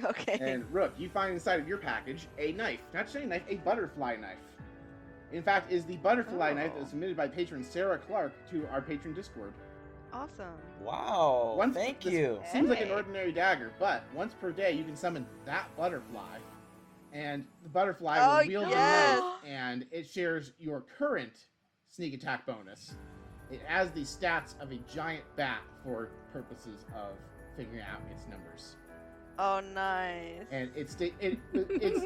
Okay. And Rook, you find inside of your package a knife. Not just any knife, a butterfly knife. In fact, is the butterfly knife that was submitted by patron Sarah Clark to our patron Discord. Awesome. Wow. Thank you. Seems like an ordinary dagger, but once per day you can summon that butterfly, and the butterfly will wield the knife, and it shares your current sneak attack bonus. It has the stats of a giant bat for purposes of figuring out its numbers. Oh, nice. And it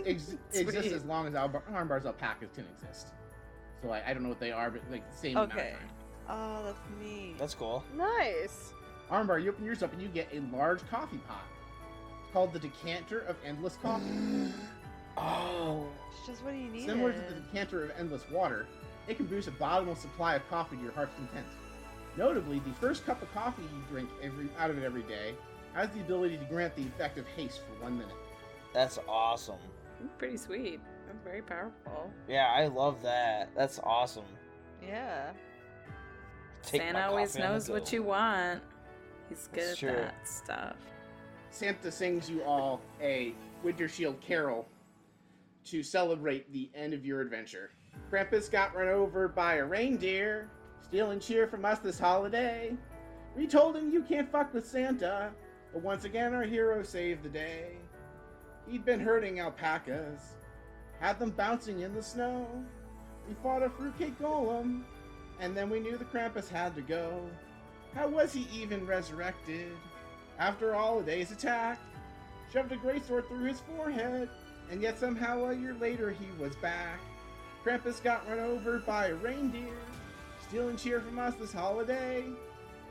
exists as long as Armbar's alpacas can exist. So I don't know what they are, but like the same amount of time. Oh, that's neat. That's cool. Nice. Armbar, you open yours up and you get a large coffee pot. It's called the Decanter of Endless Coffee. Oh. It's just what you need. Similar to the Decanter of Endless Water, it can produce a bottomless supply of coffee to your heart's content. Notably, the first cup of coffee you drink out of it every day has the ability to grant the effect of haste for 1 minute. That's awesome. Pretty sweet. That's very powerful. Yeah, I love that. That's awesome. Yeah. Santa always knows what you want. He's good That's at true. that stuff. Santa sings you all a Winter Shield carol to celebrate the end of your adventure. Krampus got run over by a reindeer, stealing cheer from us this holiday. We told him you can't fuck with Santa, but once again our hero saved the day. He'd been herding alpacas, had them bouncing in the snow. We fought a fruitcake golem, and then we knew the Krampus had to go. How was he even resurrected? After all a day's attack, shoved a greatsword through his forehead, and yet somehow a year later he was back. Krampus got run over by a reindeer, stealing cheer from us this holiday.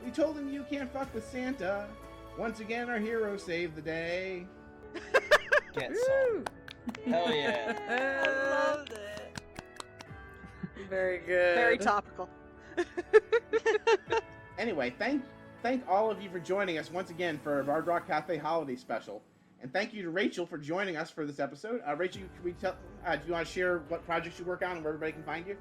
We told him you can't fuck with Santa. Once again our hero saved the day. Get some. Hell yeah. I loved it. Very good. Very topical. Anyway, thank all of you for joining us once again for our Bard Rock Cafe Holiday Special. And thank you to Rachel for joining us for this episode. Rachel, do you want to share what projects you work on and where everybody can find you?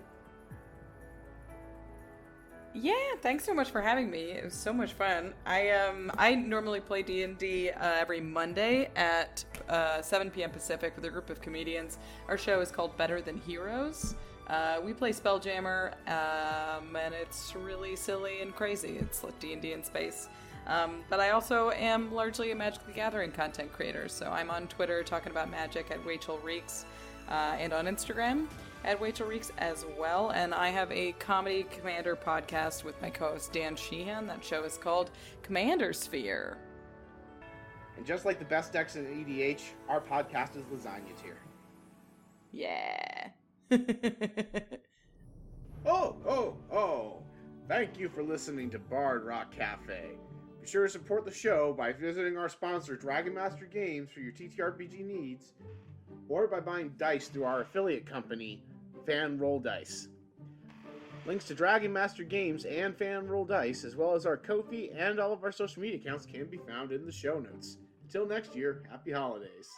Yeah, thanks so much for having me. It was so much fun. I normally play D&D every Monday at 7 p.m. Pacific with a group of comedians. Our show is called Better Than Heroes. We play Spelljammer, and it's really silly and crazy. It's like D&D in space. But I also am largely a Magic the Gathering content creator, so I'm on Twitter talking about magic at Rachel Reeks, and on Instagram at Rachel Reeks as well. And I have a Comedy Commander podcast with my co-host Dan Sheehan. That show is called Commander Sphere. And just like the best decks in EDH, our podcast is Lasagna Tier. Yeah. Oh! Thank you for listening to Bard Rock Cafe. Be sure to support the show by visiting our sponsor, Dragon Master Games, for your TTRPG needs, or by buying dice through our affiliate company, Fan Roll Dice. Links to Dragon Master Games and Fan Roll Dice, as well as our Ko-fi and all of our social media accounts, can be found in the show notes. Until next year, happy holidays.